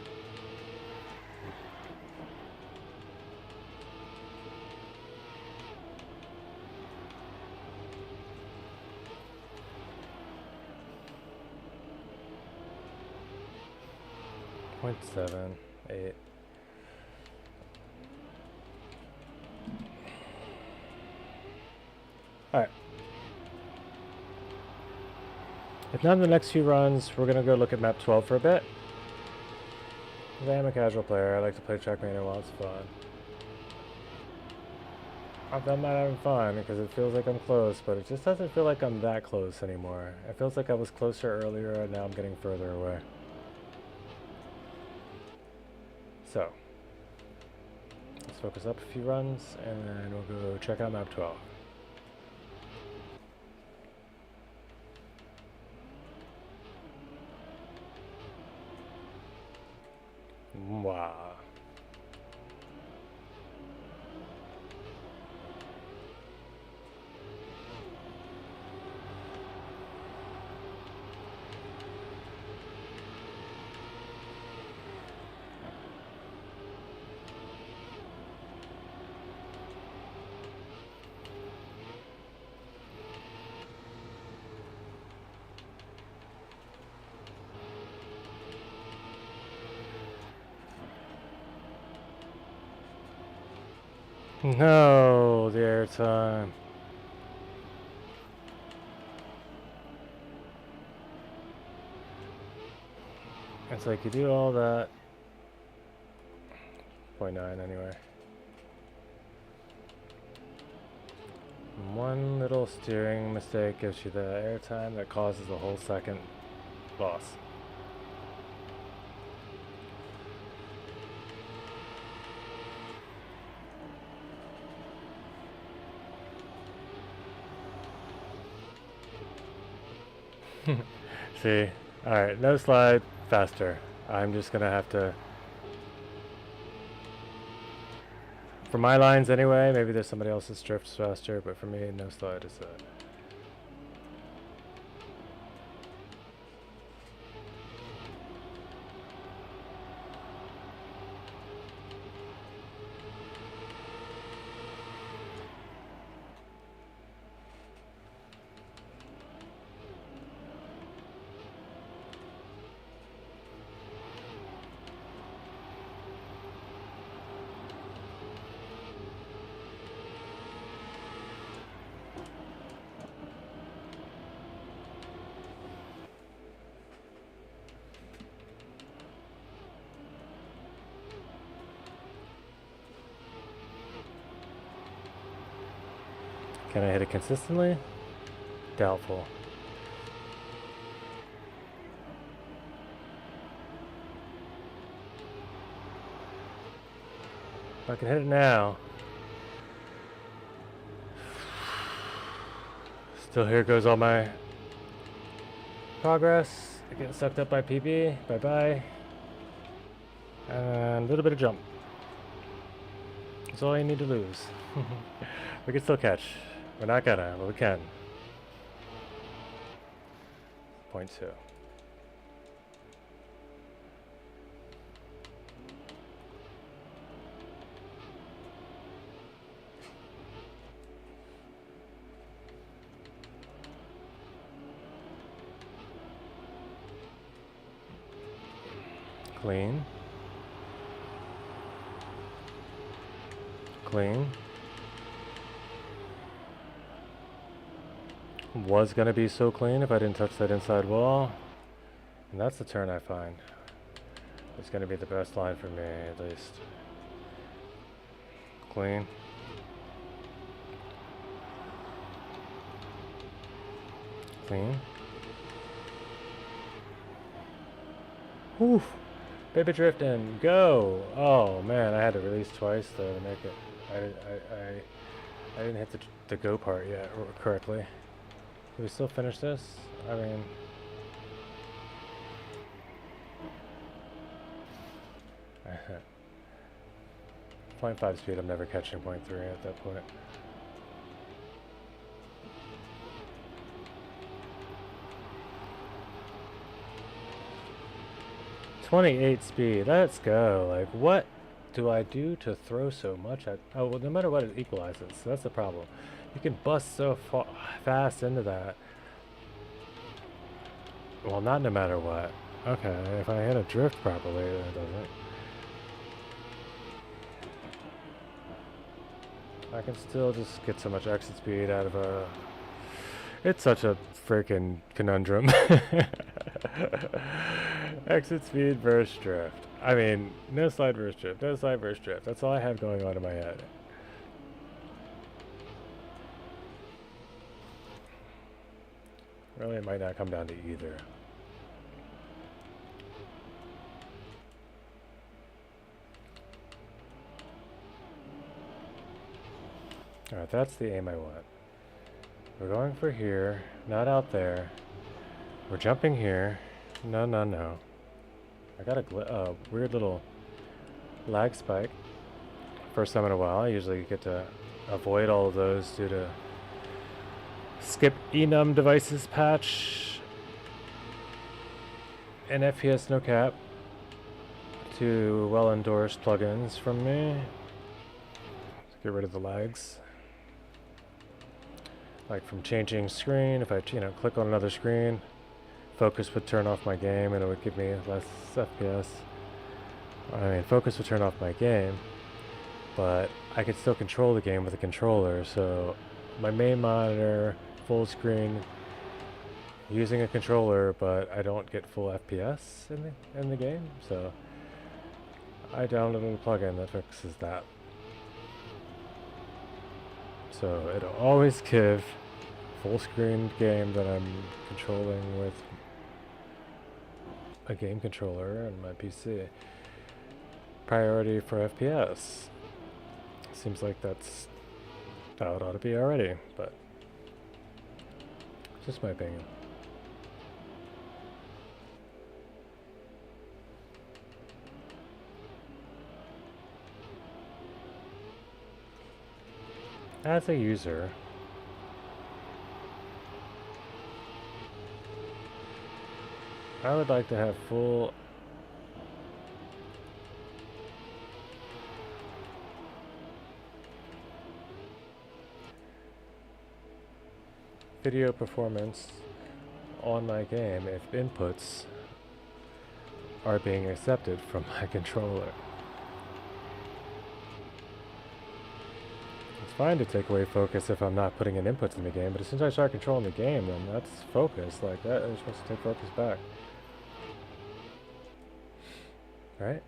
Point 7, 8. All right. If not in the next few runs, we're gonna go look at map 12 for a bit. I am a casual player. I like to play Trackmania while it's fun. I'm not having fun because it feels like I'm close, but it just doesn't feel like I'm that close anymore. It feels like I was closer earlier and now I'm getting further away. So, let's focus up a few runs and then we'll go check out map 12. Wow. No, the airtime. It's like you do all that. 0.9 anyway. One little steering mistake gives you the airtime that causes a whole second loss. See? Alright, no slide, faster. I'm just gonna have to... For my lines anyway, maybe there's somebody else's drifts faster, but for me, no slide is that. Can I hit it consistently? Doubtful. If I can hit it now. Still, here goes all my progress. Getting sucked up by PB. Bye-bye. And a little bit of jump. That's all you need to lose. We can still catch. We're not gonna, but we can. 0.2. Clean. Clean. Was gonna be so clean if I didn't touch that inside wall. And that's the turn I find. It's gonna be the best line for me, at least. Clean. Clean. Oof. Baby drift and go. Oh man, I had to release twice though to make it. I didn't hit the go part yet correctly. Can we still finish this? I mean, 0.5 speed. I'm never catching 0.3 at that point. .28 speed. Let's go. Like, what do I do to throw so much at? Oh, well, no matter what, it equalizes. So that's the problem. You can bust so fast into that. Well, not no matter what. Okay, if I hit a drift properly, then it doesn't. I can still just get so much exit speed out of a... It's such a freaking conundrum. Exit speed versus drift. I mean, no slide versus drift, no slide versus drift. That's all I have going on in my head. Really, it might not come down to either. Alright, that's the aim I want. We're going for here, not out there. We're jumping here. No, no, no. I got a weird little lag spike. First time in a while. I usually get to avoid all of those due to skip enum devices patch and FPS no cap. Two well-endorsed plugins from me. Let's get rid of the lags. Like from changing screen, if I click on another screen, focus would turn off my game and it would give me less FPS. I mean, focus would turn off my game, but I could still control the game with a controller. So my main monitor, full screen, using a controller, but I don't get full FPS in the game. So I downloaded a plugin that fixes that. So it'll always give full screen game that I'm controlling with a game controller and my PC. Priority for FPS. Seems like that's how it ought to be already, but just my opinion. As a user, I would like to have full video performance on my game if inputs are being accepted from my controller. It's fine to take away focus if I'm not putting in inputs in the game, but as soon as I start controlling the game, then that's focus. Like that is supposed to take focus back. Right?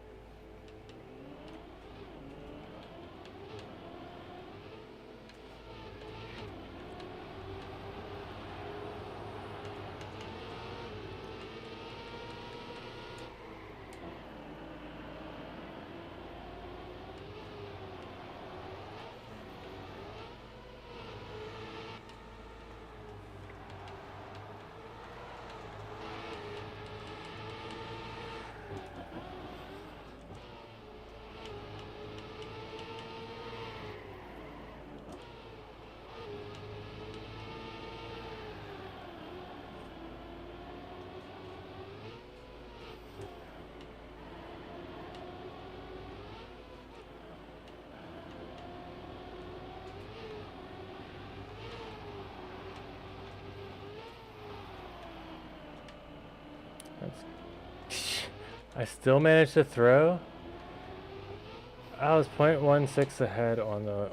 I still managed to throw. I was 0.16 ahead on the.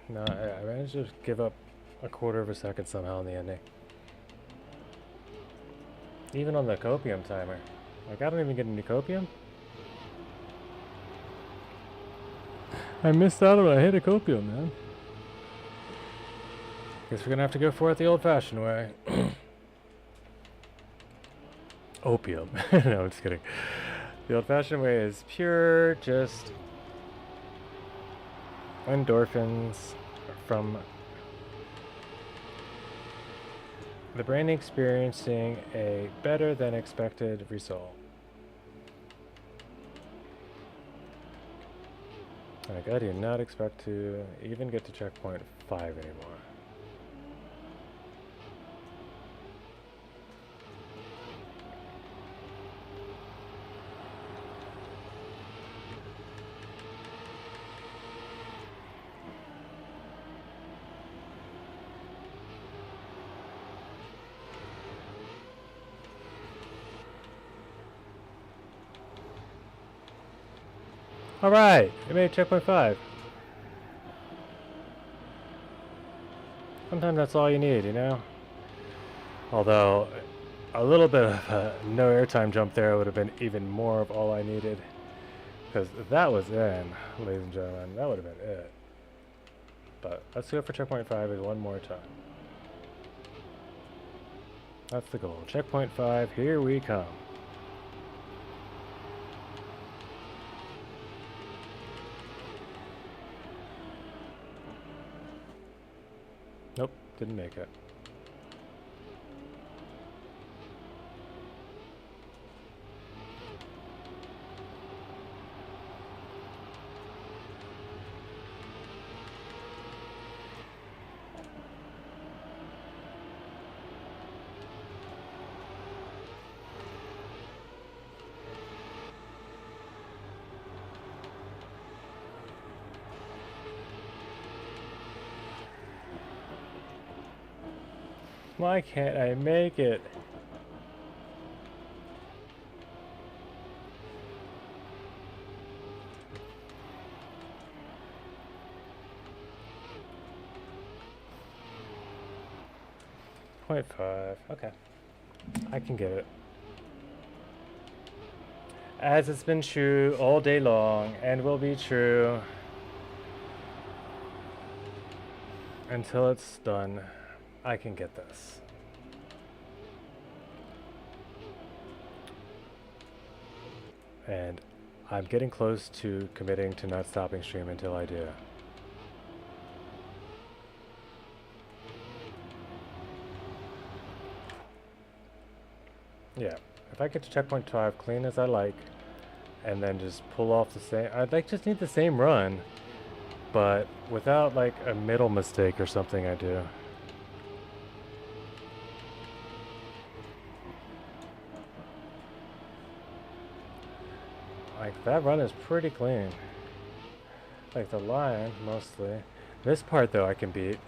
No, I managed to give up a quarter of a second somehow in the ending. Even on the copium timer. Like, I don't even get any copium. I missed out on a hit of copium, man. Guess we're gonna have to go for it the old-fashioned way. Opium. No, I'm just kidding. The old-fashioned way is pure, just endorphins from the brain experiencing a better than expected result. Like, I do not expect to even get to checkpoint 5 anymore. Alright, I made checkpoint 5. Sometimes that's all you need, you know? Although, a little bit of a no airtime jump there would have been even more of all I needed. Because that was in, ladies and gentlemen, that would have been it. But let's go for checkpoint 5 one more time. That's the goal. Checkpoint 5, here we come. Nope, didn't make it. Why can't I make it? Point 5. Okay. I can get it. As it's been true all day long and will be true until it's done. I can get this. And I'm getting close to committing to not stopping stream until I do. Yeah, if I get to checkpoint 5 clean as I like, and then just pull off the same, I'd like just need the same run, but without like a middle mistake or something I do. Like, that run is pretty clean. Like, the line, mostly. This part, though, I can beat.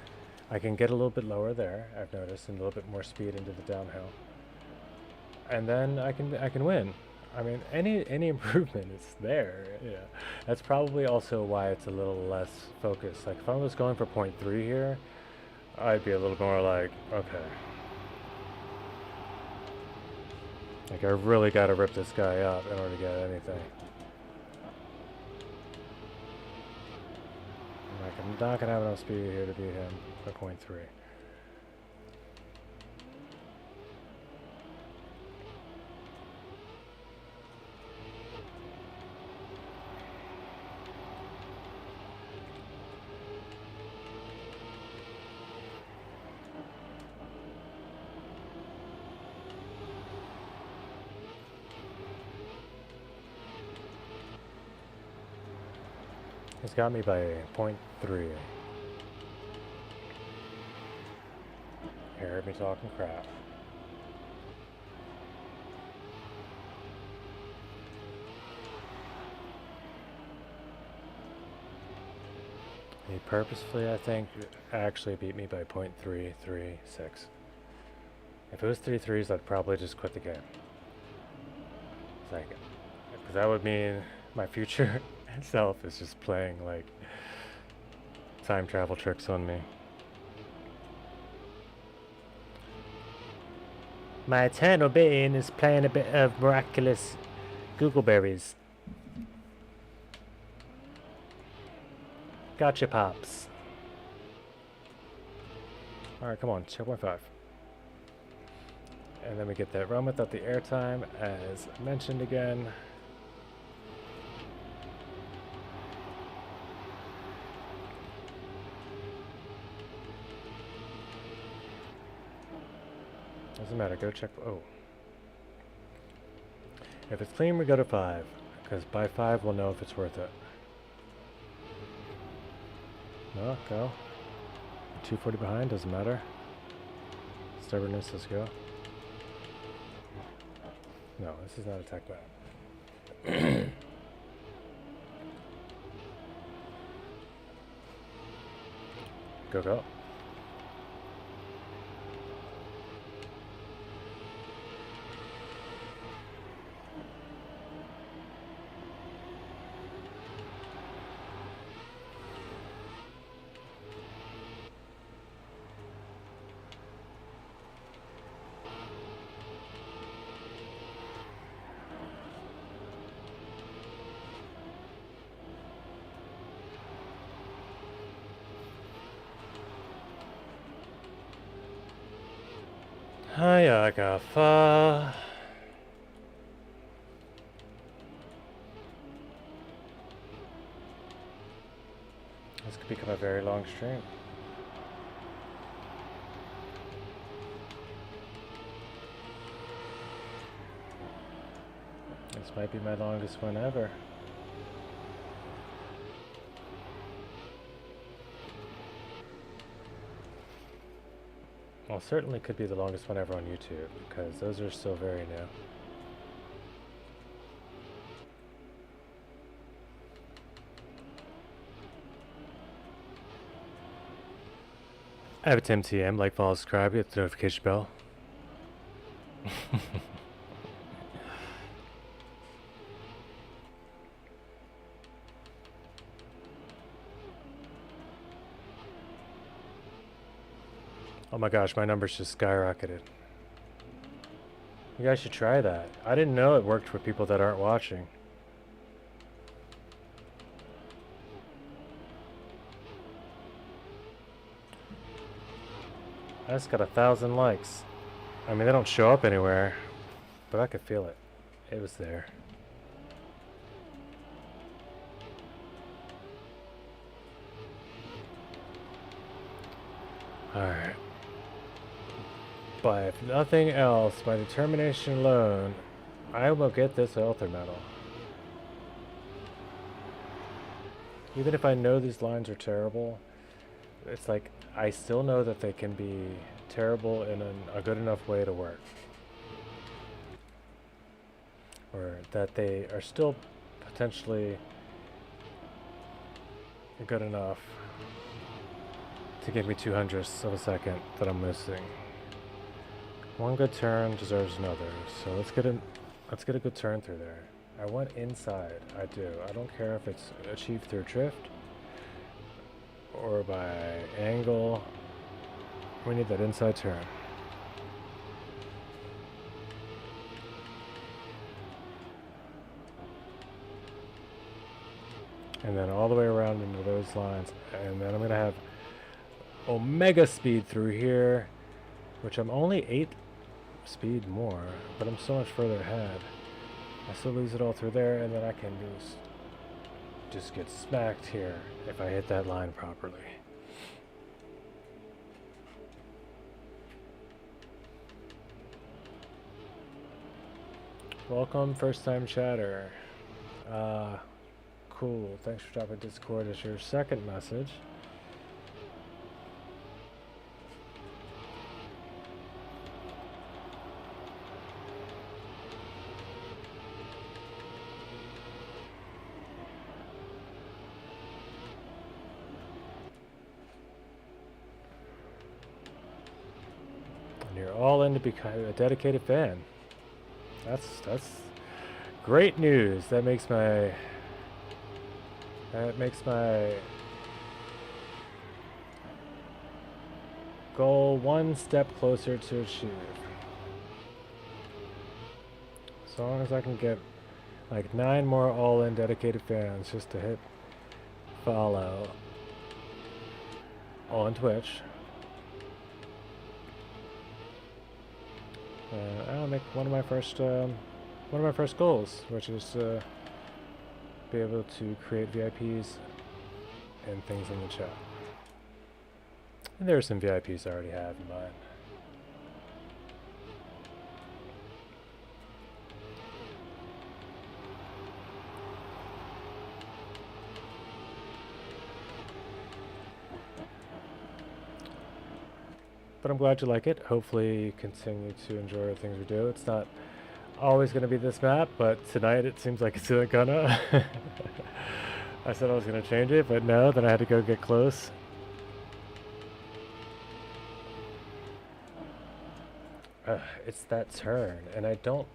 I can get a little bit lower there, I've noticed, and a little bit more speed into the downhill. And then I can win. I mean, any improvement is there, yeah. That's probably also why it's a little less focused. Like, if I was going for 0.3 here, I'd be a little more like, okay. Like, I really gotta rip this guy up in order to get anything. Like, I'm not gonna have enough speed here to beat him by 0.3. He's got me by 0.3. You heard me talking crap. He purposefully, I think, actually beat me by 0.336. If it was 3 3s, I'd probably just quit the game. Like, because that would mean my future self is just playing like time travel tricks on me. My eternal being is playing a bit of miraculous googleberries. Gotcha, pops. Alright, come on, 2.5. And then we get that run without the airtime, as mentioned again. Doesn't matter. Go check. Oh. If it's clean, we go to 5. Because by 5, we'll know if it's worth it. No, go. 240 behind, doesn't matter. Stubbornness, let's go. No, this is not a tech map. Go, go. Hayagafa. This could become a very long stream. This might be my longest one ever. Well, certainly could be the longest one ever on YouTube, because those are still very new. I have a TMTM, like, follow, subscribe, hit the notification bell. Oh my gosh, my numbers just skyrocketed. You guys should try that. I didn't know it worked for people that aren't watching. I just got 1,000 likes. I mean, they don't show up anywhere, but I could feel it. It was there. Alright. But if nothing else, by determination alone, I will get this Aether medal. Even if I know these lines are terrible, it's like, I still know that they can be terrible in a good enough way to work. Or that they are still potentially good enough to give me 200ths of a second that I'm missing. One good turn deserves another, so let's get a good turn through there. I want inside, I do. I don't care if it's achieved through drift or by angle. We need that inside turn. And then all the way around into those lines, and then I'm going to have Omega speed through here, which I'm only 8 speed more, but I'm so much further ahead. I still lose it all through there, and then I can just get smacked here if I hit that line properly. Welcome, first time chatter. Cool, thanks for dropping Discord as your second message. All in to become a dedicated fan. That's great news. That makes my goal one step closer to achieve. As long as I can get like 9 more all-in dedicated fans just to hit follow on Twitch. I'll make one of my first goals, which is to be able to create VIPs and things in the chat. And there are some VIPs I already have in mind. but I'm glad you like it. Hopefully you continue to enjoy the things we do. It's not always going to be this map, but tonight it seems like it's gonna. I said I was going to change it, but no, then I had to go get close. It's that turn, and I don't,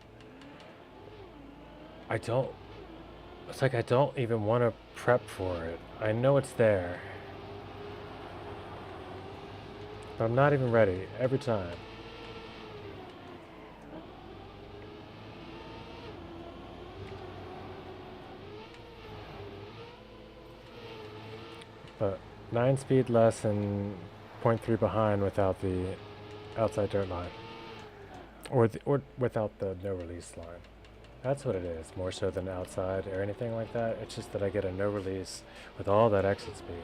it's like I don't even want to prep for it. I know it's there, but I'm not even ready every time. But 9 speed less and 0.3 behind without the outside dirt line. Or without the no release line. That's what it is, more so than outside or anything like that. It's just that I get a no release with all that exit speed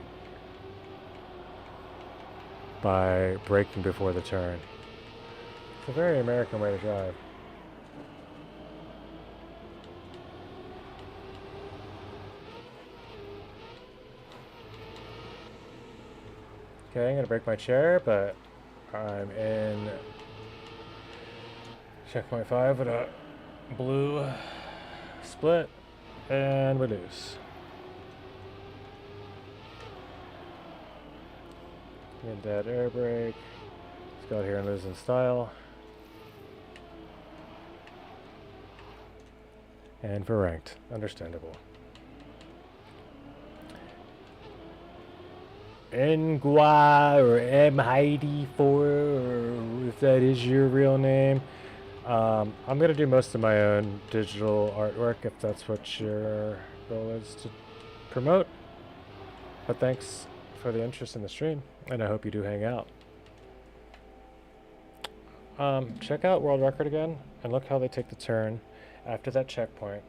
by braking before the turn. It's a very American way to drive. Okay, I'm gonna break my chair, but I'm in checkpoint 5 with a blue split, and we lose. Get that air brake. Let's go out here and lose in style. And for ranked, understandable. Ngwa or M Heidi 4, or if that is your real name. I'm gonna do most of my own digital artwork if that's what your goal is to promote. But thanks for the interest in the stream, and I hope you do hang out. Check out World Record again, and look how they take the turn after that checkpoint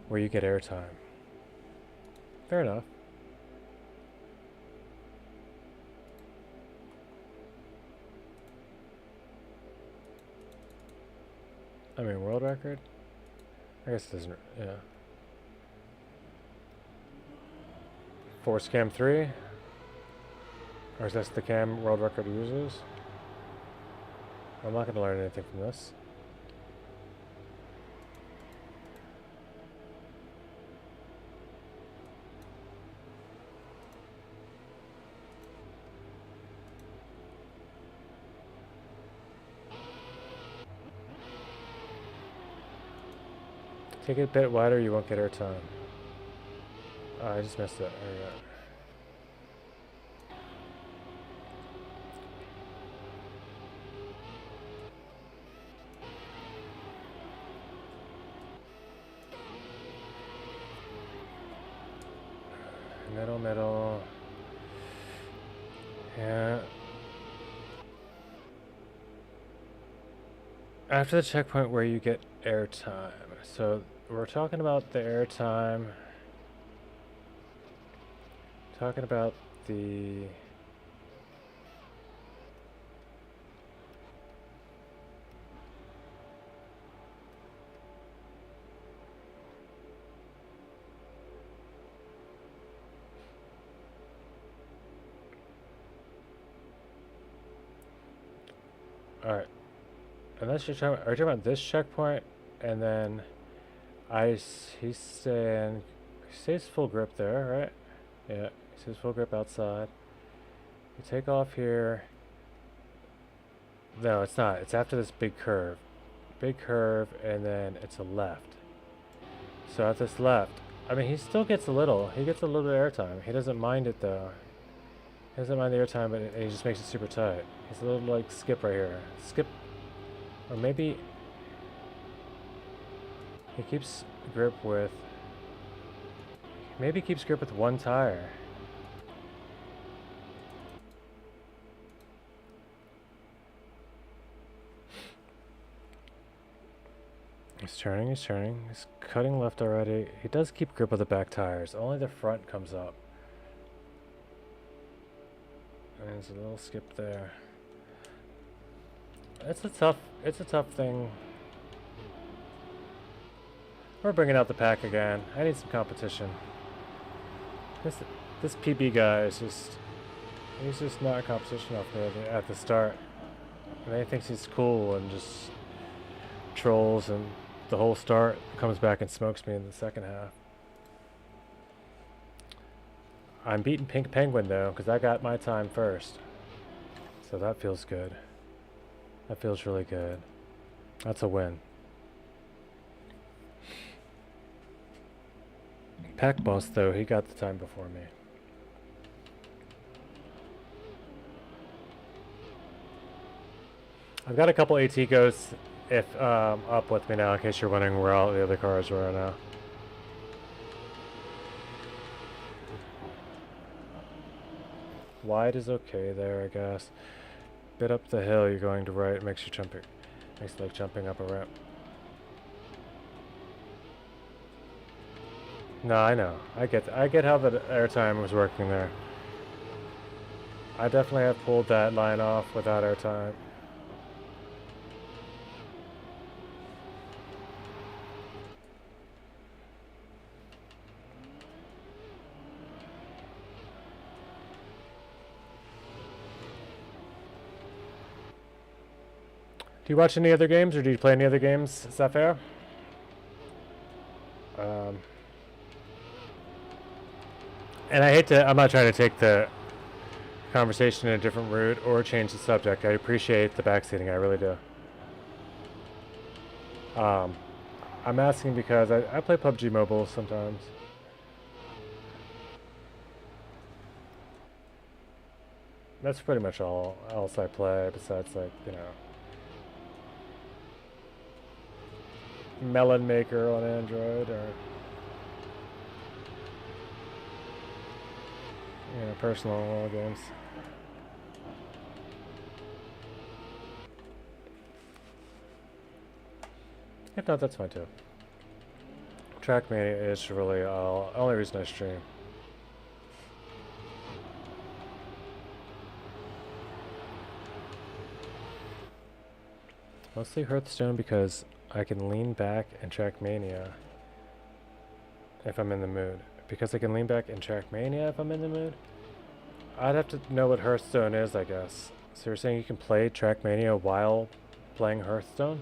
where you get airtime. Fair enough. I mean, world record? I guess it doesn't, yeah. Force cam 3? Or is this the cam world record uses? I'm not going to learn anything from this. Take it a bit wider, you won't get airtime. Oh, I just missed it. There we go. Middle. Yeah. After the checkpoint where you get airtime. So we're talking about the airtime. Talking about the Alright. Unless you're talking, are you talking about this checkpoint? And then he's saying, he says full grip there, right? Yeah, he says full grip outside. You take off here. No, it's not. It's after this big curve. Big curve, and then it's a left. So at this left, I mean, he still gets a little. He gets a little bit of airtime. He doesn't mind it, though. He doesn't mind the airtime, but he just makes it super tight. He's a little, like, skip right here. Skip. Or maybe he keeps grip with, maybe he keeps grip with one tire. He's turning, he's cutting left already. He does keep grip with the back tires, only the front comes up. And there's a little skip there. It's a tough thing. We're bringing out the pack again. I need some competition. This PB guy is just, he's just not a competition up there at the start. And then he thinks he's cool and just trolls, and the whole start comes back and smokes me in the second half. I'm beating Pink Penguin though, because I got my time first. So that feels good. That feels really good. That's a win. Pack Boss though, he got the time before me. I've got a couple AT ghosts up with me now, in case you're wondering where all the other cars were now. Wide is okay there, I guess. Bit up the hill, you're going to right, makes you jumping. Makes it like jumping up a ramp. No, I know. I get how the airtime was working there. I definitely have pulled that line off without airtime. Do you watch any other games, or do you play any other games, Sapphire? And I hate to, I'm not trying to take the conversation in a different route or change the subject. I appreciate the backseating, I really do. I'm asking because I play PUBG Mobile sometimes. That's pretty much all else I play, besides, like, you know, Melon Maker on Android, or, you know, personal games. If not, that's fine too. Trackmania is really the only reason I stream. Mostly Hearthstone because I can lean back and Trackmania if I'm in the mood. Because I can lean back and Trackmania if I'm in the mood? I'd have to know what Hearthstone is, I guess. So you're saying you can play Trackmania while playing Hearthstone?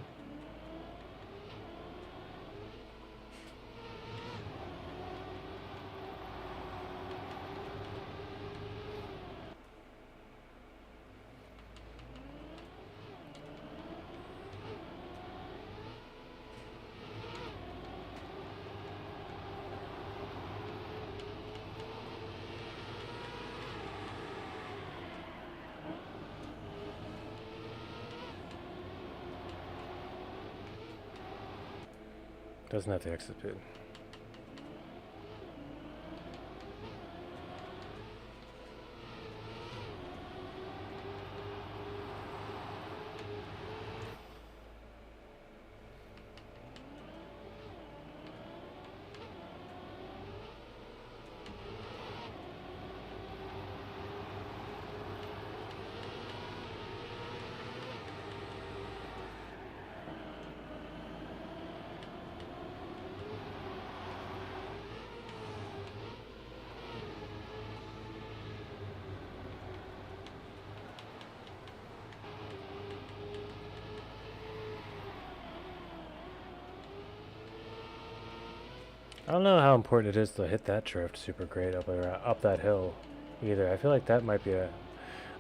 Doesn't have the exit speed. I don't know how important it is to hit that drift super great up that hill either. I feel like that might be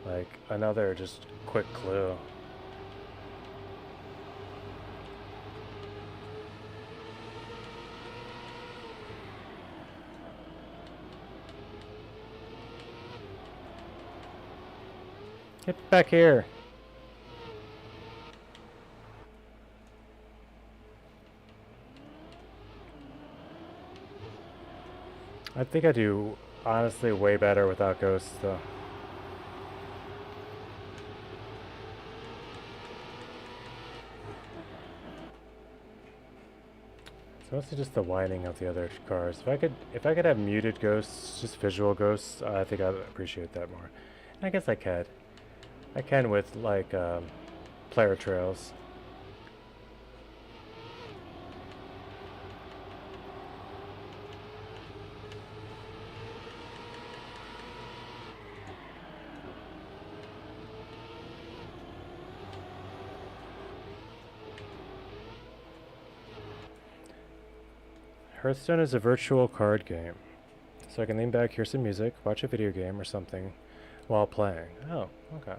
like another just quick clue. Get back here. I think I do honestly way better without ghosts though. It's mostly just the whining of the other cars. If I could have muted ghosts, just visual ghosts, I think I'd appreciate that more. And I guess I can. I can with like player trails. Hearthstone is a virtual card game. So I can lean back, hear some music, watch a video game or something while playing. Oh, okay.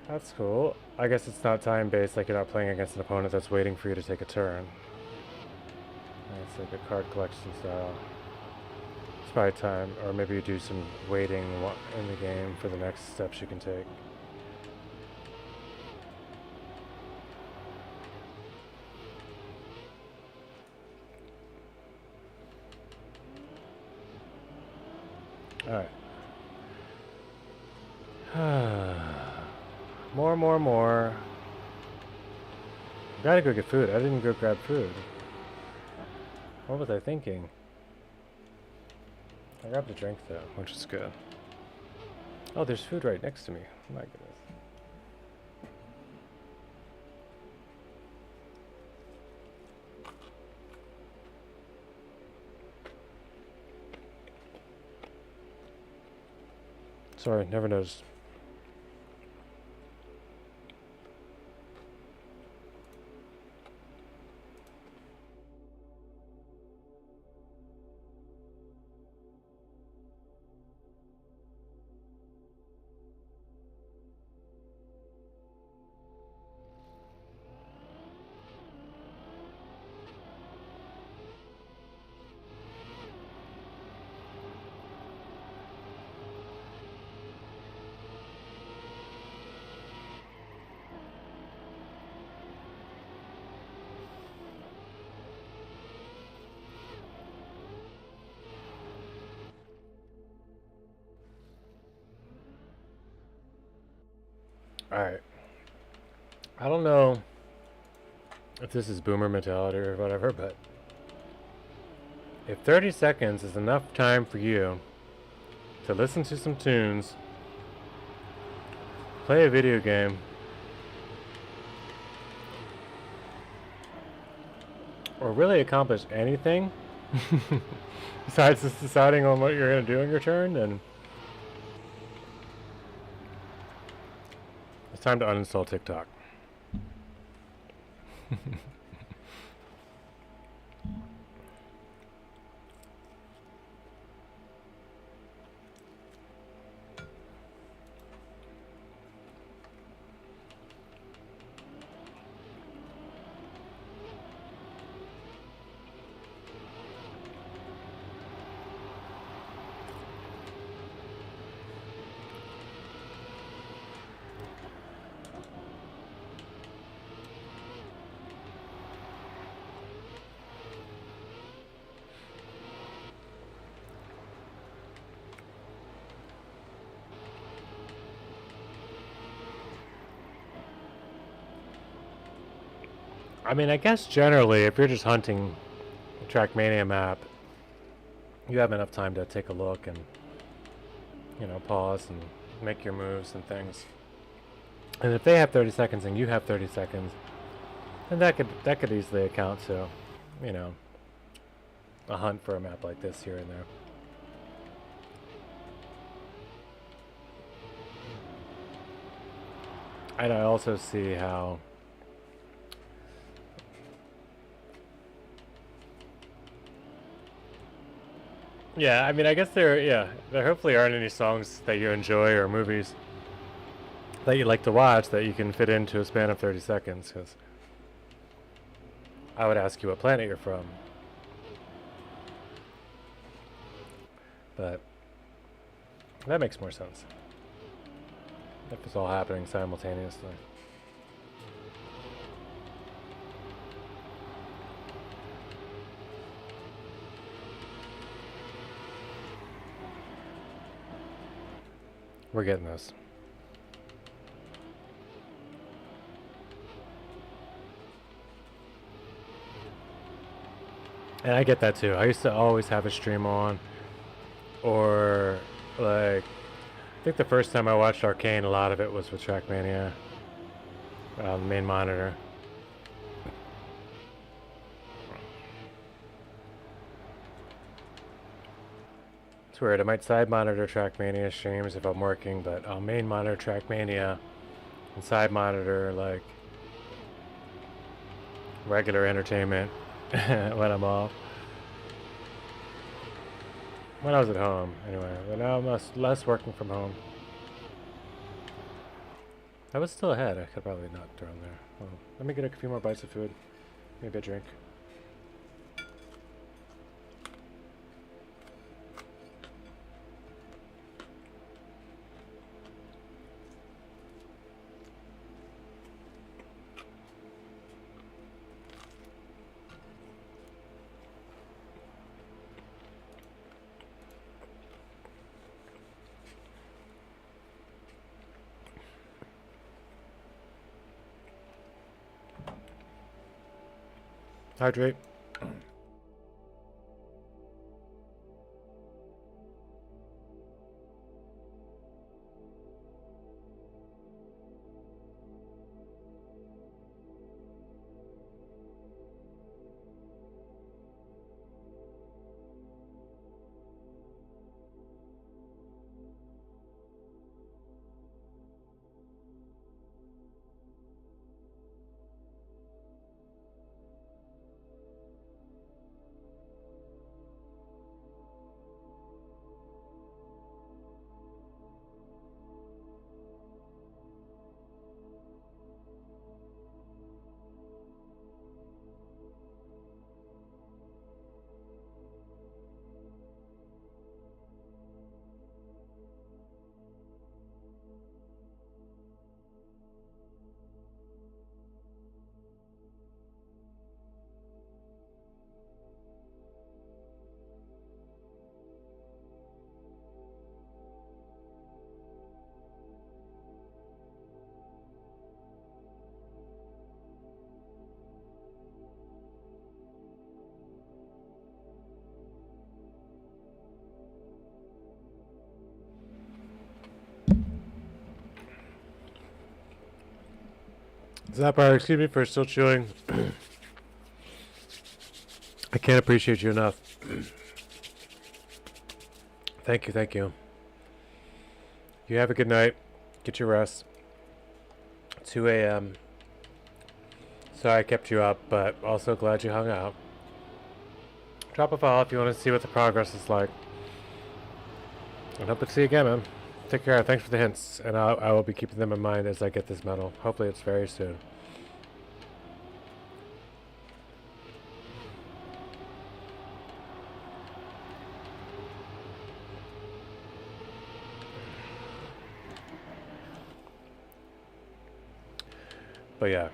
That's cool. I guess it's not time-based, like you're not playing against an opponent that's waiting for you to take a turn. It's like a card collection style. It's probably time, or maybe you do some waiting in the game for the next steps you can take. Alright. More. Gotta go get food. I didn't go grab food. What was I thinking? I grabbed a drink though, which is good. Oh, there's food right next to me. My goodness. Sorry, never noticed. Alright. I don't know if this is boomer mentality or whatever, but if 30 seconds is enough time for you to listen to some tunes, play a video game, or really accomplish anything besides just deciding on what you're going to do on your turn, then it's time to uninstall TikTok. I mean, I guess generally, if you're just hunting a Trackmania map, you have enough time to take a look and, you know, pause and make your moves and things. And if they have 30 seconds and you have 30 seconds, then that could easily account to, you know, a hunt for a map like this here and there. And I also see how yeah, I mean, I guess there hopefully aren't any songs that you enjoy or movies that you like to watch that you can fit into a span of 30 seconds, because I would ask you what planet you're from. But that makes more sense if it's all happening simultaneously. We're getting this. And I get that too. I used to always have a stream on. Or, like, I think the first time I watched Arcane, a lot of it was with Trackmania. Main monitor. It's weird. I might side monitor Trackmania streams if I'm working, but I'll main monitor Trackmania and side monitor, like, regular entertainment when I'm off. When I was at home, anyway. But now I'm less working from home. I was still ahead. I could probably not throw in there. Well, let me get a few more bites of food. Maybe a drink. Hydrate. Zapper, excuse me for still chewing. I can't appreciate you enough. Thank you, thank you. You have a good night. Get your rest. 2 a.m. Sorry I kept you up, but also glad you hung out. Drop a follow if you want to see what the progress is like. And hope to see you again, man. Take care. Thanks for the hints. And I will be keeping them in mind as I get this medal. Hopefully it's very soon. But yeah.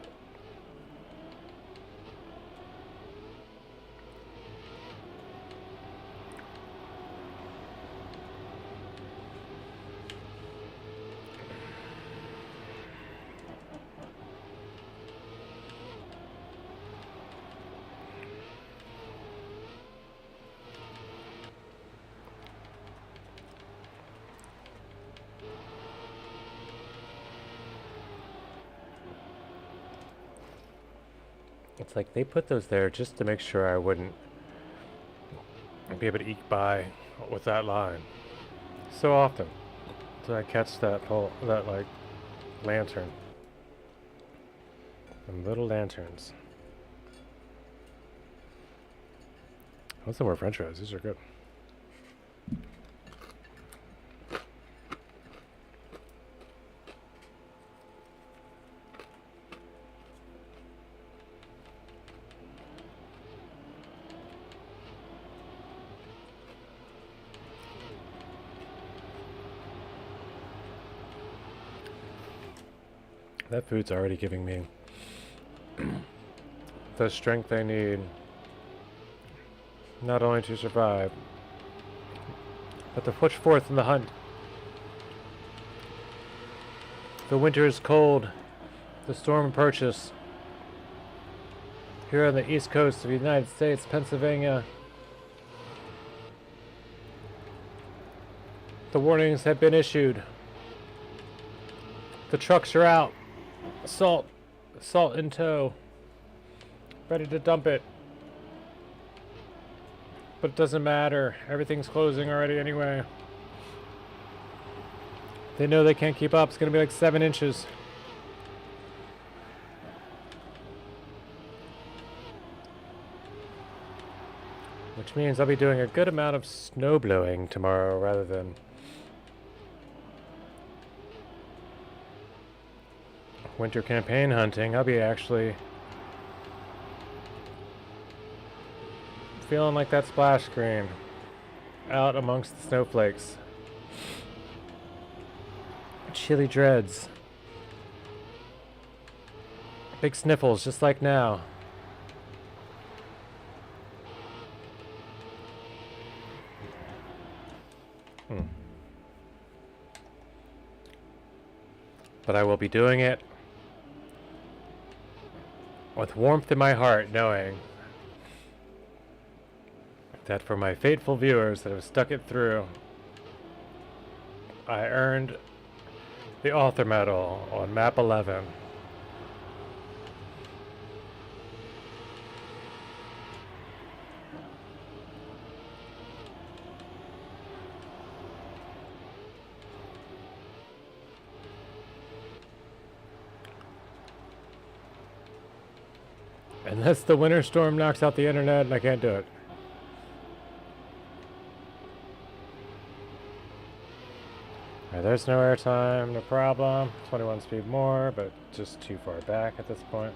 It's like they put those there just to make sure I wouldn't be able to eke by with that line. So often. So I catch that pole, that like lantern. And little lanterns. I want some more french fries. These are good. That food's already giving me the strength I need, not only to survive, but to push forth in the hunt. The winter is cold, the storm approaches. Here on the east coast of the United States, Pennsylvania, the warnings have been issued. The trucks are out. Salt in tow, ready to dump it. But it doesn't matter, everything's closing already anyway. They know they can't keep up, it's gonna be like 7 inches. Which means I'll be doing a good amount of snow blowing tomorrow rather than winter campaign hunting. I'll be actually feeling like that splash screen out amongst the snowflakes. Chilly dreads. Big sniffles, just like now. But I will be doing it with warmth in my heart, knowing that for my faithful viewers that have stuck it through, I earned the author medal on map 11. Unless the winter storm knocks out the internet and I can't do it. Alright, there's no airtime, no problem. 21 speed more, but just too far back at this point.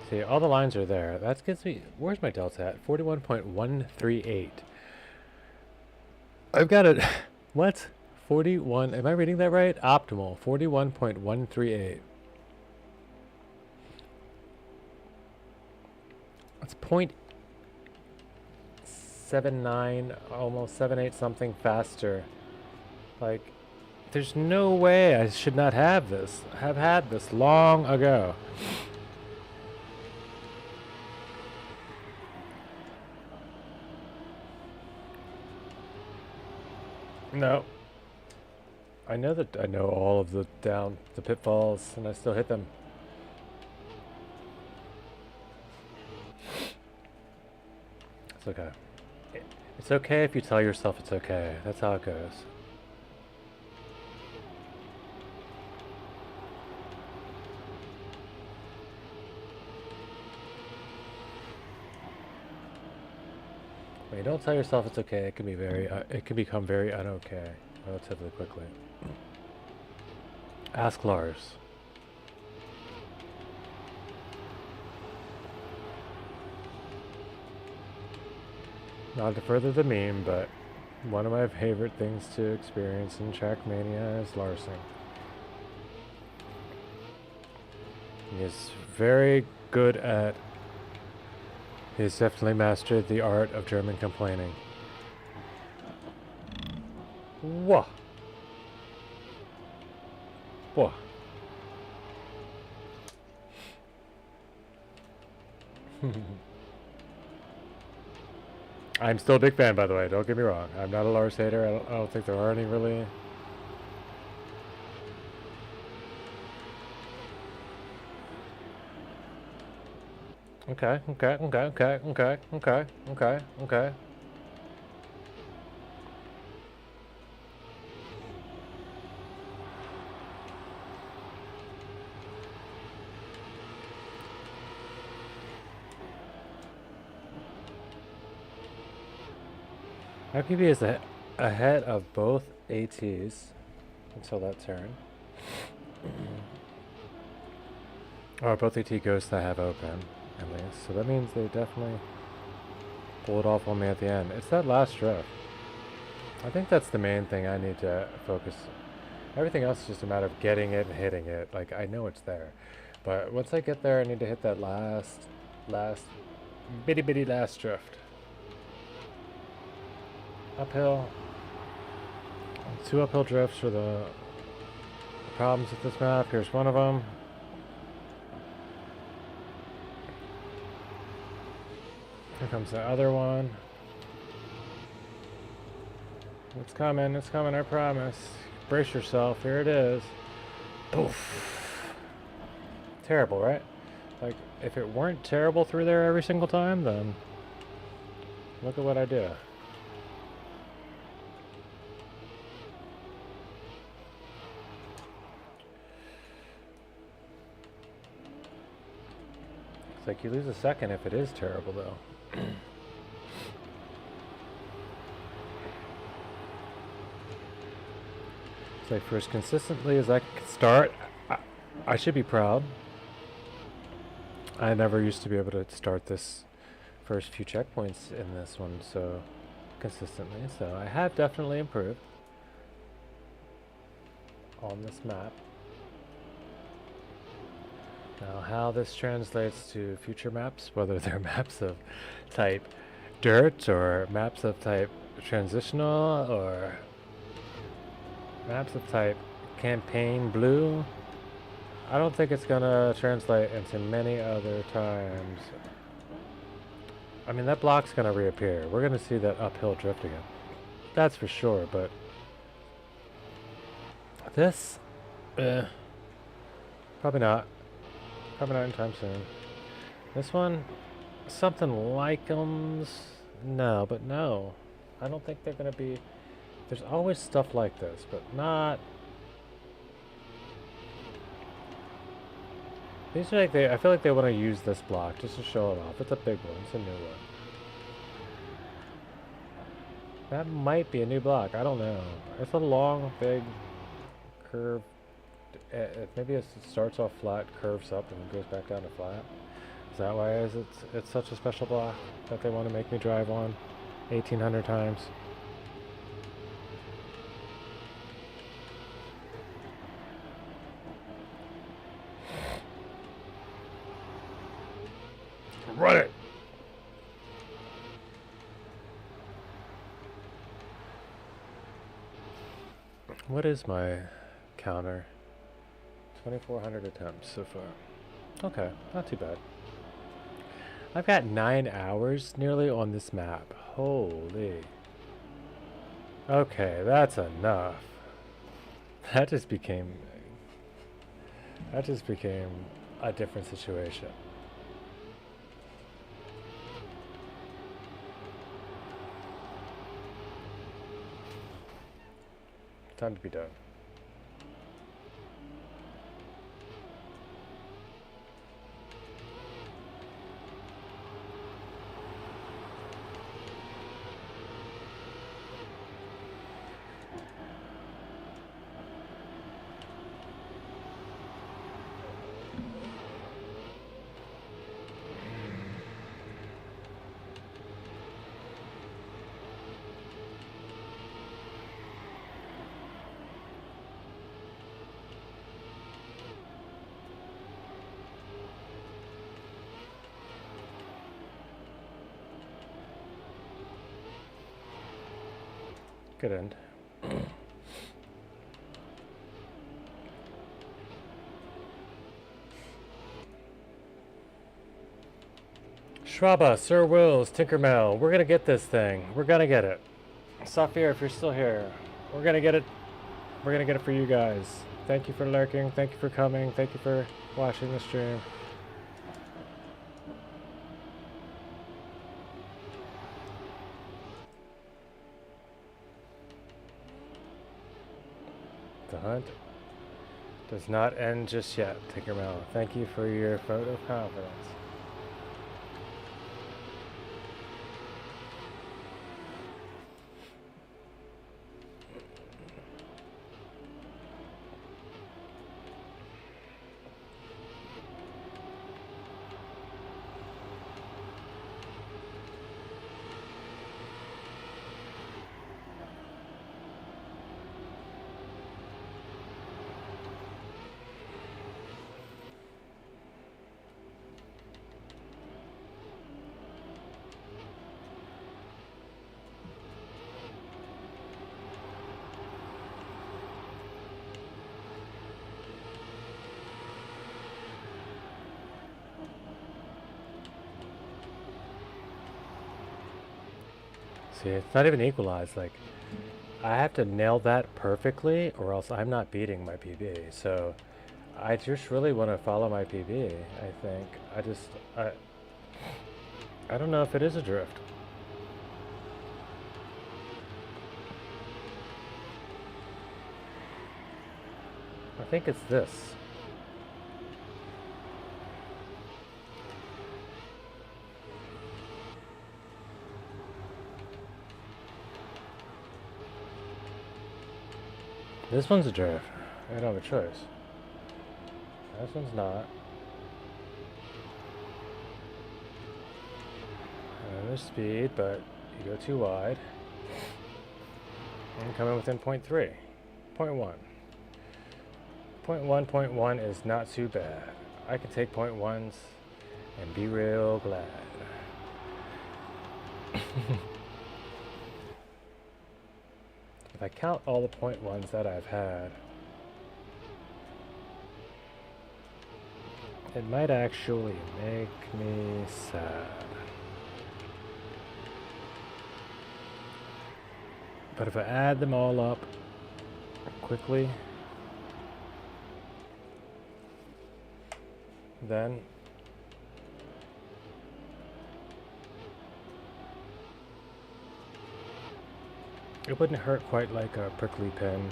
See, all the lines are there. That gets me... Where's my delta at? 41.138. I've got it... What? 41... Am I reading that right? Optimal. 41.138. It's 0.79, almost 78 something faster. Like, there's no way I should not have this. I have had this long ago. No. I know all of the pitfalls, and I still hit them. It's okay. It's okay if you tell yourself it's okay. That's how it goes. When you don't tell yourself it's okay, it can be it can become very unokay relatively quickly. Ask Lars. Not to further the meme, but one of my favorite things to experience in Trackmania is Larsing. He is very good at... He's definitely mastered the art of German complaining. Whoa! Whoa! I'm still a big fan, by the way. Don't get me wrong. I'm not a Lars hater. I don't think there are any really. Okay. RPB is ahead of both ATs until that turn. Or both AT ghosts that have open, at least. So that means they definitely pull it off on me at the end. It's that last drift. I think that's the main thing I need to focus. Everything else is just a matter of getting it and hitting it. Like, I know it's there. But once I get there, I need to hit that last bitty last drift. Uphill. 2 uphill drifts are the problems with this map. Here's one of them. Here comes the other one. It's coming, I promise. Brace yourself, here it is. Poof. Terrible, right? Like, if it weren't terrible through there every single time, then look at what I do. It's like you lose a second if it is terrible, though. Play for as consistently as I can start. I should be proud. I never used to be able to start this first few checkpoints in this one so consistently, so I have definitely improved on this map. Now how this translates to future maps, whether they're maps of type dirt or maps of type transitional or maps of type campaign blue, I don't think it's gonna translate into many other times. I mean, that block's gonna reappear. We're gonna see that uphill drift again. That's for sure, but this, probably not. Probably not anytime soon. This one, something like no, but no. I don't think they're gonna be, there's always stuff like this, but not. These are like I feel like they want to use this block just to show it off. It's a big one. It's a new one. That might be a new block. I don't know. It's a long, big curve. Maybe it starts off flat, curves up, and goes back down to flat. Is that why it's such a special block that they want to make me drive on 1,800 times? Run it! What is my counter? 2,400 attempts so far. Okay, not too bad. I've got 9 hours nearly on this map. Holy. Okay, that's enough. That just became a different situation. Time to be done. Good end. Shraba, Sir Wills, Tinkermel, we're gonna get this thing. We're gonna get it. Safir, if you're still here, we're gonna get it. We're gonna get it for you guys. Thank you for lurking. Thank you for coming. Thank you for watching the stream. The hunt does not end just yet, Tinkermel. Thank you for your vote of confidence. See, it's not even equalized. Like, I have to nail that perfectly or else I'm not beating my PB. So I just really want to follow my PB, I think. I don't know if it is a drift. I think it's this. This one's a drift. I don't have a choice. This one's not. There's speed, but you go too wide. And coming within 0.3. 0.1. 0.1 is not too bad. I can take 0.1s and be real glad. If I count all the 0.1s that I've had, it might actually make me sad. But if I add them all up quickly, then it wouldn't hurt quite like a prickly pin.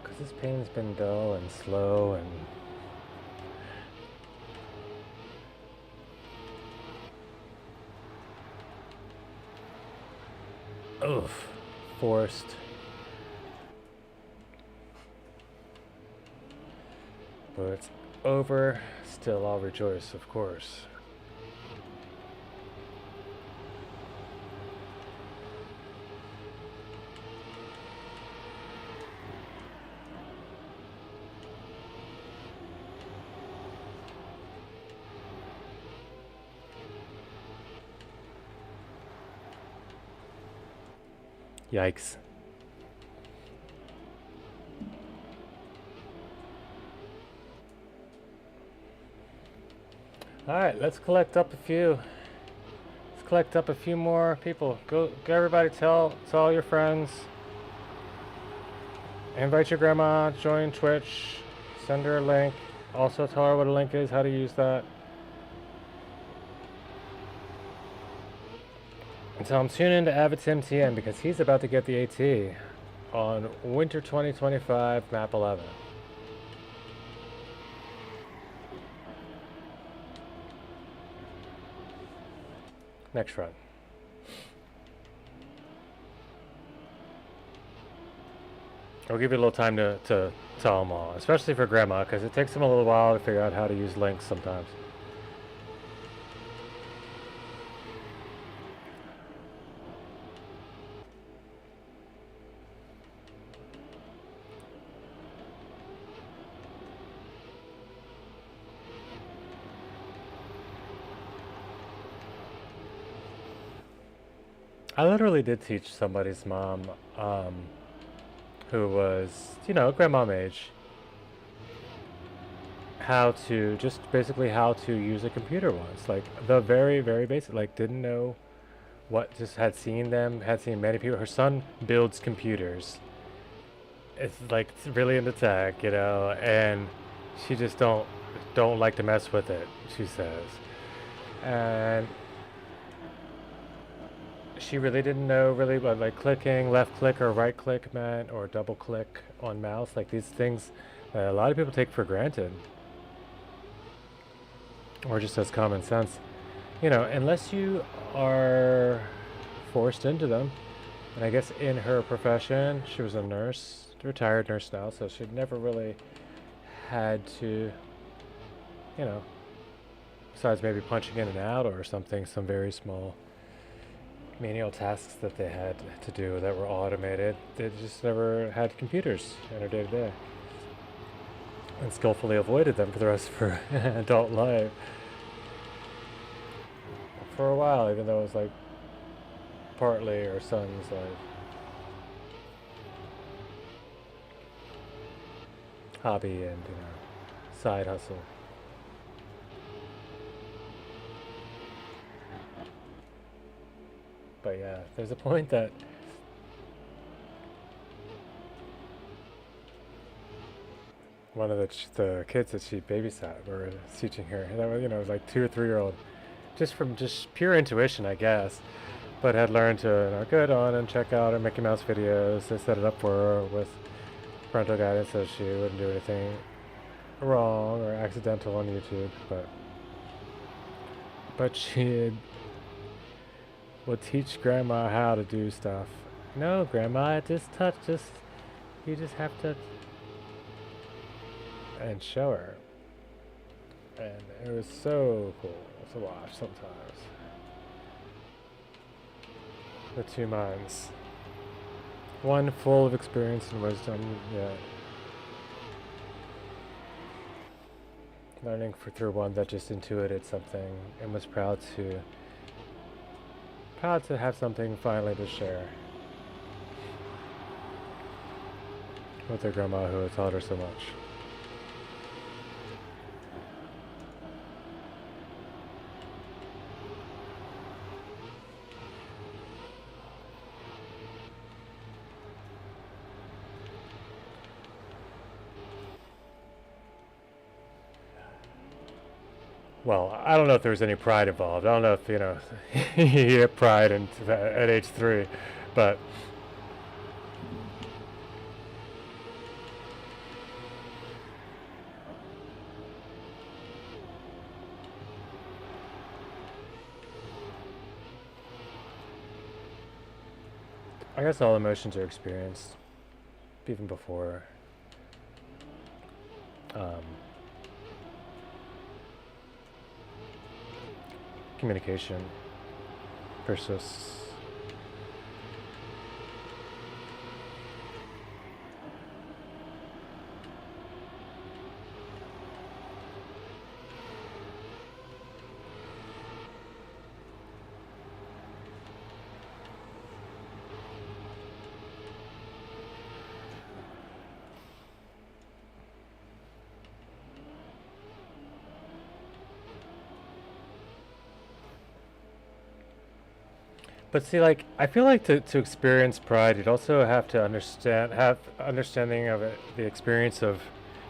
Because this pain's been dull and slow and oof, forced. But it's over. Still, I'll rejoice, of course. Yikes. Alright, let's collect up a few. Let's collect up a few more people. Go everybody tell all your friends. Invite your grandma, join Twitch, send her a link. Also tell her what a link is, how to use that. And tell him tune in to AvidTimTN because he's about to get the AT on Winter 2025 map 11. Next run. I'll give you a little time to tell them all, especially for grandma, because it takes them a little while to figure out how to use links sometimes. I literally did teach somebody's mom, who was, grandmom age, how to, just basically how to use a computer once. Like, the very, very basic, like, didn't know what, just had seen many people. Her son builds computers. It's like, it's really into tech, and she just don't like to mess with it, she says. And she really didn't know what like clicking, left click or right click meant, or double click on mouse, like these things that a lot of people take for granted, or just as common sense, unless you are forced into them. And I guess in her profession, she was a nurse, retired nurse now, so she'd never really had to, besides maybe punching in and out or something, some very small menial tasks that they had to do that were automated. They just never had computers in their day-to-day, and skillfully avoided them for the rest of her adult life for a while, even though it was like partly her son's like hobby and side hustle. But yeah, there's a point that one of the kids that she babysat were teaching her, and that was, was like 2 or 3-year-old, just from just pure intuition, I guess, but had learned to go on and check out her Mickey Mouse videos. They set it up for her with parental guidance so she wouldn't do anything wrong or accidental on YouTube, but she had would teach grandma how to do stuff. No, grandma, just touch, you just have to, and show her. And it was so cool to watch sometimes. The two minds. One full of experience and wisdom, yet learning through one that just intuited something and was proud to have something finally to share with their grandma who had taught her so much. Well, I don't know if there was any pride involved. I don't know if, you get pride at age 3, but I guess all emotions are experienced even before communication persists. But see, like, I feel like to experience pride, you'd also have to have understanding of it, the experience of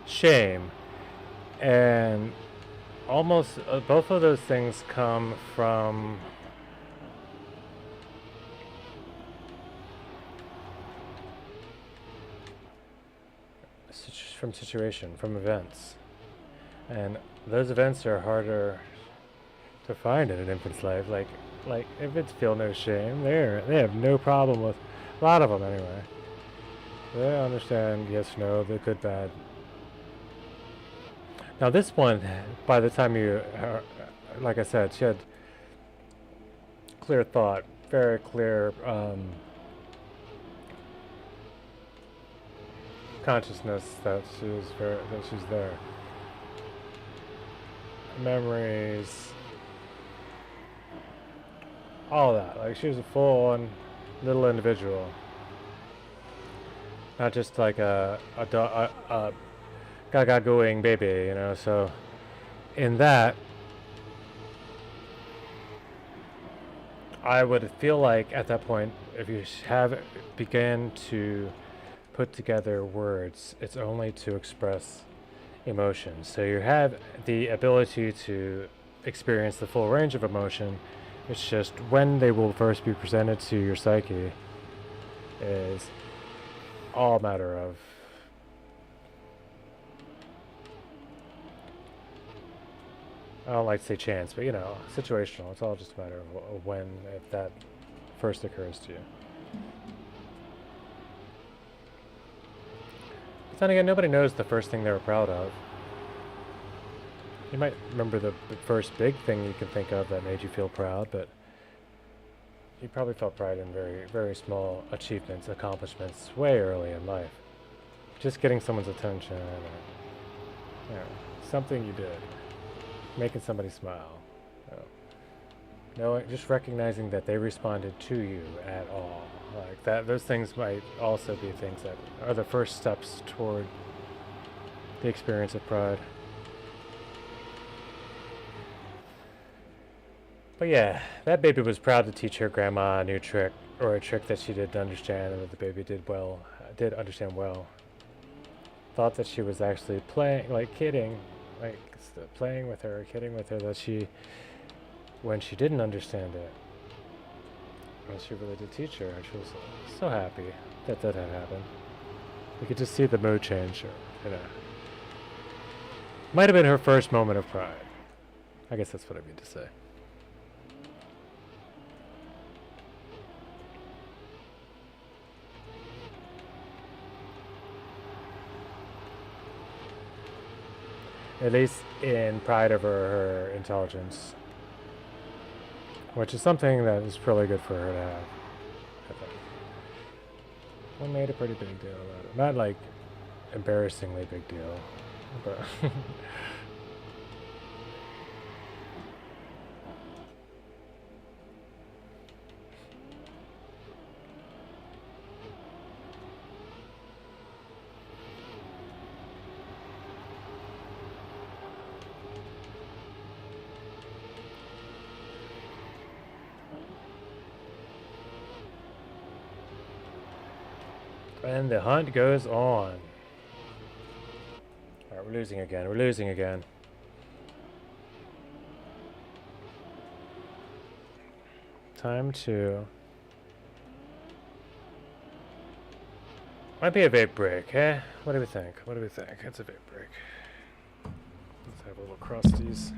shame, and almost both of those things come from from events, and those events are harder to find in an infant's life. Like infants feel no shame. They have no problem with a lot of them anyway. They understand yes, no, the good, bad. Now this one, by the time like I said, she had clear thought, very clear consciousness that she was there. Memories, all that. Like she was a full-on little individual, not just like a gaga going baby, So in that, I would feel like at that point, if you began to put together words, it's only to express emotions. So you have the ability to experience the full range of emotion. It's just when they will first be presented to your psyche is all a matter of I don't like to say chance, but situational. It's all just a matter of when, if that first occurs to you. But then again, nobody knows the first thing they were proud of. You might remember the first big thing you can think of that made you feel proud, but you probably felt pride in very, very small achievements, accomplishments way early in life. Just getting someone's attention, something you did. Making somebody smile. Just recognizing that they responded to you at all. Like that, those things might also be things that are the first steps toward the experience of pride. But yeah, that baby was proud to teach her grandma a new trick, or a trick that she didn't understand and that the baby did understand well. Thought that she was actually playing, like kidding, like playing with her, kidding with her, that when she didn't understand it, when she really did teach her, she was so happy that had happened. You could just see the mood change, might have been her first moment of pride. I guess that's what I mean to say. At least in pride over her intelligence. Which is something that is really good for her to have, I think. We made a pretty big deal about it. Not like embarrassingly big deal, but and the hunt goes on. Alright, we're losing again. We're losing again. Time to... Might be a vape break, eh? What do we think? What do we think? It's a vape break. Let's have a little crusties.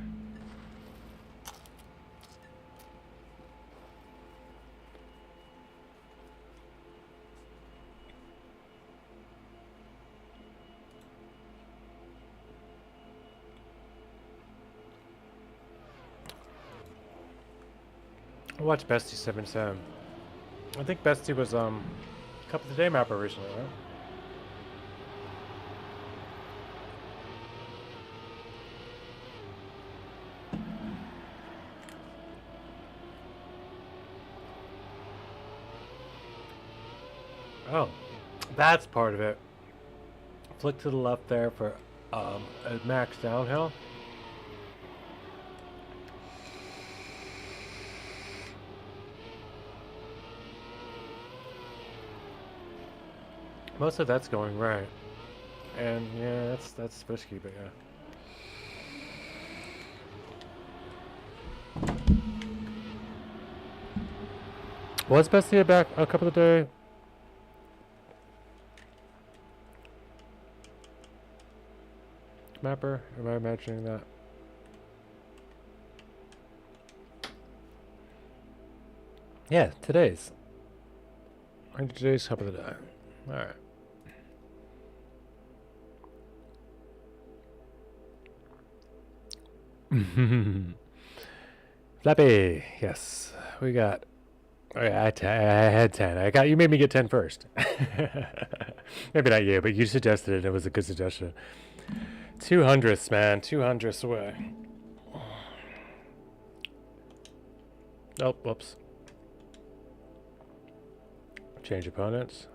Watch Bestie 77. I think Bestie was Cup of the Day map originally, right? Oh, that's part of it. Flick to the left there for a max downhill. Most of that's going right, and yeah, that's risky, but yeah. Was Bestie back a couple of days? Mapper? Am I imagining that? Yeah, today's. Today's Cup of the Day. Alright. Flappy, yes, we got. Oh yeah, I had 10. I got you. Made me get 10 first. Maybe not you, but you suggested it. It was a good suggestion. 200ths, man. 200ths away. Oh, whoops. Change opponents.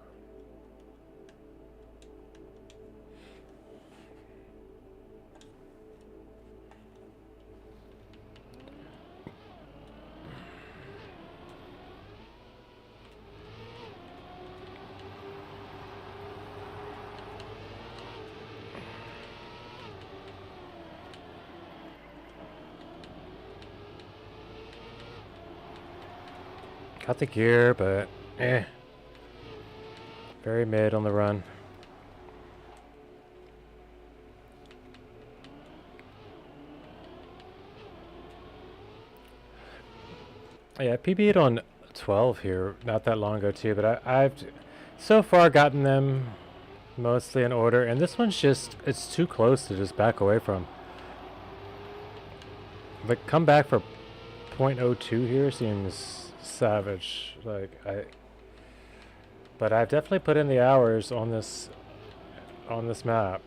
Got the gear, but eh. Very mid on the run. Yeah, PB'd on 12 here not that long ago too, but I've so far gotten them mostly in order, and this one's just, it's too close to just back away from. But come back for 0.02 here seems savage. But I've definitely put in the hours on this map.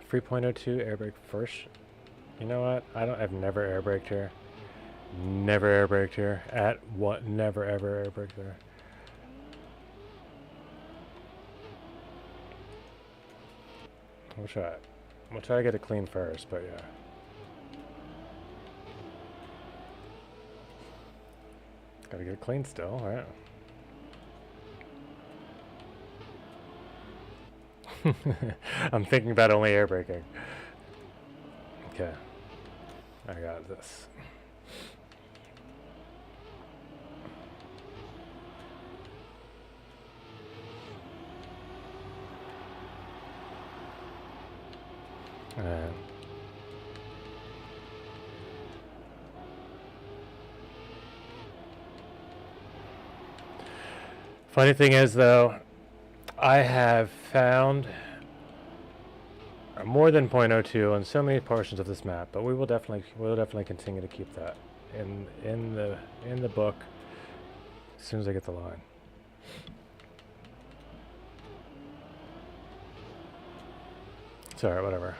Free 0.02 air brake first. You know what? I've never air braked here. Never air braked here. At what? Never ever air braked there. We'll try it. We'll try to get it clean first, but yeah. Gotta get it clean still, right? I'm thinking about only air braking. Okay. I got this. Funny thing is, though, I have found more than 0.02 on so many portions of this map, but we'll definitely continue to keep that in the book as soon as I get the line. Sorry, whatever.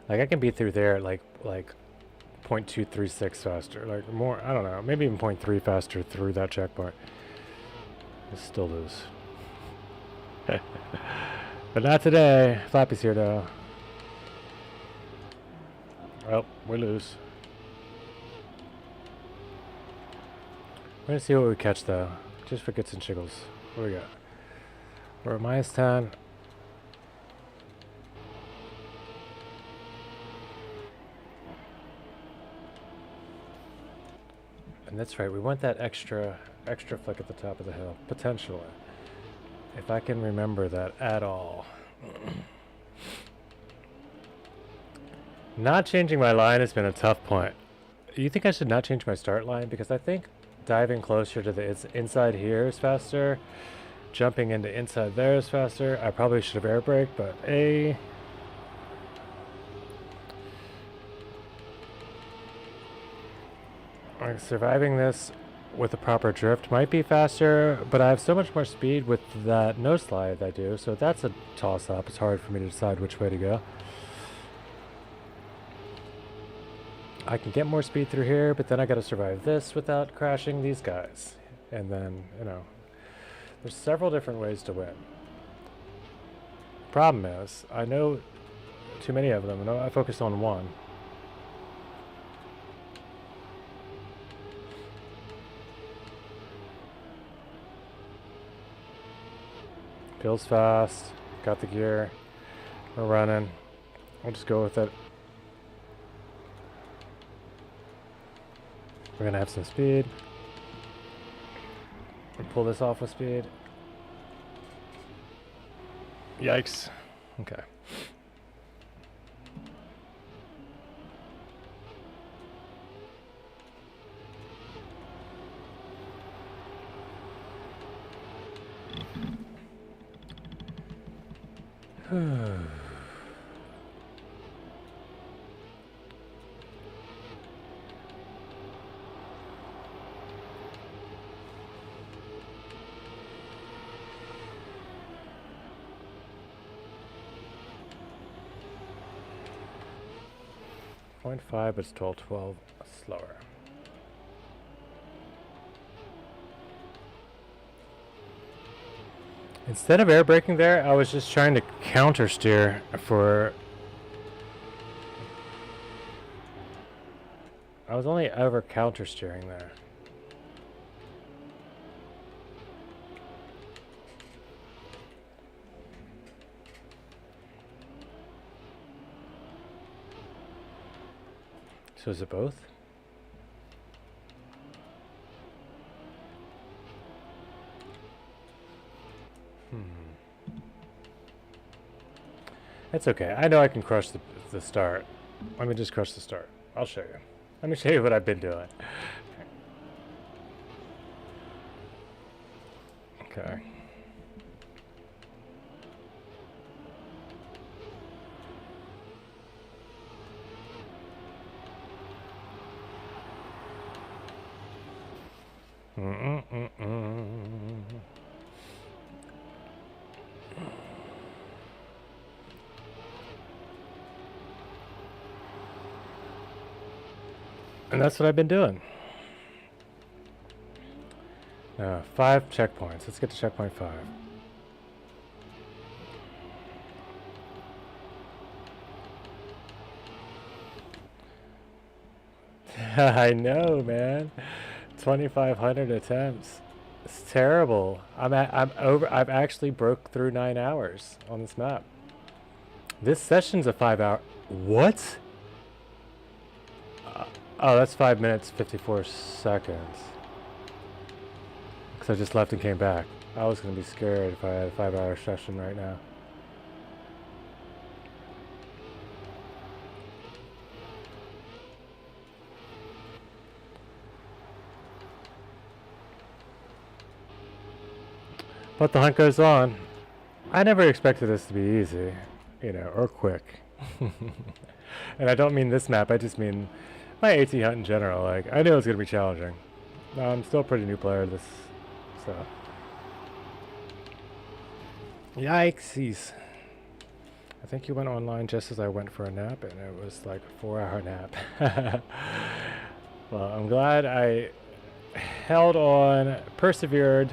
Like I can be through there like 0.236 faster, like more. I don't know, maybe even 0.3 faster through that checkpoint. I still lose. But not today. Flappy's here though. Well, we lose. We're gonna see what we catch though, just for gets and jiggles. What do we got? We're at -10. And that's right, we want that extra flick at the top of the hill, potentially. If I can remember that at all. Not changing my line has been a tough point. You think I should not change my start line? Because I think diving closer to the inside here is faster. Jumping into inside there is faster. I probably should have air braked, but like surviving this with a proper drift might be faster, but I have so much more speed with that no slide that I do, so that's a toss-up. It's hard for me to decide which way to go. I can get more speed through here, but then I gotta survive this without crashing these guys. And then, you know, there's several different ways to win. Problem is, I know too many of them, and I focus on one. Feels fast, got the gear, we're running. We'll just go with it. We're gonna have some speed. We'll pull this off with speed. Yikes. Okay. .5, but it's 12 slower. Instead of air braking there, I was just trying to counter steer for... I was only ever counter steering there. So is it both? It's okay. I know I can crush the start. Let me just crush the start. I'll show you. Let me show you what I've been doing. Okay. And that's what I've been doing. 5 checkpoints. Let's get to checkpoint 5. I know, man. 2,500 attempts. It's terrible. I'm actually broke through 9 hours on this map. This session's a 5-hour. What? Oh, that's 5 minutes, 54 seconds. Because I just left and came back. I was going to be scared if I had a 5-hour session right now. But the hunt goes on. I never expected this to be easy, you know, or quick. And I don't mean this map, I just mean my AT hunt in general. Like, I knew it was going to be challenging. I'm still a pretty new player to this, so. Yikesies. I think you went online just as I went for a nap, and it was like a 4-hour nap. Well, I'm glad I held on, persevered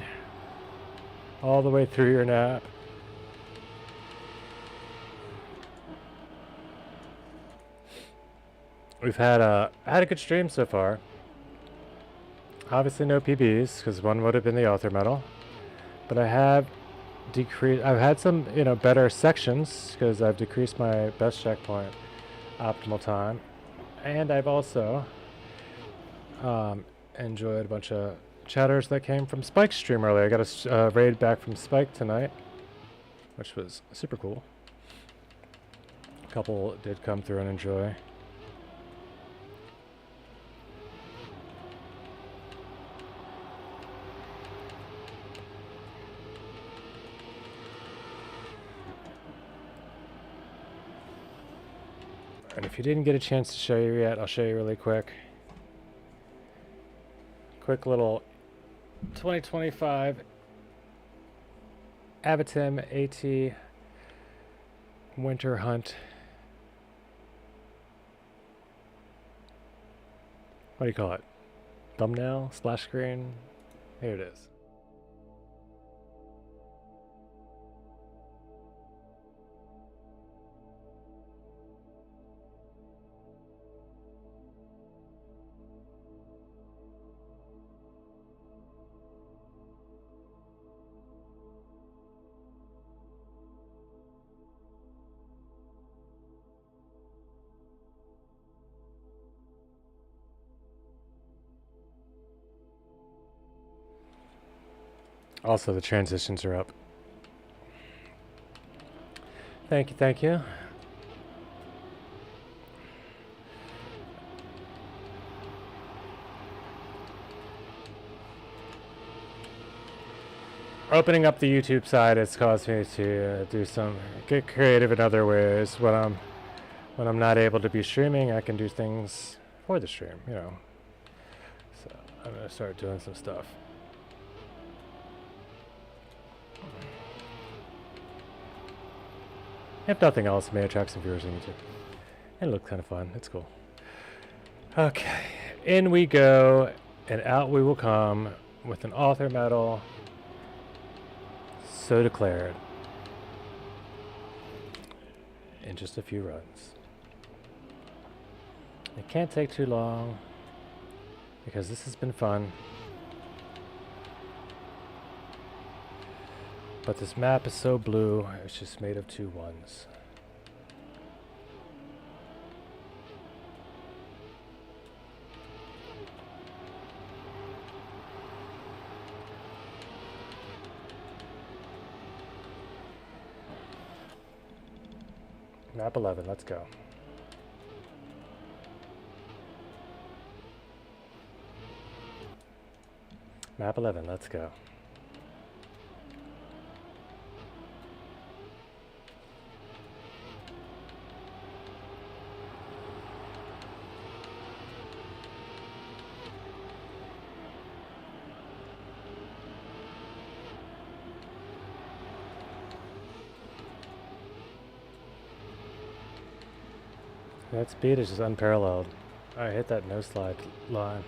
all the way through your nap. We've had a good stream so far. Obviously no PBs, because one would have been the author medal. But I have decreased, I've had some, you know, better sections, because I've decreased my best checkpoint optimal time. And I've also enjoyed a bunch of chatters that came from Spike's stream earlier. I got a raid back from Spike tonight, which was super cool. A couple did come through and enjoy. And if you didn't get a chance to show you yet, I'll show you really quick. Quick little 2025 Avatim AT winter hunt. What do you call it? Thumbnail? Splash screen? Here it is. Also, the transitions are up. Thank you, thank you. Opening up the YouTube side has caused me to get creative in other ways. When I'm not able to be streaming, I can do things for the stream, you know. So I'm gonna start doing some stuff. If nothing else, it may attract some viewers on YouTube. And it looks kind of fun. It's cool. Okay, in we go, and out we will come with an author medal. So declared. In just a few runs. It can't take too long, because this has been fun. But this map is so blue, it's just made of 2 ones. Map 11, let's go. Map 11, let's go. That speed is just unparalleled. I hit that no slide line.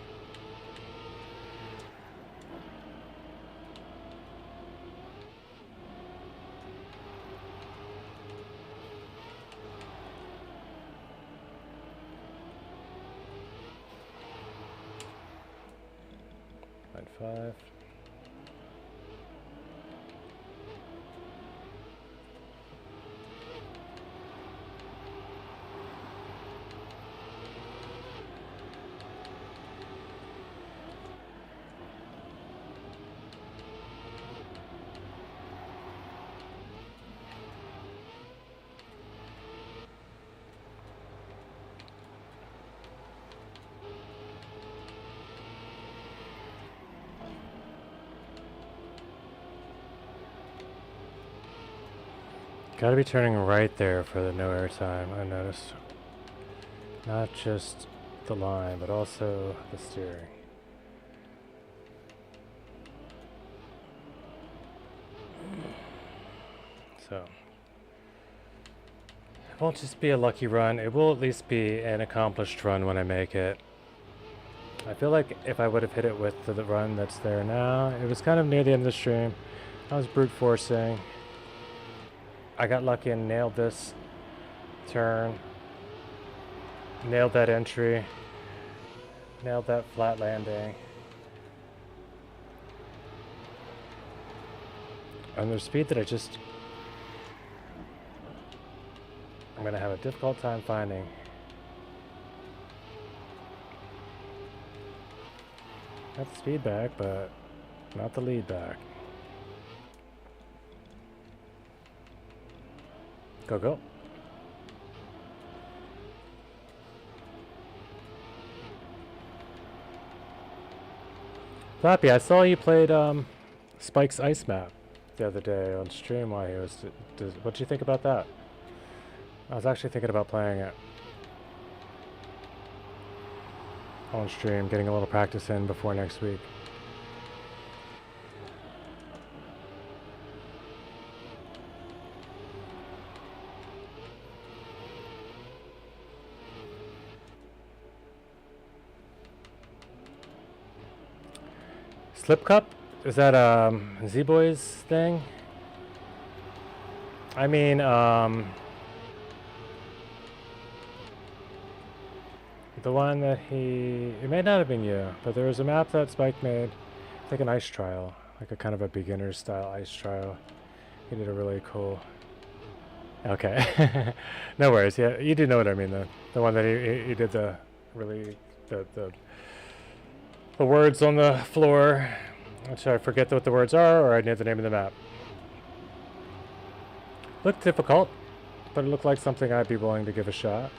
Line 5. Gotta be turning right there for the no airtime, I noticed. Not just the line, but also the steering. So, it won't just be a lucky run, it will at least be an accomplished run when I make it. I feel like if I would have hit it with the run that's there now, it was kind of near the end of the stream. I was brute forcing. I got lucky and nailed this turn. Nailed that entry. Nailed that flat landing. And there's speed that I'm gonna have a difficult time finding. Got the speed back, but not the lead back. Go, go. Flappy, I saw you played Spike's Ice Map the other day on stream while he was... What'd you think about that? I was actually thinking about playing it on stream, getting a little practice in before next week. Slip Cup? Is that Z-Boy's thing? I mean, the one that it may not have been you, but there was a map that Spike made, like an ice trial, like a kind of a beginner style ice trial. He did a really cool... Okay. No worries, yeah, you do know what I mean though. The one that he did the words on the floor, which I forget what the words are, or I know the name of the map. Looked difficult, but it looked like something I'd be willing to give a shot.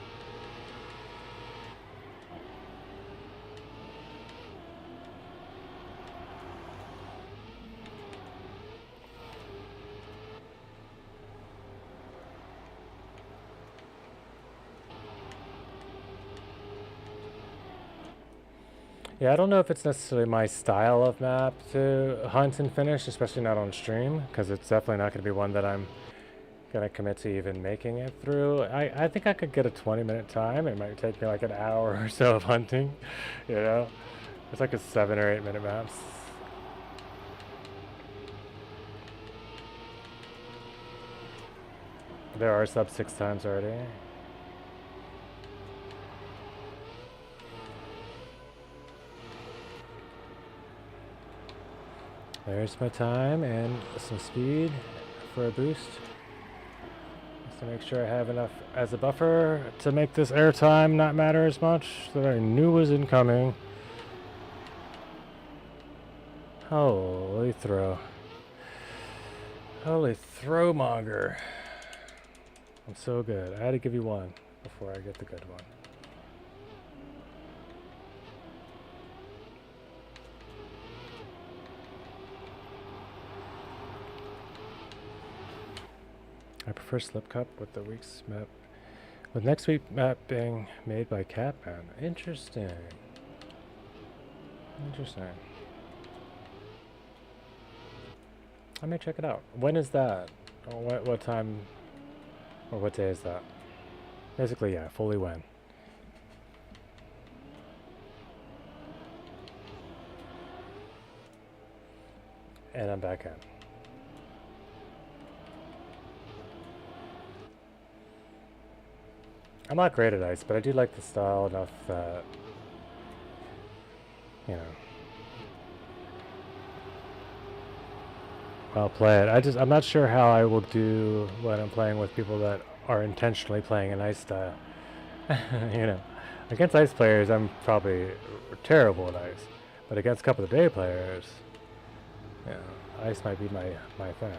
Yeah, I don't know if it's necessarily my style of map to hunt and finish, especially not on stream, because it's definitely not going to be one that I'm going to commit to even making it through. I think I could get a 20-minute time. It might take me like an hour or so of hunting, you know? It's like a 7 or 8 minute maps. There are sub 6 times already. There's my time and some speed for a boost. Just to make sure I have enough as a buffer to make this airtime not matter as much that I knew was incoming. Holy throw. Holy throwmonger. I'm so good. I had to give you one before I get the good one. I prefer Slip Cup with the week's map. With next week map being made by Catman. Interesting. Interesting. I may check it out. When is that? What time or what day is that? Basically, yeah, fully when. And I'm back in. I'm not great at ice, but I do like the style enough that, you know, I'll play it. I'm not sure how I will do when I'm playing with people that are intentionally playing an ice style. You know, against ice players, I'm probably terrible at ice, but against a couple of day players, yeah, ice might be my thing.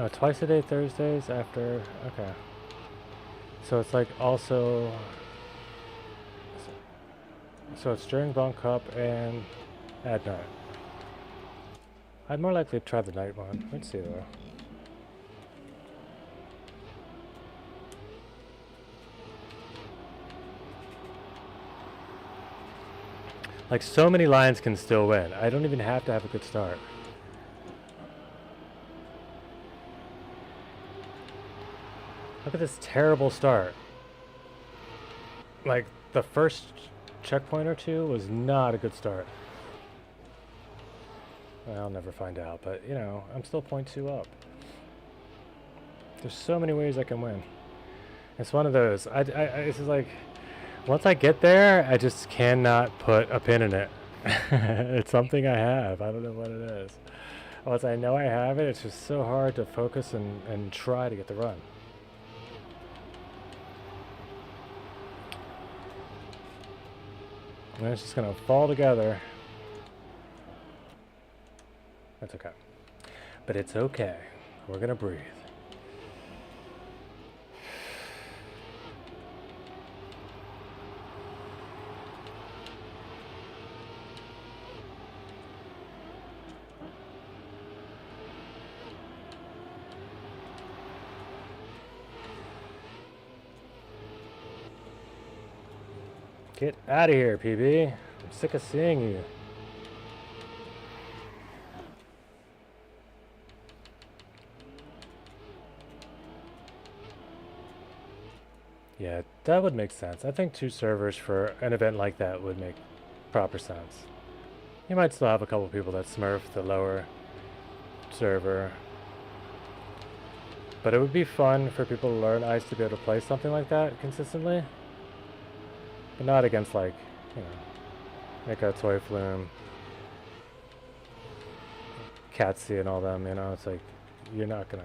Twice a day Thursdays after. Okay. So it's like also. So it's during Bronc Cup and at night. I'd more likely try the night one. Let's see though. Like, so many Lions can still win. I don't even have to have a good start. Look at this terrible start. Like, the first checkpoint or two was not a good start. Well, I'll never find out, but, you know, I'm still 0.2 up. There's so many ways I can win. It's one of those. This is like, once I get there, I just cannot put a pin in it. It's something I have. I don't know what it is. Once I know I have it, it's just so hard to focus and try to get the run. And it's just gonna fall together. That's okay. But it's okay. We're gonna breathe. Get out of here, PB. I'm sick of seeing you. Yeah, that would make sense. I think 2 servers for an event like that would make proper sense. You might still have a couple people that smurf the lower server. But it would be fun for people to learn ice to be able to play something like that consistently. But not against, like, you know, Mika, Toy Flume, Catsy and all them, you know, it's like, you're not gonna...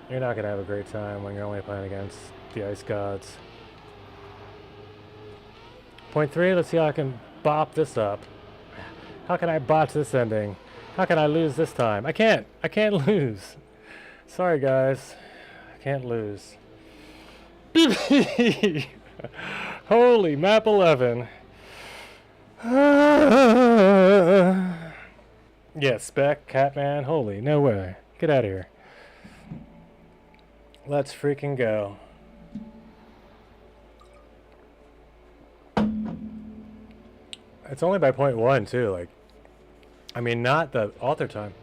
You're not gonna have a great time when you're only playing against the Ice Gods. 0.3, let's see how I can bop this up. How can I botch this ending? How can I lose this time? I can't lose. Sorry guys, I can't lose. Holy map 11. Yeah, Spec, Catman, holy, no way. Get out of here. Let's freaking go. It's only by 0.1 too, like, I mean, not the author time.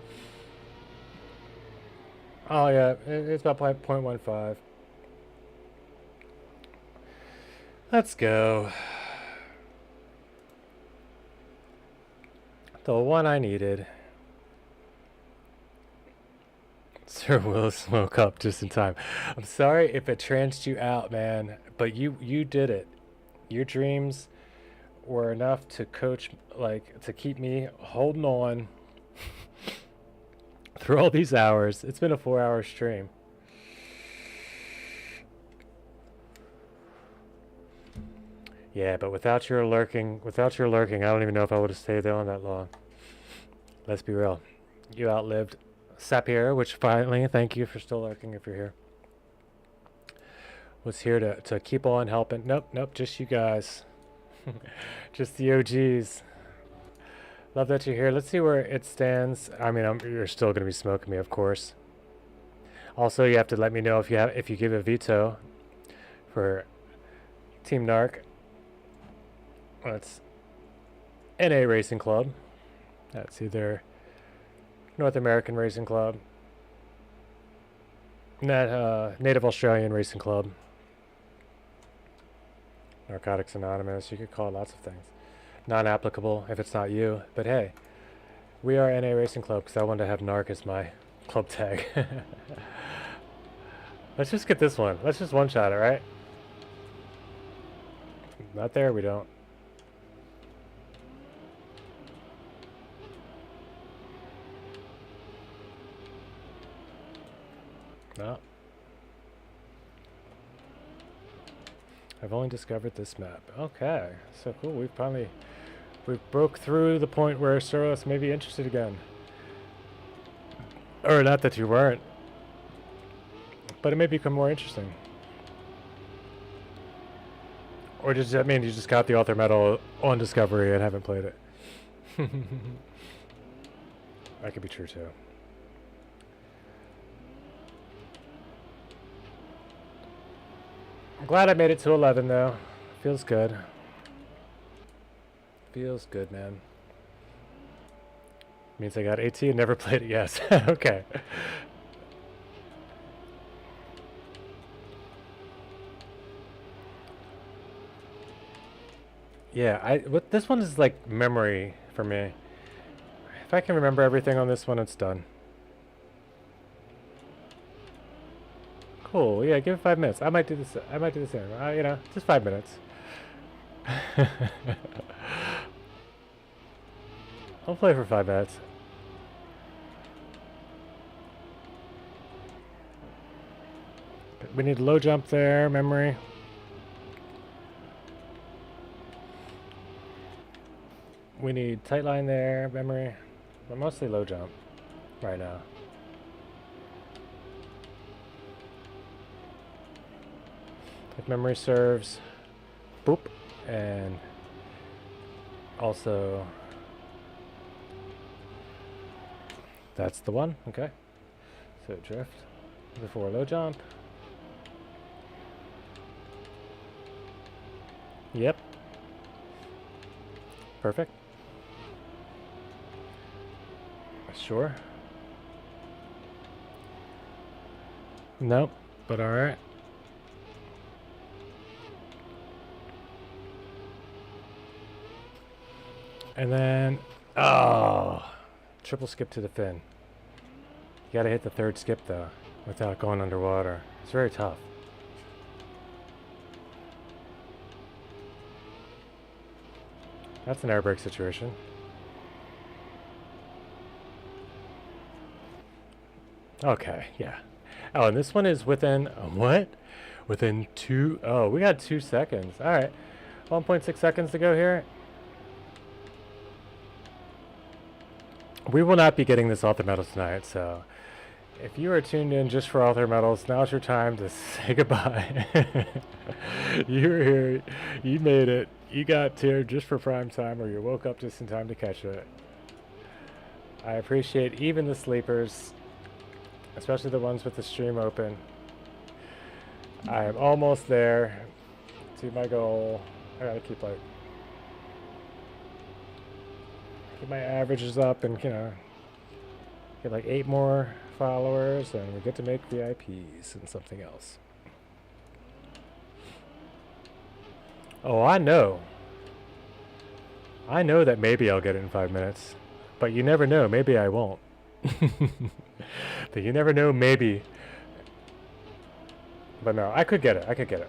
Oh yeah, it's about 0.15. Let's go. The one I needed. Sir Willis woke up just in time. I'm sorry if it tranced you out, man, but you did it. Your dreams were enough to coach, like, to keep me holding on through all these hours. It's been a 4-hour stream. Yeah, but without your lurking, I don't even know if I would have stayed on that long. Let's be real. You outlived Sapir, which finally, thank you for still lurking if you're here. Was here to keep on helping. Nope, just you guys. Just the OGs. Love that you're here. Let's see where it stands. I mean, you're still going to be smoking me, of course. Also, you have to let me know if you give a veto for Team Narc. That's NA Racing Club. That's either North American Racing Club, Native Australian Racing Club, Narcotics Anonymous. You could call it lots of things. Non-applicable if it's not you, but hey, we are NA Racing Club because I wanted to have Narc as my club tag. Let's just get this one. Let's just one-shot it, right? Not there, we don't. No. I've only discovered this map. Okay, so cool. We've finally We broke through the point where Suros may be interested again. Or not that you weren't, but it may become more interesting. Or does that mean you just got the author medal on Discovery and haven't played it? That could be true too. I'm glad I made it to 11 though. Feels good. Feels good, man. Means I got 18, never played it, yes. Okay. Yeah, this one is like memory for me. If I can remember everything on this one, it's done. Cool. Yeah, give it 5 minutes. I might do this. I might do the same. You know, just 5 minutes. I'll play for 5 minutes. We need low jump there, memory. We need tight line there, memory. But mostly low jump right now. If memory serves, boop, and also that's the one, okay. So drift before low jump. Yep. Perfect. Sure. Nope, but alright. And then, oh, triple skip to the fin. You gotta hit the third skip though, without going underwater. It's very tough. That's an air brake situation. Okay, yeah. Oh, and this one is within, what? Within we got 2 seconds. All right, 1.6 seconds to go here. We will not be getting this author medal tonight, so if you are tuned in just for author medals, now's your time to say goodbye. You were here, you made it, you got tiered just for prime time, or you woke up just in time to catch it. I appreciate even the sleepers, especially the ones with the stream open. I am almost there to my goal. I gotta keep my averages up and, you know, get like 8 more followers and we get to make VIPs and something else. Oh, I know that maybe I'll get it in 5 minutes, but you never know. Maybe I won't. But you never know, maybe. But no, I could get it.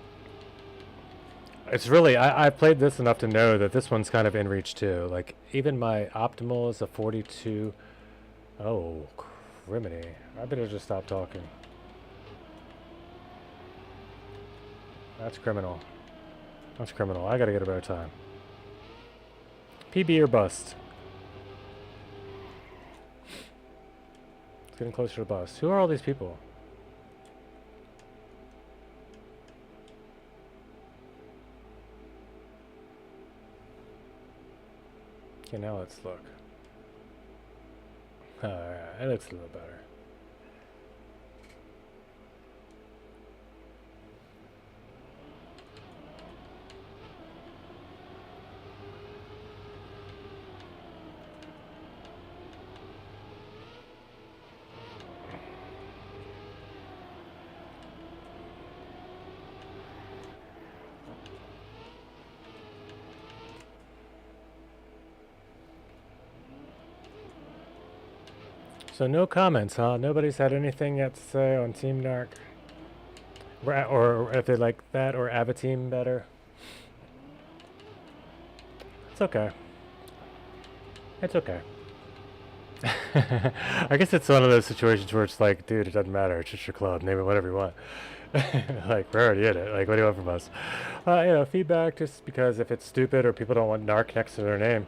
It's really, I played this enough to know that this one's kind of in reach too. Like, even my optimal is a 42. Oh, criminy. I better just stop talking. That's criminal. That's criminal. I gotta get a better time. PB or bust. It's getting closer to bust. Who are all these people? Okay, now let's look. Alright, it looks a little better. So no comments, huh? Nobody's had anything yet to say on Team Narc? Or if they like that or Avateam better? It's okay. It's okay. I guess it's one of those situations where it's like, dude, it doesn't matter. It's just your club. Name it whatever you want. Like, we're already in it. Like, what do you want from us? You know, feedback just because if it's stupid or people don't want Narc next to their name.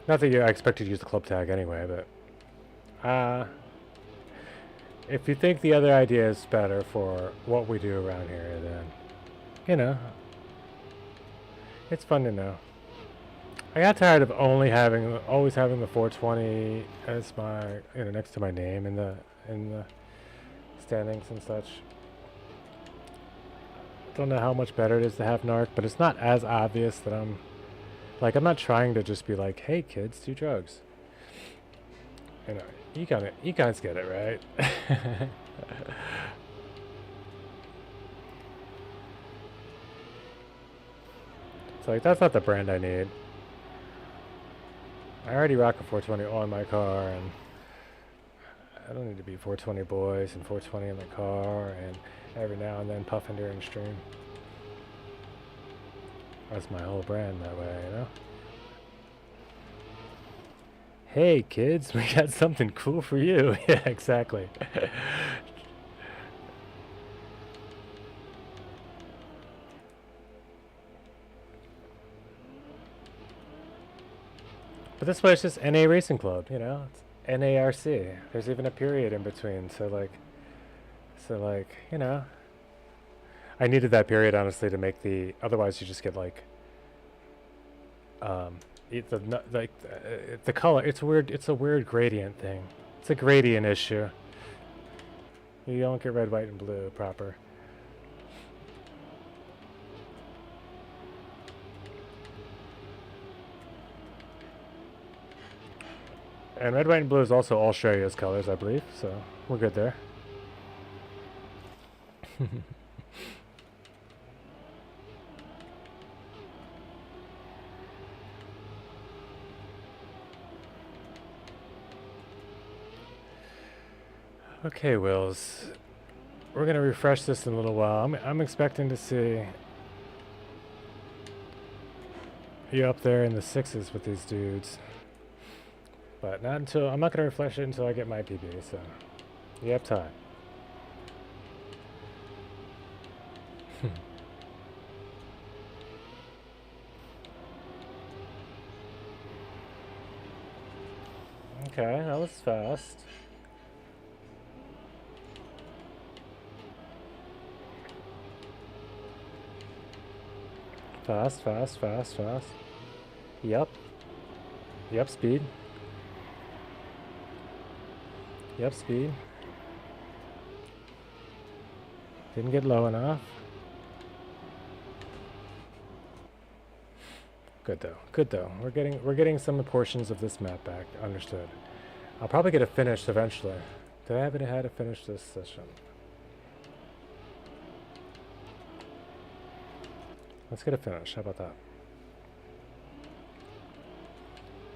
Not that I expect you to use the club tag anyway, but if you think the other idea is better for what we do around here, then, you know, it's fun to know. I got tired of always having the 420 as my, next to my name in the standings and such. Don't know how much better it is to have narc, but it's not as obvious that I'm not trying to just be like, hey kids, do drugs. You guys get it, right? It's like, that's not the brand I need. I already rock a 420 on my car, and I don't need to be 420 boys and 420 in the car and every now and then puffing during stream. That's my whole brand that way, Hey kids, we got something cool for you. Yeah, exactly. But this way it's just NA Racing Club, It's NARC. There's even a period in between, so I needed that period honestly to make otherwise you just get the color. It's weird. It's a weird gradient thing. It's a gradient issue. You don't get red, white, and blue proper. And red, white, and blue is also Australia's colors, I believe, so we're good there. Okay, Wills. We're gonna refresh this in a little while. I'm expecting to see you up there in the 6s with these dudes. But I'm not gonna refresh it until I get my PB, so you have time. Okay, that was fast. Fast, fast, fast, fast. Yep. Yep, speed. Yep, speed. Didn't get low enough. Good though. Good though. We're getting some portions of this map back. Understood. I'll probably get it finished eventually. Did I haven't had to finish this session? Let's get it finished. How about that?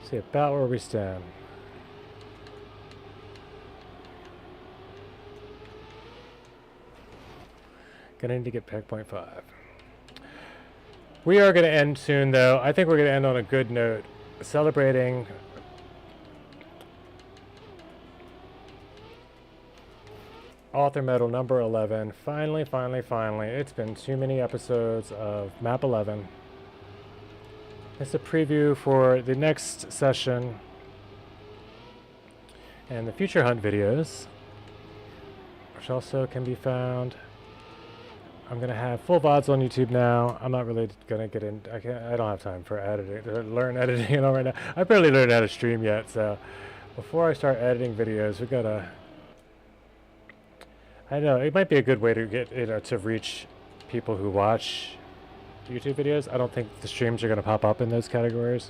See about where we stand. Gonna need to get peg 0.5. We are gonna end soon though. I think we're gonna end on a good note. Celebrating Author Medal number 11. Finally, finally, finally. It's been too many episodes of Map 11. It's a preview for the next session and the future hunt videos, which also can be found. I'm going to have full VODs on YouTube now. I'm not really going to get in. I don't have time for editing, to learn editing right now. I barely learned how to stream yet, so before I start editing videos, we got to... I know, it might be a good way to get, to reach people who watch YouTube videos. I don't think the streams are going to pop up in those categories.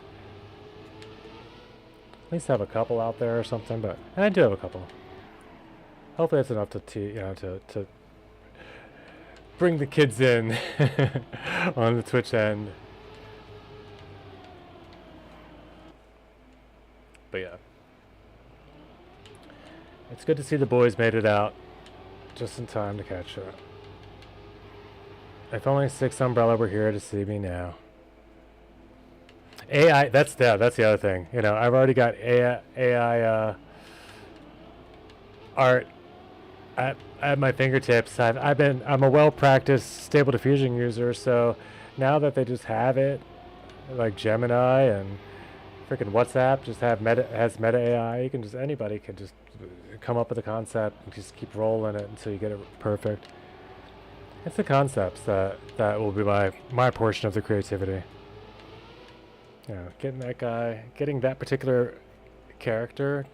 At least have a couple out there or something, but and I do have a couple. Hopefully that's enough to bring the kids in on the Twitch end. But yeah. It's good to see the boys made it out just in time to catch up. If only 6 Umbrella were here to see me now. AI, that's the other thing. You know, I've already got AI art at my fingertips. I'm a well-practiced Stable Diffusion user, so now that they just have it, like Gemini and Freaking WhatsApp just has meta AI. You can just anybody can just come up with a concept and just keep rolling it until you get it perfect. It's the concepts that will be my portion of the creativity. You know, getting that guy, getting that particular character,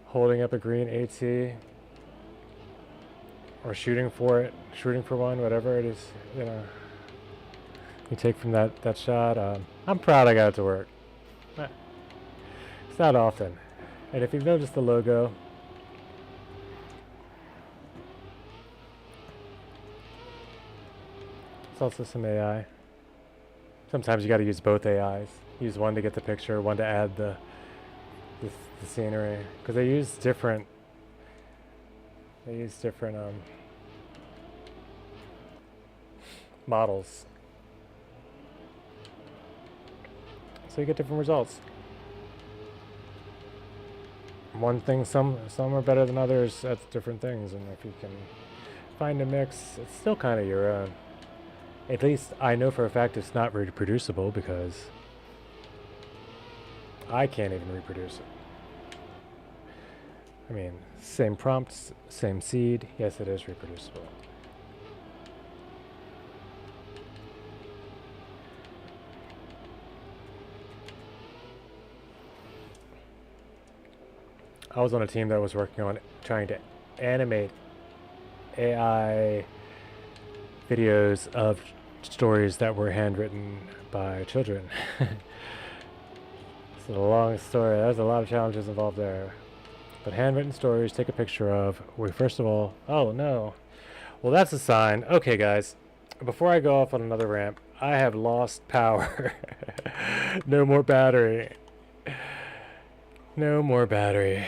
holding up a green AT, or shooting for one, whatever it is. You know, you take from that shot. I'm proud I got it to work. It's not often. And if you've noticed the logo, it's also some AI. Sometimes you got to use both AIs. Use one to get the picture, one to add the scenery, because they use different. Models, so you get different results. One thing, some are better than others at different things, and if you can find a mix, it's still kind of your own. At least I know for a fact it's not reproducible, because I can't even reproduce it. I mean, same prompts, same seed. Yes, it is reproducible. I was on a team that was working on trying to animate AI videos of stories that were handwritten by children. It's a long story. There's a lot of challenges involved there. But handwritten stories, take a picture of. First of all, oh no. Well, that's a sign. Okay, guys. Before I go off on another rant, I have lost power. No more battery. No more battery.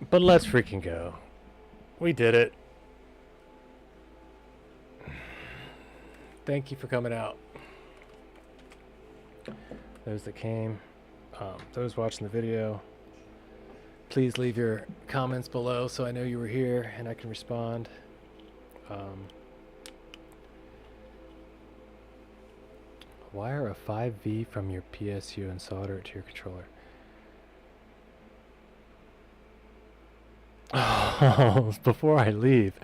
But let's freaking go. We did it. Thank you for coming out. Those that came, those watching the video, please leave your comments below so I know you were here and I can respond. Wire a 5V from your PSU and solder it to your controller. Oh, before I leave,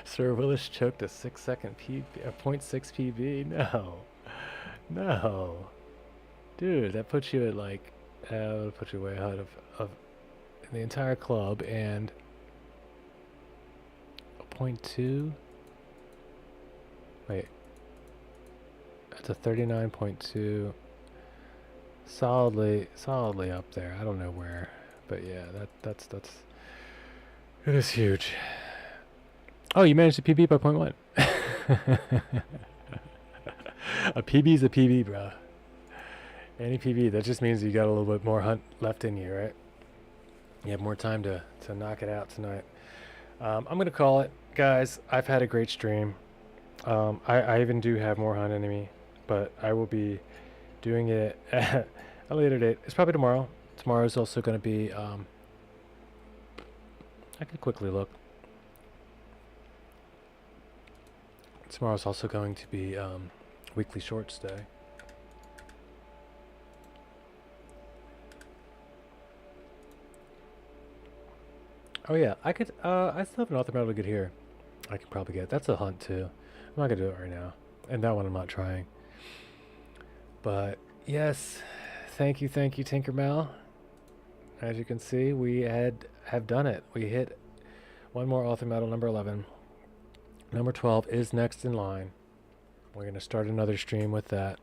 Sir Willis choked a 6-second PB, a 0.6 PB. No, dude, that puts you at like, that'll put you way ahead of the entire club. And a 0.2. Wait, that's a 39.2. Solidly up there. I don't know where, but yeah, that's. It is huge. Oh, you managed to PB by 0.1. A PB is a PB, bro. Any PB, that just means you got a little bit more hunt left in you, right? You have more time to knock it out tonight. I'm going to call it. Guys, I've had a great stream. I even do have more hunt in me, but I will be doing it at a later date. It's probably tomorrow. Tomorrow's also going to be... I could quickly look. Tomorrow's also going to be weekly shorts day. Oh yeah, I could. I still have an author medal to get here. I could probably get. That's a hunt too. I'm not gonna do it right now, and that one I'm not trying. But yes, thank you, Tinkerbell. As you can see, we have done it. We hit one more author medal, number 11. Number 12 is next in line. We're going to start another stream with that.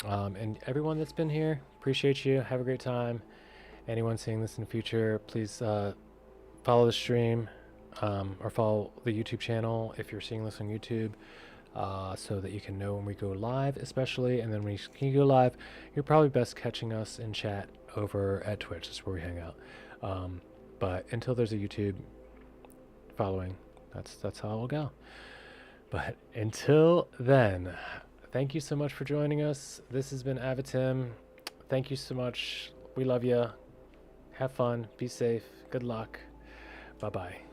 And everyone that's been here, appreciate you. Have a great time. Anyone seeing this in the future, please follow the stream or follow the YouTube channel if you're seeing this on YouTube. So that you can know when we go live, especially. And then when you go live, you're probably best catching us in chat over at Twitch. That's where we hang out. But until there's a YouTube following, that's how it will go. But until then, thank you so much for joining us. This has been Avatim. Thank you so much. We love you. Have fun. Be safe. Good luck. Bye-bye.